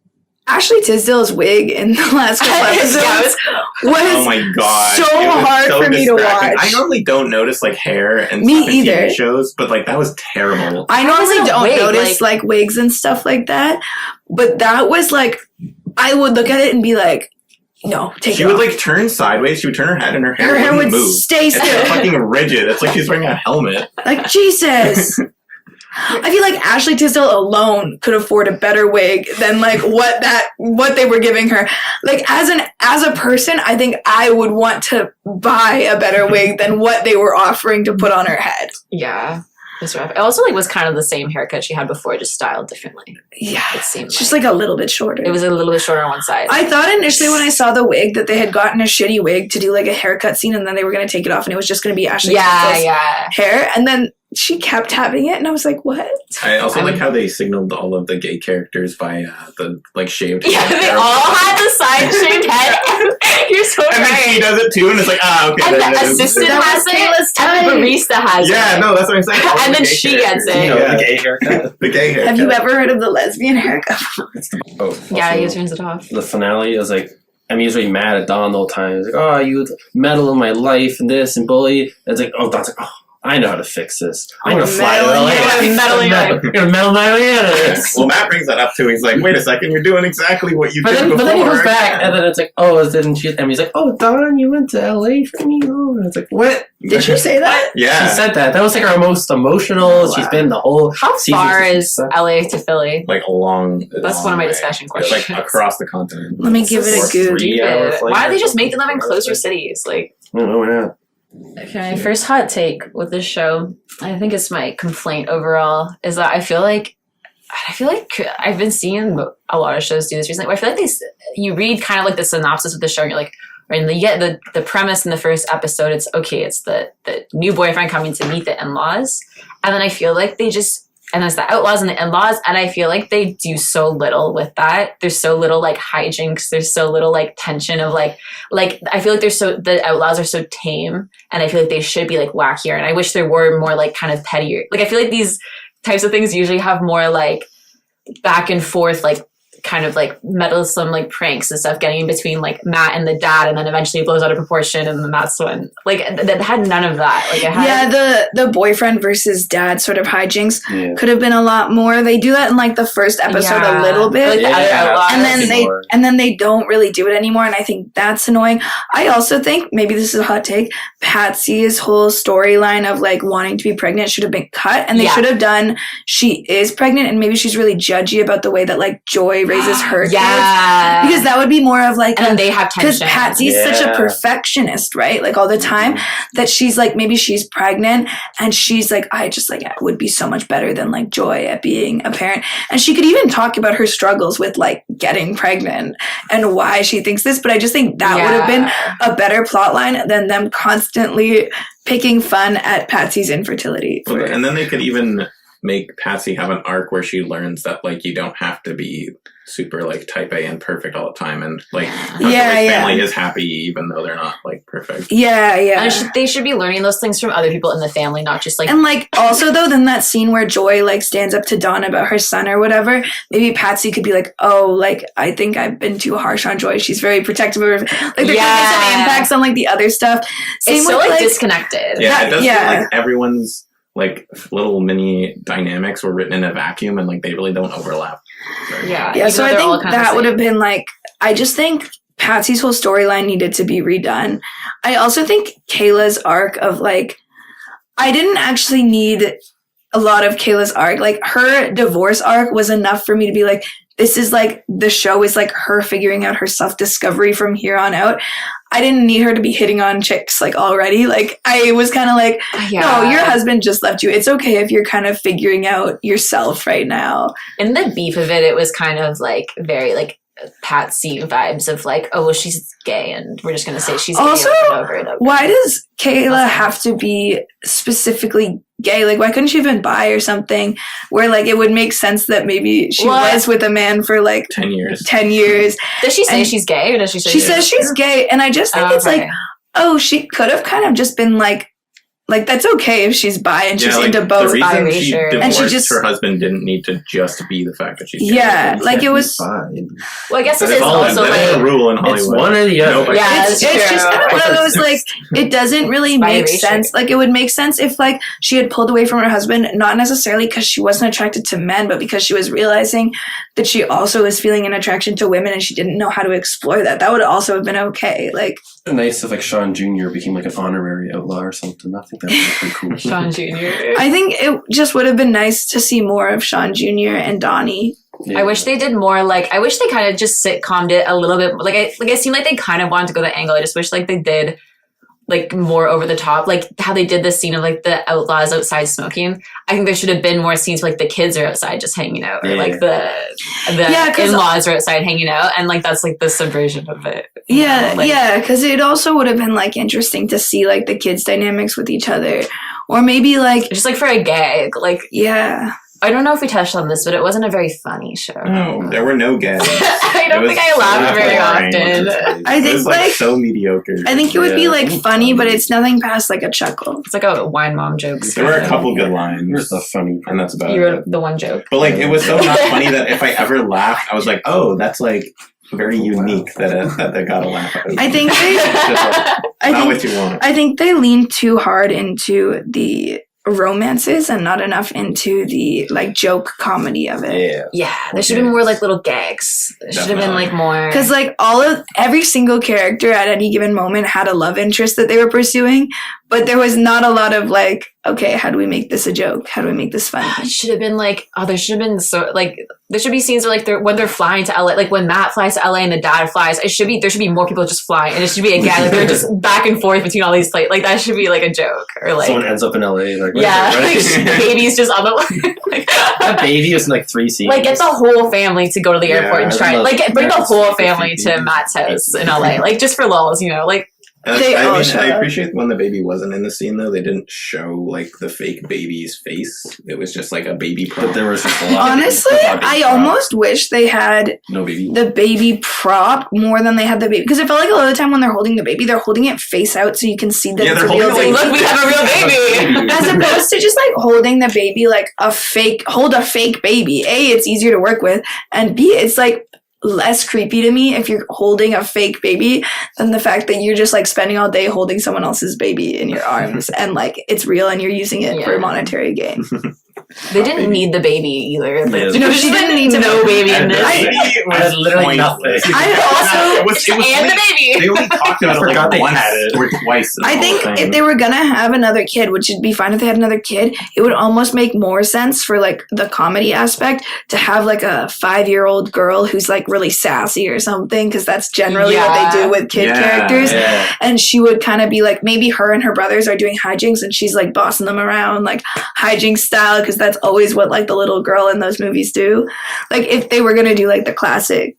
Ashley Tisdale's wig in the last couple episodes Yeah, it was- was Oh my god! so It was hard so for me to distracting. watch. I normally don't notice like hair and Me stuff in either. TV shows, but like that was terrible. I How is normally it a don't wig? notice like wigs and stuff like that, but that was like, I would look at it and be like, no, take She it would off. like turn sideways. She would turn her head, and her hair, Her hair wouldn't would move. stay It's still. fucking rigid. It's like she's wearing a helmet. Like, Jesus. I feel like Ashley Tisdale alone could afford a better wig than like what they were giving her. Like as a person, I think I would want to buy a better wig than what they were offering to put on her head. Yeah, it was rough. It also like was kind of the same haircut she had before, just styled differently. Yeah. It seemed It's just like a little bit shorter. it was a little bit shorter on one side. I thought initially when I saw the wig that they had gotten a shitty wig to do like a haircut scene, and then they were going to take it off and it was just going to be Ashley Tisdale's yeah. hair, and then she kept having it and I was like, what? I also I like mean- how they signaled all of the gay characters by the like shaved. Yeah, head. they all had the side shaved head. You're so And then she right. does it too, and it's like, okay. And then the it is. assistant That has was it, Kayla's and the type. barista has Yeah, it. no, that's what I'm saying. All And the then gay she gets characters. it. You know, Yeah. the gay haircut. The gay haircut. Have you ever heard of the lesbian haircut? Oh, Yeah, also, he turns it off. the finale is like, I'm usually mad at Don the whole time. He's like, oh, you meddle in my life and this and bully. And it's like, oh, Don's like, oh, I know how to fix this. I'm going to fly to meddle in LA. your life. Meddle in your life. You're going to meddle my way out of this. Well, Matt brings that up too. He's like, wait a second, you're doing exactly what you But did then, before. but then he goes back, and then it's like, oh, didn't she? And he's like, oh, Don, you went to LA for me? Oh, and it's like, what? Did she say that? Yeah. She said that. That was like our most emotional. Oh, wow. She's been the whole How season. far is LA to Philly? Like a long. That's one of my discussion questions. Like across the continent. Let me give it a good. 3 hour Stupid. flight Why or do they just make them something? live in closer cities? Like, I don't know, why not? okay, my first hot take with this show, I think it's my complaint overall, is that I feel like I've been seeing a lot of shows do this recently. Where I feel like you read kind of like the synopsis of the show, and you're like, and you get the premise in the first episode. It's okay. It's the new boyfriend coming to meet the in-laws, and then I feel like and there's the outlaws and the in-laws, and I feel like they do so little with that. There's so little like hijinks. There's so little like tension of like I feel like the outlaws are so tame, and I feel like they should be like wackier. And I wish there were more like kind of pettier. Like I feel like these types of things usually have more like back and forth, like kind of like meddlesome like pranks and stuff getting in between like Matt and the dad, and then eventually it blows out of proportion, and then that's when like that had none of that. Like it had, The boyfriend versus dad sort of hijinks Yeah. could have been a lot more. They do that in like the first episode Yeah. a little bit. Like the other outlaws. And then they don't really do it anymore, and I think that's annoying. I also think, maybe this is a hot take, Patsy's whole storyline of like wanting to be pregnant should have been cut, and they Yeah. should have done she is pregnant, and maybe she's really judgy about the way that like Joy raises her kids. yeah, Because that would be more of like and then they have because tension. Patsy's such a Yeah. perfectionist, right? Like all the time, that she's like, maybe she's pregnant and she's like, I just like would be so much better than like Joy at being a parent. And she could even talk about her struggles with like getting pregnant and why she thinks this. But I just think that would have been a better plot line than them constantly picking fun at Patsy's infertility. Well, and then they could even make Patsy have an arc where she learns that like you don't have to be super like type A and perfect all the time, and like her family is happy even though they're not like perfect. Yeah. And they should be learning those things from other people in the family, not just like. And like also though, then that scene where Joy like stands up to Dawn about her son or whatever, maybe Patsy could be like, oh, like I think I've been too harsh on Joy. She's very protective of her. Like there could be some impacts on like the other stuff. Same it's with so like like disconnected. Yeah, it does feel like everyone's like little mini dynamics were written in a vacuum, and like they really don't overlap. Yeah. So I think that would have been like, I just think Patsy's whole storyline needed to be redone. I also think Kayla's arc of like, I didn't actually need a lot of Kayla's arc. Like her divorce arc was enough for me to be like, this is like, the show is like her figuring out her self-discovery from here on out. I didn't need her to be hitting on chicks like already. Like I was kind of like, no, your husband just left you. It's okay if you're kind of figuring out yourself right now. In the beef of it was kind of like very like Patsy vibes of like, oh well, she's gay, and we're just gonna say she's also, gay over and over. Why does Kayla have to be specifically gay? Like, why couldn't she have been bi or something? Where like it would make sense that maybe she was with a man for like 10 years. 10 years. Does she say she's gay, or does she say she says she's gay? And I just think it's like, oh, she could have kind of just been like that's okay if she's bi and she's into both. The reason she divorced and she just, her husband didn't need to just be the fact that she's gay. Yeah, like it was. Fine. Well, I guess it is all also like like a rule in Hollywood. It's one or the other. It's just kind of one of those like, it doesn't really make sense. Like it would make sense if like she had pulled away from her husband, not necessarily because she wasn't attracted to men, but because she was realizing that she also was feeling an attraction to women and she didn't know how to explore that. That would also have been okay. Like nice if like Sean Jr. became like an honorary outlaw or something. I think that would be pretty cool. Sean Jr. I think it just would have been nice to see more of Sean Jr. and Donnie. Yeah. I wish they did more. Like I wish they kind of just sitcomed it a little bit. Like it seemed like they kind of wanted to go that angle. I just wish like they did like more over the top, like how they did this scene of like the outlaws outside smoking. I think there should have been more scenes where, like the kids are outside just hanging out, or like the in-laws are outside hanging out, and like that's like the subversion of it. Because it also would have been like interesting to see like the kids' dynamics with each other, or maybe like just like for a gag, like I don't know if we touched on this, but it wasn't a very funny show. No, there were no gags. I don't It think was I laughed so very boring. often. I It think was like so mediocre. I think it would be Yeah. like funny, but it's nothing past like a chuckle. It's like a wine mom joke. There were a couple good lines. You're the funny. And that's about You it. wrote the one joke. But like, it was so not funny that if I ever laughed, I was like, "Oh, that's like very unique that they got a laugh out of." I think they, It's just like, I not think what you want. I think they lean too hard into the romances and not enough into the like joke comedy of it. Yeah. Yeah, there should have been more like little gags. There should have been like more. Because like every single character at any given moment had a love interest that they were pursuing, but there was not a lot of like, okay, how do we make this a joke? How do we make this funny? It should have been like, there should have been there should be scenes where like when they're flying to LA, like when Matt flies to LA and the dad flies, there should be more people just flying, and it should be a gag. Like they're just back and forth between all these places. Like that should be like a joke, or like Someone ends up in LA. Like, yeah, right? like baby's just on the like. That baby was in like 3 scenes. Like get the whole family to go to the Yeah, airport and I try. love Like bring the America's whole favorite family to baby. Matt's house in LA, like just for lulz, like. They all showed I up. appreciate when the baby wasn't in the scene though. They didn't show like the fake baby's face. It was just like a baby prop. But there was just a lot. Honestly, of baby I prop. almost wish they had no baby. the baby prop more than they had the baby, because I felt like a lot of the time when they're holding the baby, they're holding it face out so you can see that Yeah, it's they're a real holding baby. it Look, we have a real baby. As opposed to just like holding the baby like hold a fake baby. A, it's easier to work with, and B, it's like less creepy to me if you're holding a fake baby than the fact that you're just like spending all day holding someone else's baby in your arms and like it's real and you're using it for Yeah. monetary gain. They didn't need the baby either. Like, Yeah. She didn't need no the baby in And this. the I- baby was I had literally pointless. nothing. I also- it was and only- the baby. They only talked about it forgot like they once had it. or twice. in the I whole think thing. if they were gonna have another kid, which would be fine if they had another kid, it would almost make more sense for like the comedy aspect to have like a 5-year-old girl who's like really sassy or something, because that's generally what Yeah. they do with kid Yeah. characters. Yeah. And she would kind of be like, maybe her and her brothers are doing hijinks and she's like bossing them around like hijink style, because that's always what like the little girl in those movies do. Like if they were gonna do like the classic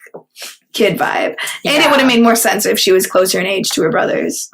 kid vibe, and it Yeah. would have made more sense if she was closer in age to her brothers.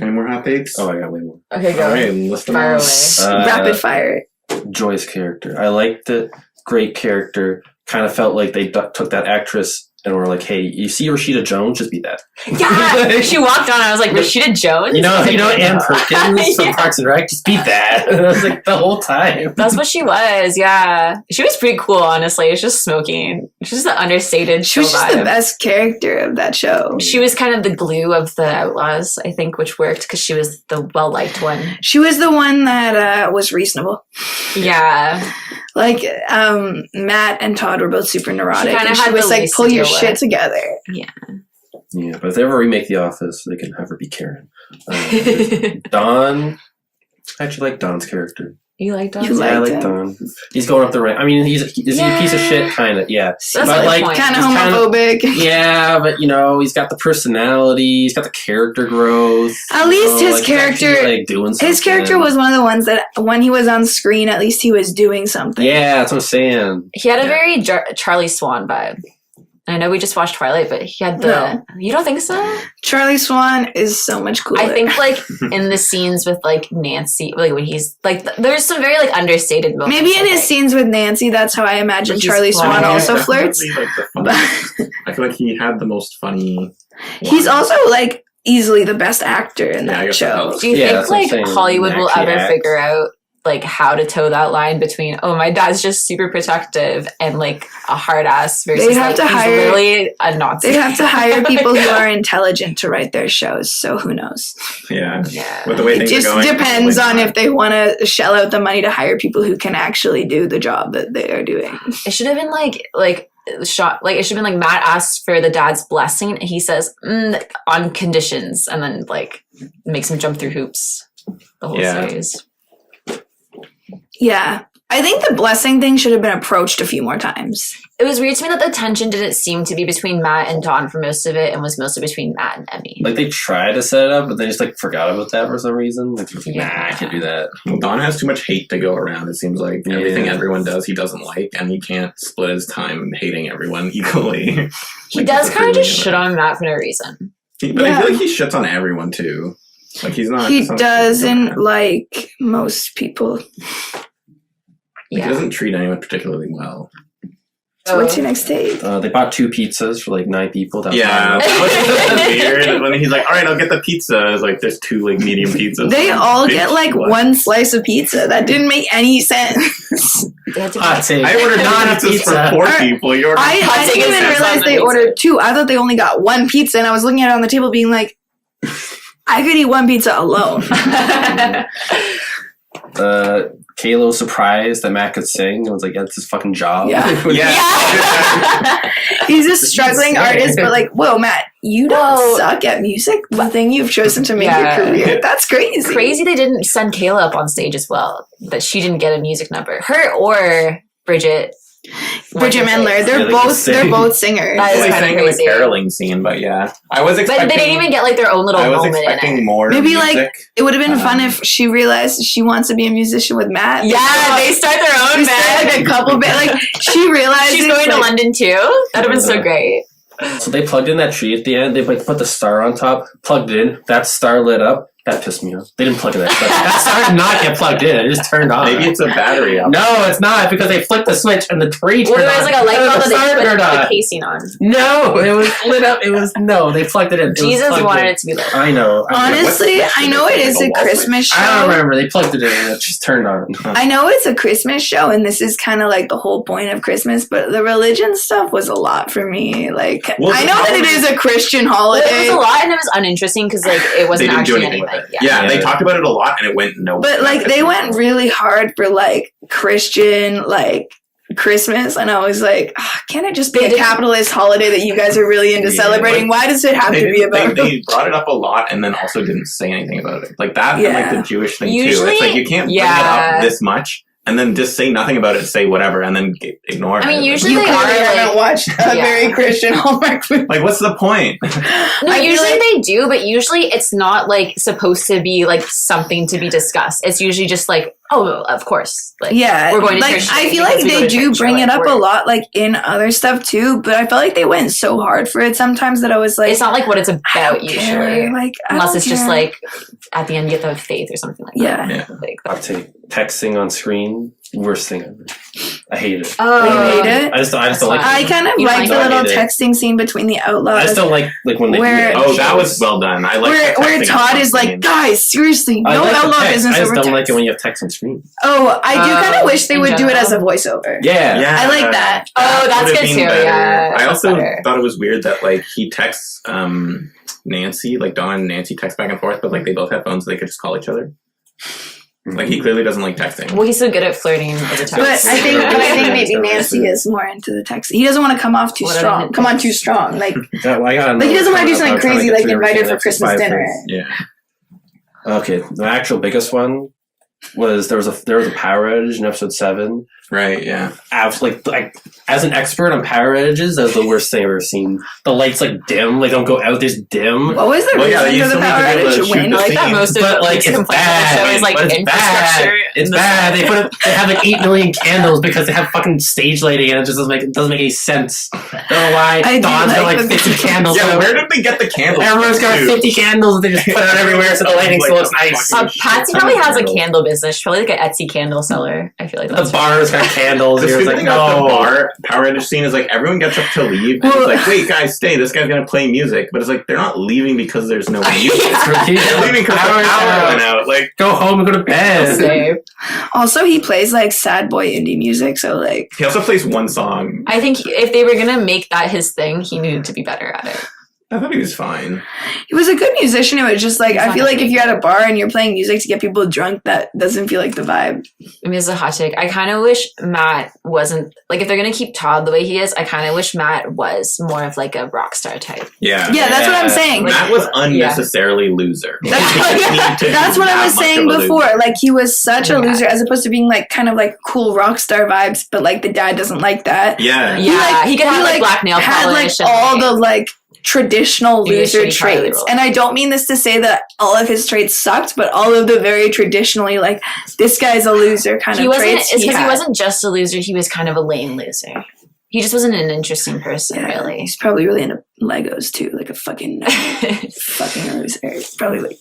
Any more hot takes? Oh, I got way more. Okay, go. All right, list them Fire out. away. Rapid fire. Joy's character. I liked it. Great character. Kind of felt like they took that actress and were like, "Hey, you see Rashida Jones? Just be that." Yeah, she walked on. I was like, Rashida Jones. You know, Ann Perkins from Yeah. Parks and Rec. Just be that. I was like the whole time. That's what she was. Yeah, she was pretty cool. Honestly, it's just smoking. She's the understated. She was show just the vibe. best character of that show. She was kind of the glue of the Outlaws, I think, which worked because she was the well liked one. She was the one that was reasonable. Yeah, Like Matt and Todd were both super neurotic, kinda and she had was the like, least "Pull to your deal shit with. together." Yeah, but if they ever remake The Office, they can have her be Karen. you Don. I actually like Don's character. like that? You Yeah, I liked like him? Don. He's going up the rank. I mean, is he a piece of shit? Kind of, yeah. That's But, a good like, point. Kind of He's kinda- homophobic. Yeah, but he's got the personality. He's got the character growth. At least his he's actually, character- like, doing something. His character was one of the ones that, when he was on screen, at least he was doing something. Yeah, that's what I'm saying. He had a Yeah. very Charlie Swan vibe. I know we just watched Twilight, but he had the. No. You don't think so? Charlie Swan is so much cooler. I think like in the scenes with like Nancy, like when he's like, there's some very like understated moments. maybe in I his think. scenes with Nancy, that's how I imagine He's Charlie Swan funny. also Definitely, flirts. like, the funniest. I feel like he had the most funny. He's lines. also like easily the best actor in Yeah, I that guess that show. helps. Do you Yeah, think that's what I'm like saying. Hollywood will Actually ever act. figure out like how to toe that line between my dad's just super protective and like a hard ass versus They'd have like to he's hire- literally a Nazi. They have to hire people who are intelligent to write their shows, so who knows? Yeah. Yeah. With the way It things just are going, depends probably on not. if they want to shell out the money to hire people who can actually do the job that they are doing. It should have been like shot like it should have been like Matt asks for the dad's blessing and he says on conditions and then like makes him jump through hoops the whole Yeah. series. Yeah. I think the blessing thing should have been approached a few more times. It was weird to me that the tension didn't seem to be between Matt and Dawn for most of it and was mostly between Matt and Emmy. Like they tried to set it up, but they just like forgot about that for some reason. Like, Yeah. nah, I can't do that. Well, Don has too much hate to go around. It seems like everything Yeah. everyone does he doesn't like, and he can't split his time hating everyone equally. He Like, does he's kind of just really- shit on Matt for no reason. But I Yeah. feel like he shits on everyone too. Like he's not. He doesn't like most people. He doesn't treat anyone particularly well. So what's your next take? They bought 2 pizzas for like 9 people. That was weird. When he's like, "All right, I'll get the pizza," I was like, "There's 2 like medium pizzas." They all get like one slice of pizza. That didn't make any sense. Hot take. I ordered not a pizzas pizza. for 4 people. You ordered I didn't even realize they ordered 2. I thought they only got 1 pizza, and I was looking at it on the table, being like, "I could eat 1 pizza alone." Kayla was surprised that Matt could sing. I was like, yeah, it's his fucking job. Yeah. He's a struggling artist, but like, whoa, Matt, you don't suck at music. The thing you've chosen to make your career. That's crazy. Crazy they didn't send Kayla up on stage as well. That she didn't get a music number. Her or Bridget Mendler. They're both singers. That is they kind sang of in the crazy. caroling scene, but I was expecting. But they didn't even get like their own little I was moment in expecting it. more. Maybe music. like it would have been fun if she realized she wants to be a musician with Matt. Yeah, they start their own band. Like a couple bit. Like she realized she's going to London too. That'd have been so great. So they plugged in that tree at the end. They like put the star on top, plugged it in. That star lit up. That pissed me off. They didn't plug it in. That star did not get plugged in. It just turned on. Maybe it's a battery up. No, it's not, because they flipped the switch and the tree turned on. Well, there was like a light bulb that they put on. the casing on. No, it was lit up. They plugged it in. Jesus wanted it to be lit. I know. Honestly, I know it is a Christmas show. I don't remember. They plugged it in and it just turned on. I know it's a Christmas show, and this is kind of like the whole point of Christmas, but the religion stuff was a lot for me. Like, I know that it is a Christian holiday. Well, it was a lot, and it was uninteresting because like it wasn't they didn't do actually anything anything. with it. Yeah, they talked about it a lot, and it went nowhere. But like, they went really hard for like Christian like Christmas, and I was like, can't it just be a capitalist holiday that you guys are really into celebrating? Why does it have to be about? They brought it up a lot, and then also didn't say anything about it. Like that, and like the Jewish thing too. It's like you can't bring it up this much. And then just say nothing about it, say whatever, and then ignore it. I mean, usually you they haven't watched a very Christian Hallmark movie. Like, what's the point? No, usually they do, but usually it's not like supposed to be like something to be discussed. It's usually just like, oh, of course. Like, we're going to church. I feel like they do bring it up a lot, like in other stuff too. But I felt like they went so hard for it sometimes that I was like, it's not like what it's about usually. Like, unless it's just like at the end you get the faith or something like that. Yeah. Like, I'll take texting on screen. Worst thing ever. I hate it. Oh, you hate it? I just don't like it. I kind of like the little texting scene between the outlaws. I just don't like when they do it. Oh, that was well done. I like where Todd is like, guys, seriously, no outlaw business over text. I just don't like it when you have text on screen. Oh, I do kind of wish they would do it as a voiceover. Yeah. I like that. Oh, that's good too. Yeah. I also thought it was weird that like he texts Nancy, like Dawn and Nancy text back and forth, but like they both have phones, so they could just call each other. Like he clearly doesn't like texting. Well, he's so good at flirting with the text. But I think maybe Nancy is more into the text. He doesn't want to come off too strong. Come on too strong. Like, he doesn't want to do something crazy like invite her for Christmas dinner. Yeah. Okay, the actual biggest one was there was a power outage in episode 7. Right, yeah. Like as an expert on power outages, that was the worst thing I've ever seen. The lights like dim, like don't go out, there's dim. What was the reason for the power outage? I like that most of it's bad. Is like infrastructure. It's bad. They have like 8 million candles because they have fucking stage lighting and it just doesn't make any sense. I don't know why. Dawn's got like 50 candles. Yeah, where did they get the candles? Everyone's got 50 candles that they just put out everywhere so the lighting still looks nice. Patsy probably has a candle business. Probably like an Etsy candle seller. I feel like the bar's got candles. The stupid thing about the bar power outage scene is like everyone gets up to leave and it's like, wait guys, stay, this guy's gonna play music. But it's like they're not leaving because there's no music. They're leaving because the power went out. Like, go home and go to bed. Also, he plays like sad boy indie music, so like he also plays one song. I think if they were gonna make that his thing, he needed to be better at it. I thought he was fine. He was a good musician. It was just like, I feel like if you're at a bar and you're playing music to get people drunk, that doesn't feel like the vibe. I mean, it's a hot take. I kind of wish Matt wasn't, like, if they're going to keep Todd the way he is, I kind of wish Matt was more of like a rock star type. Yeah. Yeah, that's what I'm saying. Matt was unnecessarily loser. That's what I was saying before. Like, he was such a loser as opposed to being like kind of like cool rock star vibes, but like the dad doesn't like that. Yeah. Yeah. He could have like black nail polish. Had like all the like traditional loser traits. And I don't mean this to say that all of his traits sucked, but all of the very traditionally like this guy's a loser kind of traits. It's because he wasn't just a loser, he was kind of a lame loser. He just wasn't an interesting person, really. He's probably really into Legos too, like a fucking fucking loser. Probably like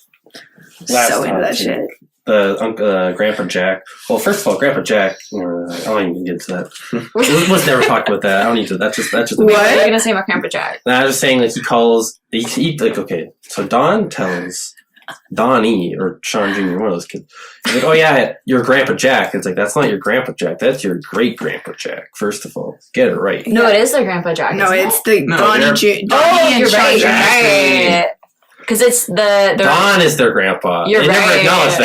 So into that shit. The Grandpa Jack. Well, first of all, Grandpa Jack. I don't even get into that. Let's never talk about that. I don't need to. That's just. What are you gonna say about Grandpa Jack? I was just saying that he calls. He like okay. So Don tells Donnie or Sean Jr. one of those kids. He's like, "Oh yeah, your Grandpa Jack." It's like that's not your Grandpa Jack. That's your great Grandpa Jack. First of all, get it right. No, it is their Grandpa Jack. No, it's the No, Donnie and you're Sean right. Jr. You're right. Because it's Don is their grandpa. You're they right. never acknowledge that.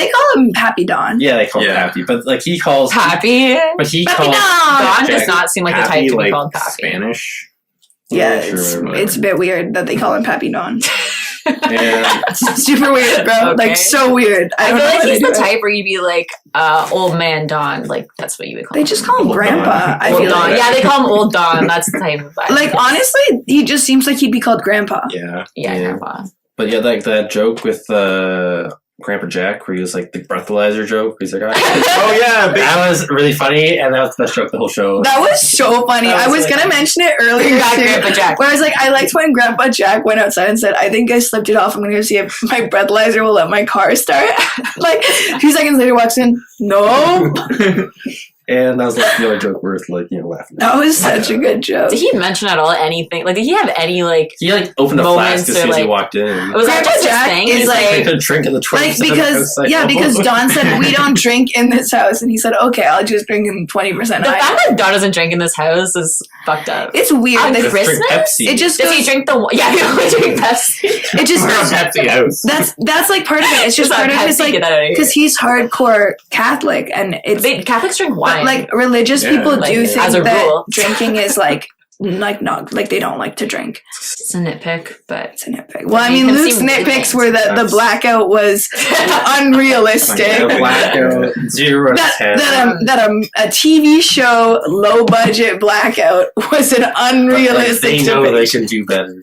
They call him Happy Don. Yeah, they call him Happy, but like he calls Happy. But he Happy calls Don Jack does not seem like the type Happy, to be like, called Pappy. Spanish. Yeah, Sure, it's a bit weird that they call him Pappy Don. and Super weird, bro. Okay. Like, so weird. I don't feel know like how he's they the do it. type where you'd be like, old man Don. Like, that's what you would call They him. just call him Old Grandpa. Don. I Old feel Don. like. Yeah, they call him Old Don. That's the type of vibe. Like, honestly, he just seems like he'd be called Grandpa. Yeah. Yeah, Yeah. Grandpa. but yeah, like that joke with Grandpa Jack where he was like the breathalyzer joke. He's like, Oh yeah, big that was really funny, and that was the best joke of the whole show. That was so funny. That I was was like- gonna mention it earlier Back too. Grandpa Jack. Where I was like, I liked when Grandpa Jack went outside and said, I think I slipped it off. I'm gonna go see if my breathalyzer will let my car start. Like, 2 seconds later walks in, no. And that was like the only joke worth like laughing at. That was such a good joke. Did he mention at all anything? Like, did he have any, like, He like opened a Moments flask as or, soon as he like- walked in. was that Grandpa just his Jack thing? is He's like- Like a drink in the Like, 20%. because Don said, we don't drink in this house. And he said, okay, I'll just drink in 20% the fact higher. that Don doesn't drink in this house is fucked up. It's weird. On that Just drink Christmas? Pepsi. it just Does he goes, drink the... Yeah, he only drink Pepsi. it just We're a goes, Pepsi house. that's like part of it. It's just part of his like, Get that out of here. because he's hardcore Catholic and it's Catholics drink wine. but, like religious Yeah. people Like, do as think a that rule. drinking is like not like they don't like to drink. It's a nitpick, but... It's a nitpick. Well, I You mean, can Luke's see nitpicks things. were that the That's- blackout was unrealistic. Like, Blackout 0 to 10. That a TV show low budget blackout was an unrealistic. They know they depiction. can do better.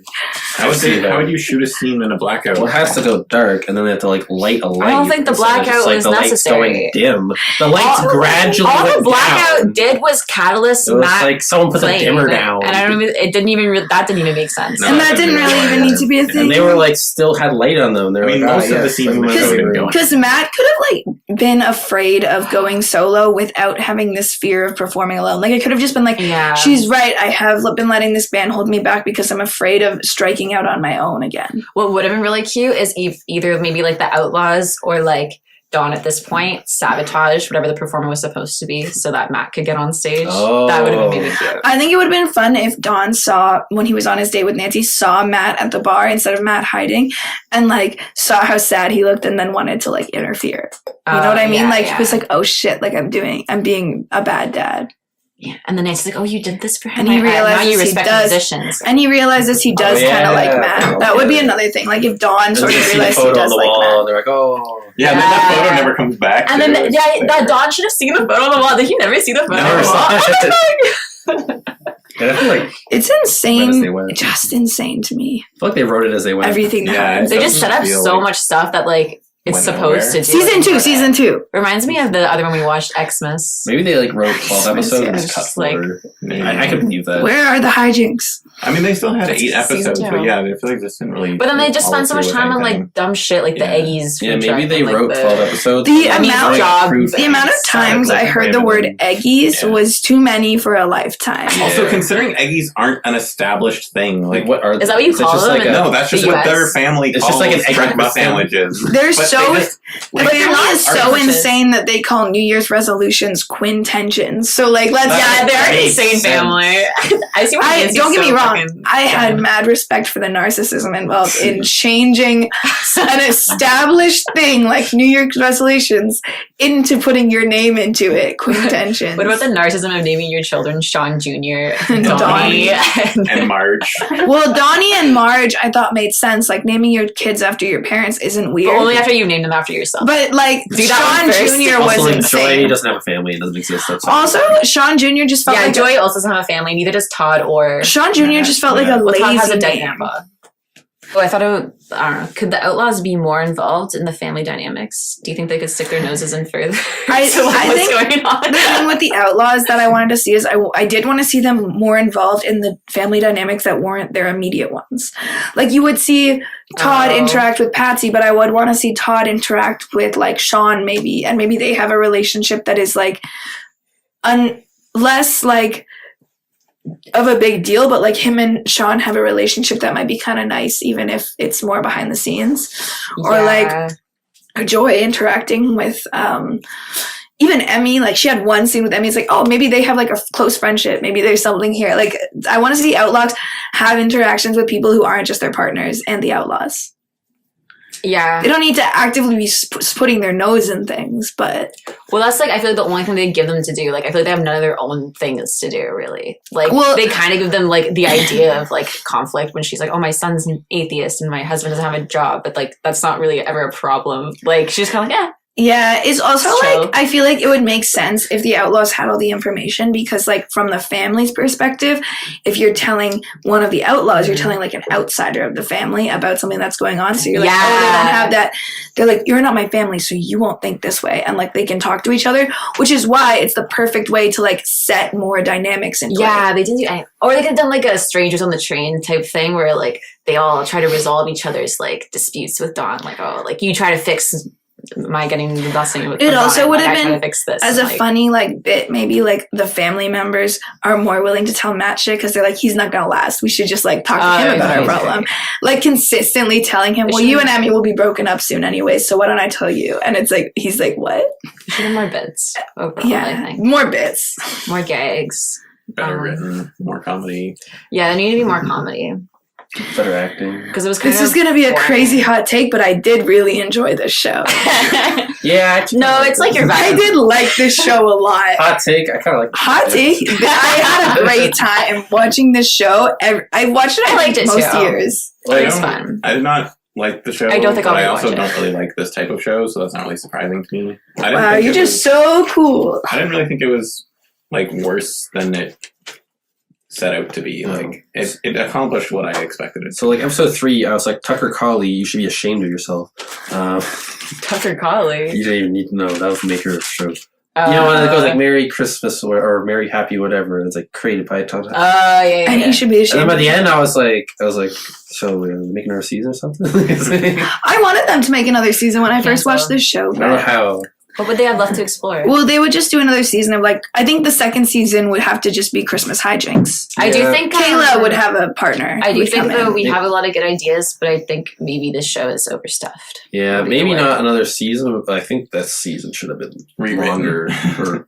How would you shoot a scene in a blackout? Well, it has to go dark, and then they have to like light a light. I don't think the instead of just, blackout was the light's necessary. going dim. The lights gradually all the went blackout down. did was catalyst It was Matt like someone put the playing, dimmer down. and I don't even. It didn't even. That didn't even make sense. No. And that didn't really even need to be a thing. And they were like still had light on them. They were I mean, like, most of the scenes in the show didn't go. Because Matt could have like been afraid of going solo without having this fear of performing alone. Like it could have just been like, Yeah. she's right. I have been letting this band hold me back because I'm afraid of striking out on my own again. What would have been really cute is either maybe like the Outlaws or like Dawn at this point sabotage whatever the performer was supposed to be so that Matt could get on stage. That would have been maybe cute. I think it would have been fun if Don saw, when he was on his date with Nancy, saw Matt at the bar instead of Matt hiding and like saw how sad he looked and then wanted to like interfere. You know what I mean? Yeah, Like yeah. he was like, oh shit, like I'm being a bad dad. Yeah. And then Nancy's like, "Oh, you did this for him." And he Now realizes you he respect does. musicians. And he realizes he does Oh, kind of like yeah. Matt. That would be another thing. Like if Dawn And sort you of see the realized he photo on does the like wall, Matt. and they're like, "Oh, Yeah, and then that Yeah. photo never comes back. And too. then, It's yeah, just that there. Dawn should have seen the photo on the wall. Did he never see the photo Never on the saw wall? it. Oh my God. And I feel like It's Right as they insane. went. Just insane to me. I feel like they wrote it as they went. Everything that Yeah, happens. They just set up Feel so like- much stuff that like it's Went supposed to do. Season two. Reminds me of the other one we watched, Xmas. Maybe they like wrote 12 episodes and Yeah, just cut just, like- 4. Maybe. I could believe that. Where are the hijinks? I mean, they still had It's 8 season episodes, 2. but yeah, I feel like this didn't really. But then they just follow spend so much through with time on anything. like dumb shit, like Yeah. the Eggies. Yeah, food maybe truck they and, like, wrote the- 12 episodes. The and amount- like, job- proof The amount of things. times I heard the word Eggies Yeah. was too many for a lifetime. Yeah. Also, considering Eggies aren't an established thing, Like, like what are Is that what you is it call just them Like in a, no, that's just the what US? their family It's calls just like an egg breakfast muffin. sandwiches. They're But so- they just, But like, they're not so artificial. insane that they call New Year's resolutions quintensions. So like, let's Yeah, they're an makes insane sense. family. I see what Nancy's don't get me so wrong. fucking- I had mad respect for the narcissism involved in changing an established thing like New Year's resolutions into putting your name into it. Quintentions. What about the narcissism of naming your children Sean Jr. And Donnie? and Marge. Well, Donnie and Marge, I thought made sense. Like naming your kids after your parents isn't But weird. only after you named them after yourself. But like Do that Sean one first. Jr. was Also, like, Joy insane. doesn't have a family. It doesn't exist. That's fine. Also, Sean Jr. just felt Yeah, like Joy also doesn't have a family. Neither does Todd or Sean Jr. just felt like a well, Todd lazy has a dead name. grandpa. Oh, I don't know. Could the Outlaws be more involved in the family dynamics? Do you think they could stick their noses in further? I think going on? the thing with the Outlaws that I wanted to see is I did want to see them more involved in the family dynamics that weren't their immediate ones. Like you would see Todd interact with Patsy, but I would want to see Todd interact with like Sean maybe, and maybe they have a relationship that is like less like of a big deal, but like him and Sean have a relationship that might be kind of nice, even if it's more behind the scenes. Or like Joy interacting with even Emmy. Like she had one scene with Emmy. It's like, oh, maybe they have like a close friendship. Maybe there's something here. Like I want to see Outlaws have interactions with people who aren't just their partners and the Outlaws. Yeah. They don't need to actively be putting their nose in things, but... Well, that's like, I feel like the only thing they give them to do. Like, I feel like they have none of their own things to do, really. Like, they kind of give them, like, the idea of, like, conflict when she's like, oh, my son's an atheist and my husband doesn't have a job. But, like, that's not really ever a problem. Like, she's kind of like, yeah. Yeah, it's also like, I feel like it would make sense if the Outlaws had all the information because, like, from the family's perspective, if you're telling one of the Outlaws, you're telling, like, an outsider of the family about something that's going on. So you're like, oh, they don't have that. They're like, you're not my family, so you won't think this way. And, like, they can talk to each other, which is why it's the perfect way to, like, set more dynamics in play. Yeah, they didn't do anything. Or they could have done, like, a Strangers on the Train type thing where, like, they all try to resolve each other's, like, disputes with Dawn. Like, oh, like, you try to fix... my getting the busing with it also would like, have been fix this, as a funny like bit, maybe like the family members are more willing to tell Matt shit because they're like, he's not gonna last, we should just like talk to him about our problem. Like consistently telling him, well, you and Emmy will be broken up soon anyway, so why don't I tell you? And it's like, he's like, what? Should have more bits overall, I think. More bits, more gags, better written, more comedy. Yeah, there need to be more comedy. Better acting. Because it was this is going to be a crazy hot take, but I did really enjoy this show. Yeah. No, it's like your vibe. I did like this show a lot. Hot take. I kind of like hot take. I had a great time watching this show. I watched it. I liked it most years. Well, it was fun. I did not like the show. I don't think but I also don't really like this type of show, so that's not really surprising to me. Wow, you're just so cool. I didn't really think it was like worse than it set out to be. Like it accomplished what I expected it to. So like episode 3, I was like, Tucker Colley, you should be ashamed of yourself. Tucker Colley? You didn't even need to know. That was the maker of the show. You know when it goes like Merry Christmas or Merry Happy whatever, and it's like created by Tucker. Oh yeah. And you should be ashamed. And then by the end I was like, so we're making another season or something? I wanted them to make another season when I first watched this show. I don't know how. What would they have left to explore? Well, they would just do another season of like, I think the second season would have to just be Christmas hijinks. I do think Kayla would have a partner. I do think though we have a lot of good ideas, but I think maybe this show is overstuffed. Yeah, maybe not another season, but I think that season should have been longer.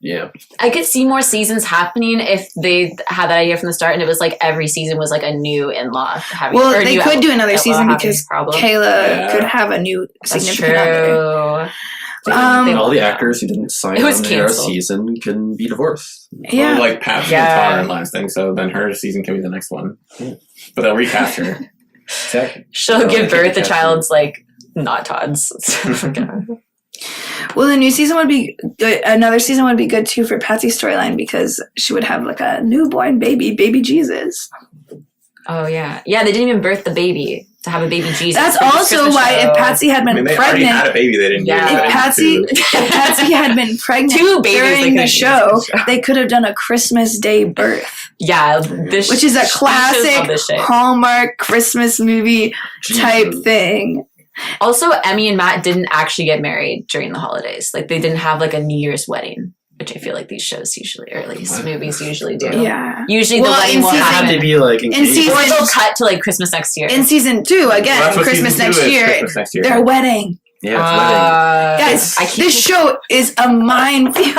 Yeah. I could see more seasons happening if they had that idea from the start and it was like every season was like a new in-law having. Well, they could do another season because Kayla could have a new significant other. All the actors who didn't sign on their season can be divorced. Yeah, or like Pat's Tar last thing, so then her season can be the next one. But they'll recast her. Exactly. She'll give birth to child's like not Todd's. Well, the new season would be good. Another season would be good too for Patsy's storyline because she would have like a newborn baby Jesus. Oh yeah, yeah. They didn't even birth the baby to have a baby Jesus. That's also why if Patsy had been they pregnant, already had a baby. They didn't. If Patsy had been pregnant during the show, they could have done a Christmas Day birth. Yeah, which is a classic Hallmark Christmas movie type thing. Also, Emmy and Matt didn't actually get married during the holidays. Like they didn't have like a New Year's wedding. Which I feel like these shows usually, or at least movies usually do. Yeah. Usually the wedding will have to be like in season, or they'll cut to like Christmas next year. In season 2, again, Christmas next year, their wedding. Yeah, it's guys, this show is a minefield.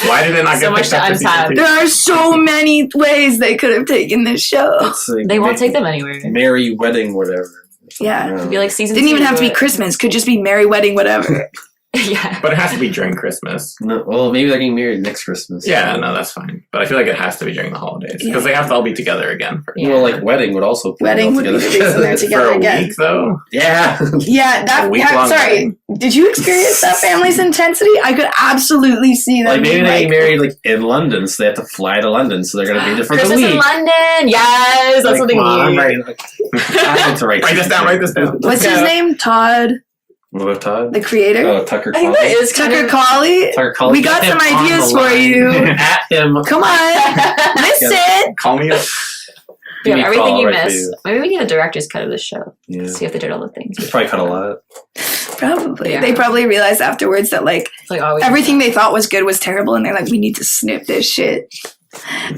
Why did it not get picked up for season 2? There are so many ways they could have taken this show. Like, they won't take them anywhere. Merry wedding, whatever. Yeah, it'd be like season. Didn't 2, even have to be Christmas. Could just be Merry Wedding, whatever. Yeah. But it has to be during Christmas. No, well, maybe they're getting married next Christmas. Yeah, no, that's fine. But I feel like it has to be during the holidays because they have to all be together again. Yeah. Well, like wedding would also put Wedding would be the reason they're together For a again. week, though. Yeah. Yeah, that. A week-long Sorry, wedding. did you experience that family's intensity? I could absolutely see them. Like maybe being they're getting married like in London, so they have to fly to London, so they're gonna be there for the Christmas week. in London. Yes, that's Like, what they come on, I'm need. writing. I have to write Write this down. Write this down. What's his name? Todd, What about Todd? the creator. Oh, Tucker I think Carlson. that is kind Tucker of Colley. Tucker Carlson. We got Get some him on ideas the for line. you. At him. Come on, listen. Call me up. Give me a everything call you right for miss. you. Maybe we need a director's cut of this show. Yeah. See if they did all the things. Probably cut a lot. Probably. Yeah. They probably realized afterwards that like It's like always everything they thought was good was terrible, and they're like, we need to snip this shit.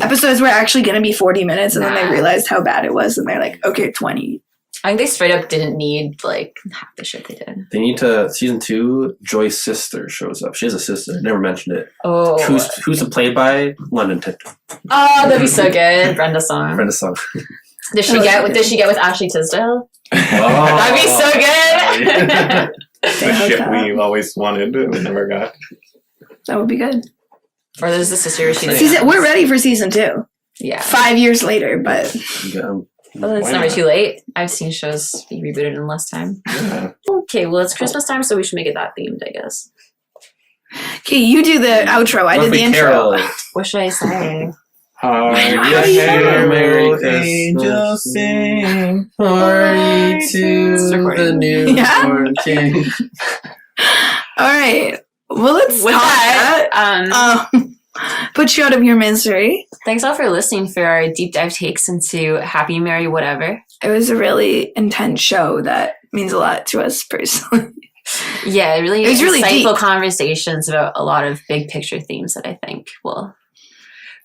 Episodes were actually going to be 40 minutes, and then they Nah. realized how bad it was, and they're like, okay, 20. I think they straight up didn't need like half the shit they did. They need to. Season 2, Joy's sister shows up. She has a sister. Never mentioned it. Oh, Who's played by London Tipton. oh, that'd be so good. Brenda song. Friend of song. Does she get with Ashley Tisdale? Oh. That'd be so good. The shit we've always wanted, but we never got. That would be good. Or there's the sister. We're ready for season 2. Yeah. 5 years later, but Yeah. Well, it's Why never not? too late. I've seen shows be rebooted in less time. Yeah. Okay, well, it's Christmas time, so we should make it that themed, I guess. okay, you do the outro. I did the intro. What should I say? Merry Christmas. angels sing. Party It's to recording. the new Yeah. born king. All right. Well, let's With talk that, put you out of your misery. thanks all for listening for our deep dive takes into Happy Merry Whatever. It was a really intense show that means a lot to us personally. Yeah, really It was really insightful deep. conversations about a lot of big picture themes that I think will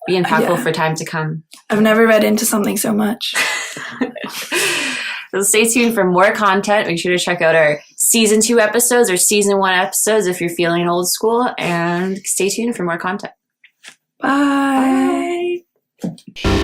be impactful Yeah. for time to come. I've never read into something so much. So stay tuned for more content. Make sure to check out our season 2 episodes or season 1 episodes if you're feeling old school, and stay tuned for more content. Bye. Bye.